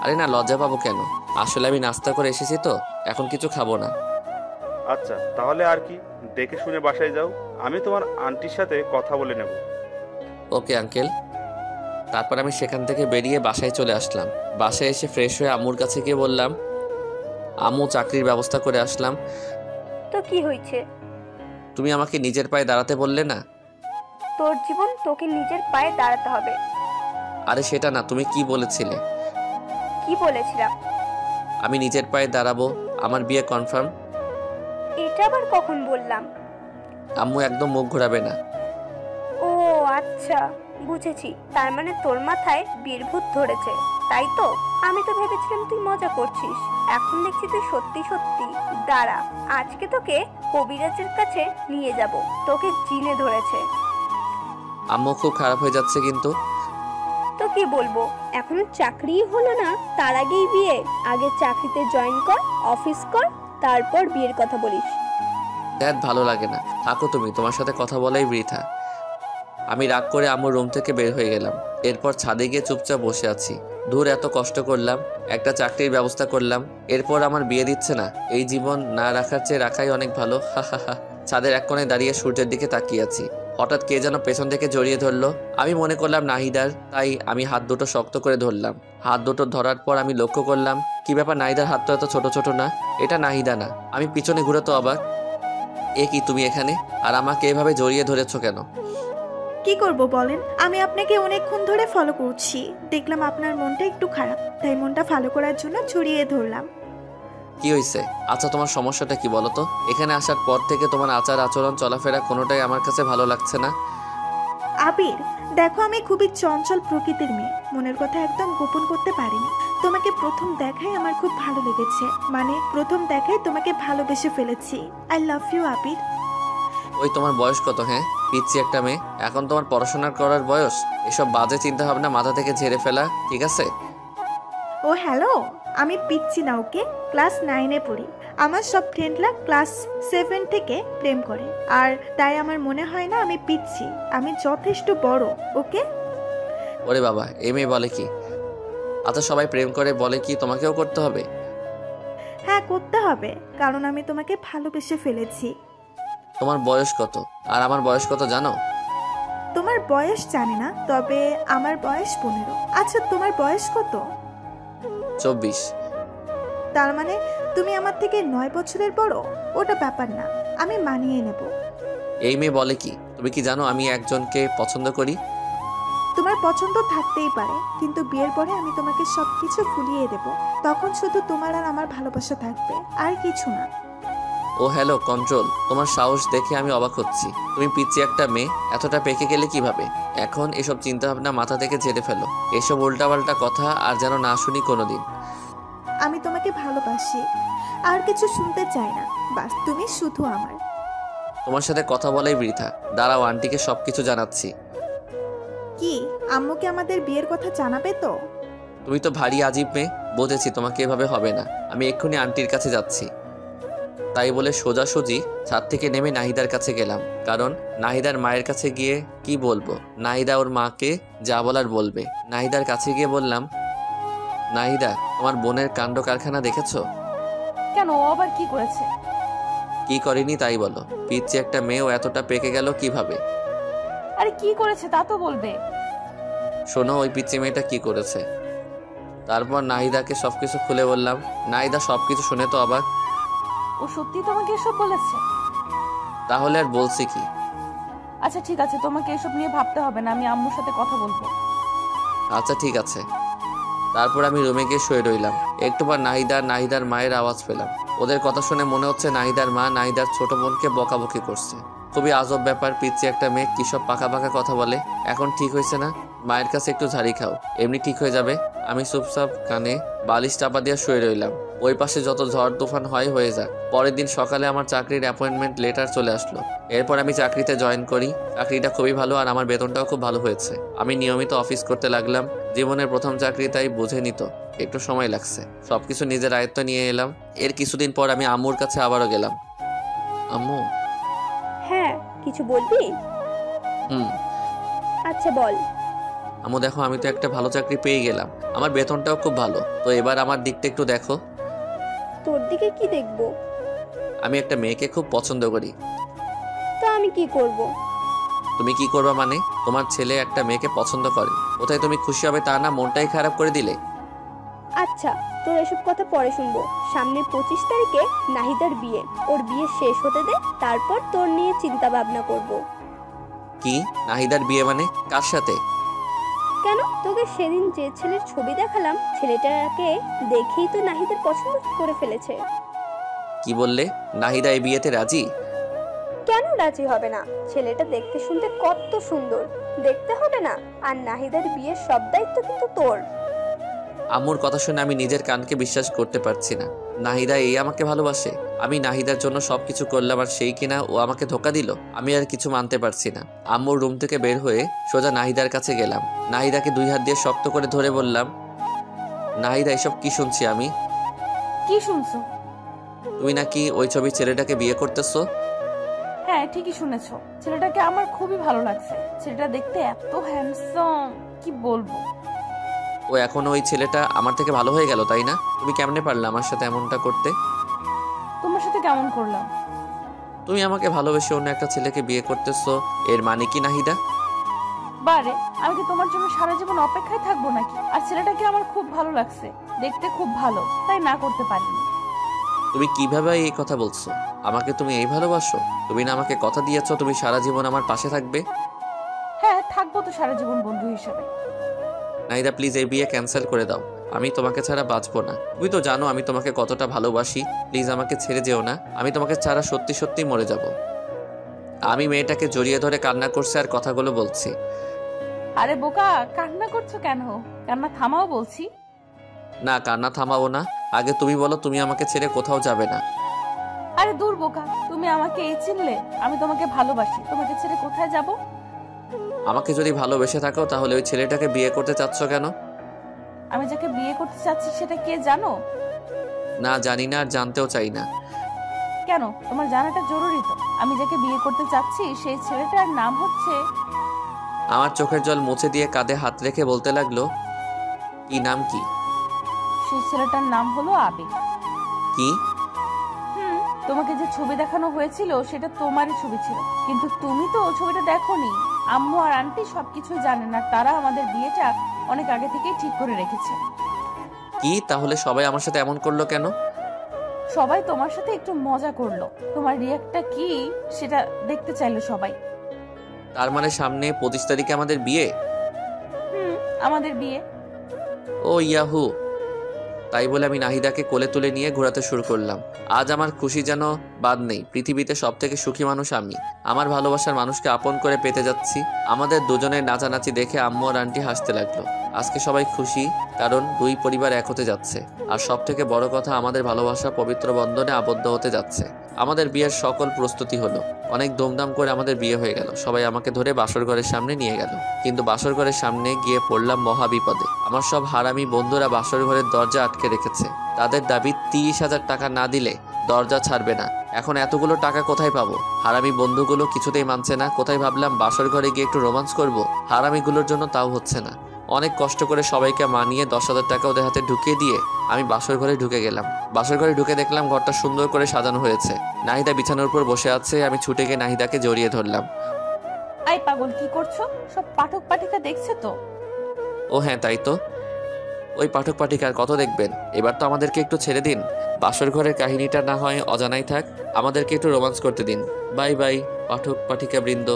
আরে না লজ্জা পাবো কেন, আসলে আমি নাস্তা করে এসেছি তো, এখন কিছু খাবো না। আচ্ছা তাহলে আর কি, দেখে শুনে বাসায় যাও। আমি তোমার আন্টির সাথে কথা বলে নেব। Okay uncle. তারপর আমি সেখান থেকে বেরিয়ে বাসায় চলে আসলাম। বাসায় এসে ফ্রেশ হয়ে আম্মুর কাছে গিয়ে বললাম, আম্মু চাকরির ব্যবস্থা করে আসলাম। তো কি হয়েছে? তুমি আমাকে নিজের পায়ে দাঁড়াতে বললে না? তোর জীবন তোকে নিজের পায়ে দাঁড়াতে হবে। আরে সেটা না, তুমি কি বলেছিলে? কি বলেছিলাম? আমি নিজের পায়ে দাঁড়াবো, আমার বিয়ে কনফার্ম। এটা আবার কখন বললাম? আম্মু একদম মুখ ঘোরাবে না। ও আচ্ছা বুঝেছি, তার মানে তোর মাথায় বীরভূত ধরেছে, তাই তো? আমি তো ভেবেছিলাম তুই মজা করছিস, এখন দেখছি তুই সত্যি সত্যি। দাঁড়া, আজকে তোকে কবিরাজের কাছে নিয়ে যাব, তোকে জিনে ধরেছে। আম্মু খুব খারাপ হয়ে যাচ্ছে কিন্তু। তো কি বলবো, এখনো চাকরিই হলো না, তার আগেই বিয়ে? আগে চাকরিতে জয়েন কর, অফিস কর, তারপর বিয়ের কথা বলিস। দেখ ভালো লাগে না, থাকো তুমি, তোমার সাথে কথা বলাই বৃথা। আমি রাগ করে আম্মুর রুম থেকে বের হয়ে গেলাম। এরপর ছাদে গিয়ে চুপচাপ বসে আছি। দূর এত কষ্ট করলাম, একটা চাকরির ব্যবস্থা করলাম, এরপর আমার বিয়ে দিচ্ছে না। এই জীবন না রাখার চেয়ে রাখাই অনেক ভালো। হা হা হা। ছাদের এক কোণে দাঁড়িয়ে সূর্যের দিকে তাকিয়ে আছি। হঠাৎ কে যেন পেছন থেকে জড়িয়ে ধরলো। আমি মনে করলাম নাহিদার, তাই আমি হাত দুটো শক্ত করে ধরলাম। হাত দুটো ধরার পর আমি লক্ষ্য করলাম, কি ব্যাপার, নাহিদার হাত তো এত ছোট ছোট না। এটা নাহিদা না। আমি পিছনে ঘুরে তো অবাক, এ কি তুমি এখানে, আর আমাকে এভাবে জড়িয়ে ধরেছো কেন? কি করব বলেন, আমি আপনাকে অনেকক্ষণ ধরে ফলো করছি, দেখলাম আপনার মনটা একটু খারাপ, তাই মনটা ভালো করার জন্য জড়িয়ে ধরলাম। কি হয়েছে? আচ্ছা তোমার সমস্যাটা কি বলো তো? এখানে আসার পর থেকে তোমার আচার আচরণ চলাফেরা কোনোটাই আমার কাছে ভালো লাগছে না। আবির দেখো, আমি খুবই চঞ্চল প্রকৃতির মেয়ে, মনের কথা একদম গোপন করতে পারিনি। তোমাকে প্রথম দেখায় আমার খুব ভালো লেগেছে, মানে প্রথম দেখায় তোমাকে ভালোবেসে ফেলেছি। আই লাভ ইউ আবির। ওই তোমার বয়স কত? হ্যাঁ পিচ্ছি একটা মেয়ে, এখন তোমার পড়াশোনা করার বয়স। এসব বাজে চিন্তা ভাবনা মাথা থেকে ঝেড়ে ফেলা, ঠিক আছে? ও হ্যালো, আমি পিচ্ছি না, ওকে? ক্লাস 9-এ পড়ি। আমার সব ফ্রেন্ডরা ক্লাস 7 থেকে প্রেম করে, আর তাই আমার মনে হয় না আমি পিচ্ছি, আমি যথেষ্ট বড়। ওকে? ওরে বাবা, এ মেয়ে বলে কি? আচ্ছা সবাই প্রেম করে বলে কি তোমাকেও করতে হবে? হ্যাঁ করতে হবে, কারণ আমি তোমাকে ভালোবেসে ফেলেছি। তোমার বয়স কত আর আমার বয়স কত জানো? তোমার বয়স জানি না, তবে আমার বয়স 15। আচ্ছা তোমার বয়স কত? 24। তার মানে তুমি আমার থেকে 9 বছরের বড়। ওটা ব্যাপার না, আমি মানিয়ে নেব। এই মেয়ে বলে কি? তুমি কি জানো আমি একজনকে পছন্দ করি? তোমার পছন্দ থাকতেই পারে, কিন্তু বিয়ের পরে আমি তোমাকে সবকিছু ভুলিয়ে দেব, তখন শুধু তোমার আর আমার ভালোবাসা থাকবে, আর কিছু না। ও হ্যালো কন্ট্রোল, তোমার সাহস দেখে আমি অবাক হচ্ছি। তুমি পিচ্ছি একটা মেয়ে, এতটা পেকে গেলে কিভাবে? এখন এসব চিন্তা ভাবনা মাথা থেকে ঝেড়ে ফেলো, এসব উল্টাপাল্টা কথা আর যেন না শুনি কোনোদিন। আমি তোমাকে ভালোবাসি, আর কিছু শুনতে চাই না, বাস তুমি শুধু আমার। তোমার সাথে কথা বলাই বৃথা, দাঁড়াও আন্টিকে সবকিছু জানাচ্ছি। কি আম্মুকে আমাদের বিয়ের কথা জানাবে তো? তুমি তো ভারী আজীব মেয়ে, বুঝেছি তোমাকে এভাবে হবে না। আমি এক্ষুনি আন্টির কাছে যাচ্ছি। তাই বলে সোজাসুজি ছাদ থেকে নেমে নাহিদার কাছে গেলাম, কারণ নাহিদার মায়ের কাছে গিয়ে কি বলবো, নাহিদা ওর মাকে যা বলার বলবে। নাহিদার কাছে গিয়ে বললাম, নাহিদা, তোমার বোনের কাণ্ড কারখানা দেখেছো? কেন, ও আবার কি করেছে? কি করেনি তাই বলো। পিচ্ছি একটা মেয়েও এতটা পেকে গেল কিভাবে? আরে কি করেছে তা তো বলবে। শোনো ওই পিচ্ছি মেয়েটা কি করেছে। তারপর নাহিদাকে সবকিছু খুলে বললাম। নাহিদা সবকিছু শুনে তো অবাক। ও সত্যি তোমাকে এসব বলেছে? তাহলে আর বলছি কি। আচ্ছা ঠিক আছে, তোমাকে এসব নিয়ে ভাবতে হবে না, আমি আম্মুর সাথে কথা বলবো। আচ্ছা ঠিক আছে। তারপর আমি রুমে গিয়ে শুয়ে রইলাম। একটু পর নাহিদার মায়ের আওয়াজ পেলাম। ওদের কথা শুনে মনে হচ্ছে নাহিদার মা নাহিদার ছোট বোনকে বকাবকি করছে। খুবই আজব ব্যাপার, পিচ্ছি একটা মেয়ে কি সব পাকা পাকা কথা বলে। এখন ঠিক হয়েছে না? মায়ের কাছে একটু ঝাড়ি খাও, এমনি ঠিক হয়ে যাবে। আমি চুপচাপ কানে বালিশ চাপা দিয়ে শুয়ে রইলাম। ওই পাশে যত ঝড় তুফান হয় হয়ে যাক। পরের দিন সকালে আমার চাকরির অ্যাপয়েন্টমেন্ট লেটার চলে আসলো। এরপর আমি চাকরিতে জয়েন করি। চাকরিটা খুবই ভালো আর আমার বেতনটাও খুব ভালো হয়েছে। আমি নিয়মিত অফিস করতে লাগলাম। জীবনের প্রথম চাকরি, তাই বুঝে নিত একটু সময় লাগছে। সবকিছু নিজের আয়ত্ত নিয়ে এলাম। এর কিছুদিন পর আমি আম্মুর কাছে আবারও গেলাম। আম্মু। হ্যাঁ, কিছু বলবি? আচ্ছা বল। আম্মু দেখো, আমি তো একটা ভালো চাকরি পেয়ে গেলাম। আমার বেতনটাও খুব ভালো। তো এবার আমার দিকটা একটু দেখো। তোর দিকে কি দেখবো? আমি একটা মেয়েকে খুব পছন্দ করি। তো আমি কি করব? তুমি কি করবা মানে? তোমার ছেলে একটা মেয়েকে পছন্দ করে, কোথায় তুমি খুশি হবে তা না, মনটাই খারাপ করে দিলে। আচ্ছা, তোর এসব কথা পরে শুনবো। সামনে 25 তারিখে নাহিদার বিয়ে। ওর বিয়ে শেষ হতে দে, তারপর তোর নিয়ে চিন্তা ভাবনা করব। কি? নাহিদার বিয়ে মানে? কার সাথে? কেন, তোকে সেদিন যে ছেলের ছবি দেখালাম, ছেলেটাকে দেখেই তো নাহিদার পছন্দ করে ফেলেছে। কি বললে? নাহিদা এই বিয়েতে রাজি? কেন রাজি হবে না? ছেলেটা দেখতে শুনতে কত সুন্দর, দেখতে হবে না? আর নাহিদার বিয়ের সব দায়িত্ব কিন্তু তোর। আম্মুর কথা শুনে আমি নিজের কানকে বিশ্বাস করতে পারছি না। নাহিদা এই আমাকে ভালোবাসে? আমি নাহিদার জন্য সবকিছু করলাম আর সেই কিনা ও আমাকে ধোকা দিল। আমি আর কিছু মানতে পারছি না। আম্মুর রুম থেকে বের হয়ে সোজা নাহিদার কাছে গেলাম। নাহিদাকে 2 হাত দিয়ে শক্ত করে ধরে বললাম, নাহিদা, এসব কি শুনছি আমি? কি শুনছো? তুমি নাকি ওই ছবির ছেলেটাকে বিয়ে করতেছো? হ্যাঁ ঠিকই শুনেছো, ছেলেটাকে আমার খুবই ভালো লাগছে। ছেলেটা দেখতে এত হ্যান্ডসাম, কি বলবো। ও এখনো ওই ছেলেটা আমার থেকে ভালো হয়ে গেল, তাই না? তুমি কেমনে পারলে আমার সাথে এমনটা করতে? তোমার সাথে কেমন করলাম? তুমি আমাকে ভালোবেসে অন্য একটা ছেলেকে বিয়ে করতেছো, এর মানে কি নাহিদা? বারে, আমি কি তোমার জন্য সারা জীবন অপেক্ষায় থাকবো নাকি? আর ছেলেটাকে আমার খুব ভালো লাগছে, দেখতে খুব ভালো, তাই না করতে পারিনি। তুমি কিভাবে এই কথা বলছো? আমাকে তুমি এই ভালোবাসো? তুমি না আমাকে কথা দিয়েছো তুমি সারা জীবন আমার পাশে থাকবে? হ্যাঁ থাকবো তো সারা জীবন বন্ধু হিসেবে। নাহিদা প্লিজ এই বিয়ে ক্যান্সেল করে দাও। আমি তোমাকে ছাড়া বাঁচবো না। তুমি তো জানো আমি তোমাকে কতটা ভালোবাসি। প্লিজ আমাকে ছেড়ে যেও না। আমি তোমাকে ছাড়া সত্যি সত্যি মরে যাব। আমি মেয়েটাকে জড়িয়ে ধরে কান্না করছে আর কথাগুলো বলছি। আরে বোকা, কান্না করছো কেন? কান্না থামাও বলছি। না, কান্না থামাবো না। আগে তুমি বলো তুমি আমাকে ছেড়ে কোথাও যাবে না। আরে দূর বোকা, তুমি আমাকে এই চিনলে? আমি তোমাকে ভালোবাসি, তোমাকে ছেড়ে কোথায় যাব? আমাকে যদি ভালোবেসে থাকো তাহলে ওই ছেলেটাকে বিয়ে করতে চাচ্ছ কেন? আমি যাকে বিয়ে করতে চাচ্ছি সেটা কে জানো? না, জানি না আর জানতেও চাই না। কেন, তোমার জানাটা জরুরি তো। আমি যাকে বিয়ে করতে চাচ্ছি সেই ছেলেটার নাম হচ্ছে... আমার চোখের জল মুছে দিয়ে কাঁধে হাত রেখে বলতে লাগলো, কি নাম কি? সেই ছেলেটার নাম হলো আবির। কি? তোমাকে যে ছবি দেখানো হয়েছিল সেটা তোমারই ছবি ছিল, কিন্তু তুমি তো ছবিটা দেখোনি। আম্মু আর আন্টি সবকিছু জানেন আর তারা আমাদের বিয়েটা অনেক আগে থেকেই ঠিক করে রেখেছে। কি? তাহলে সবাই আমার সাথে এমন করলো কেন? সবাই তোমার সাথে একটু মজা করলো, তোমার রিয়াক্টটা কি সেটা দেখতে চাইলো সবাই। তার মানে সামনে 25 তারিখে আমাদের বিয়ে? আমাদের বিয়ে। ও ইয়াহু! তাই বলে আমি নাহিদাকে কোলে তুলে নিয়ে ঘোরাতে শুরু করলাম। আজ আমার খুশি যেন বাদ নেই। পৃথিবীতে সবথেকে সুখী মানুষ আমি। আমার ভালোবাসার মানুষকে আপন করে পেতে যাচ্ছি। আমাদের দুজনের নাচানাচি দেখে আম্মু আর আন্টি হাসতে লাগলো। আজকে সবাই খুশি, কারণ দুই পরিবার এক হতে যাচ্ছে। আর সব থেকে বড় কথা, আমাদের ভালোবাসা পবিত্র বন্ধনে আবদ্ধ হতে যাচ্ছে। আমাদের বিয়ের সকল প্রস্তুতি হলো, অনেক ধুমধাম করে আমাদের বিয়ে হয়ে গেল। সবাই আমাকে ধরে বাসর ঘরের সামনে নিয়ে গেল, কিন্তু বাসর ঘরের সামনে গিয়ে পড়লাম মহা বিপদে। আমার সব হারামি বন্ধুরা বাসর ঘরের দরজা আটকে রেখেছে। তাদের দাবি 30,000 টাকা না দিলে দরজা ছাড়বে না। এখন এতগুলো টাকা কোথায় পাবো? হারামি বন্ধুগুলো কিছুতেই মানছে না। কোথায় ভাবলাম বাসর ঘরে গিয়ে একটু রোমান্স করব, হারামিগুলোর জন্য তাও হচ্ছে না। অনেক কষ্ট করে সবাইকে মানিয়ে 10,000 টাকা ওদের হাতে ঢুকিয়ে দিয়ে আমি বাসর ঘরে ঢুকে গেলাম। বাসর ঘরে ঢুকে দেখলাম ঘরটা সুন্দর করে সাজানো হয়েছে। নাহিদা বিছানার উপর বসে আছে। আমি ছুটে গিয়ে নাহিদাকে জড়িয়ে ধরলাম। আই পাগল, কি করছো? সব পাঠক পাঠিকা দেখছে তো? ও হ্যাঁ, তাই তো। ওই পাঠক পাঠিকার কত দেখবেন? এবার তো আমাদেরকে একটু ছেড়ে দিন। বাসর ঘরের কাহিনীটা না হয় অজানাই থাক, আমাদেরকে একটু রোমান্স করতে দিন। বাই বাই পাঠক পাঠিকা বৃন্দ।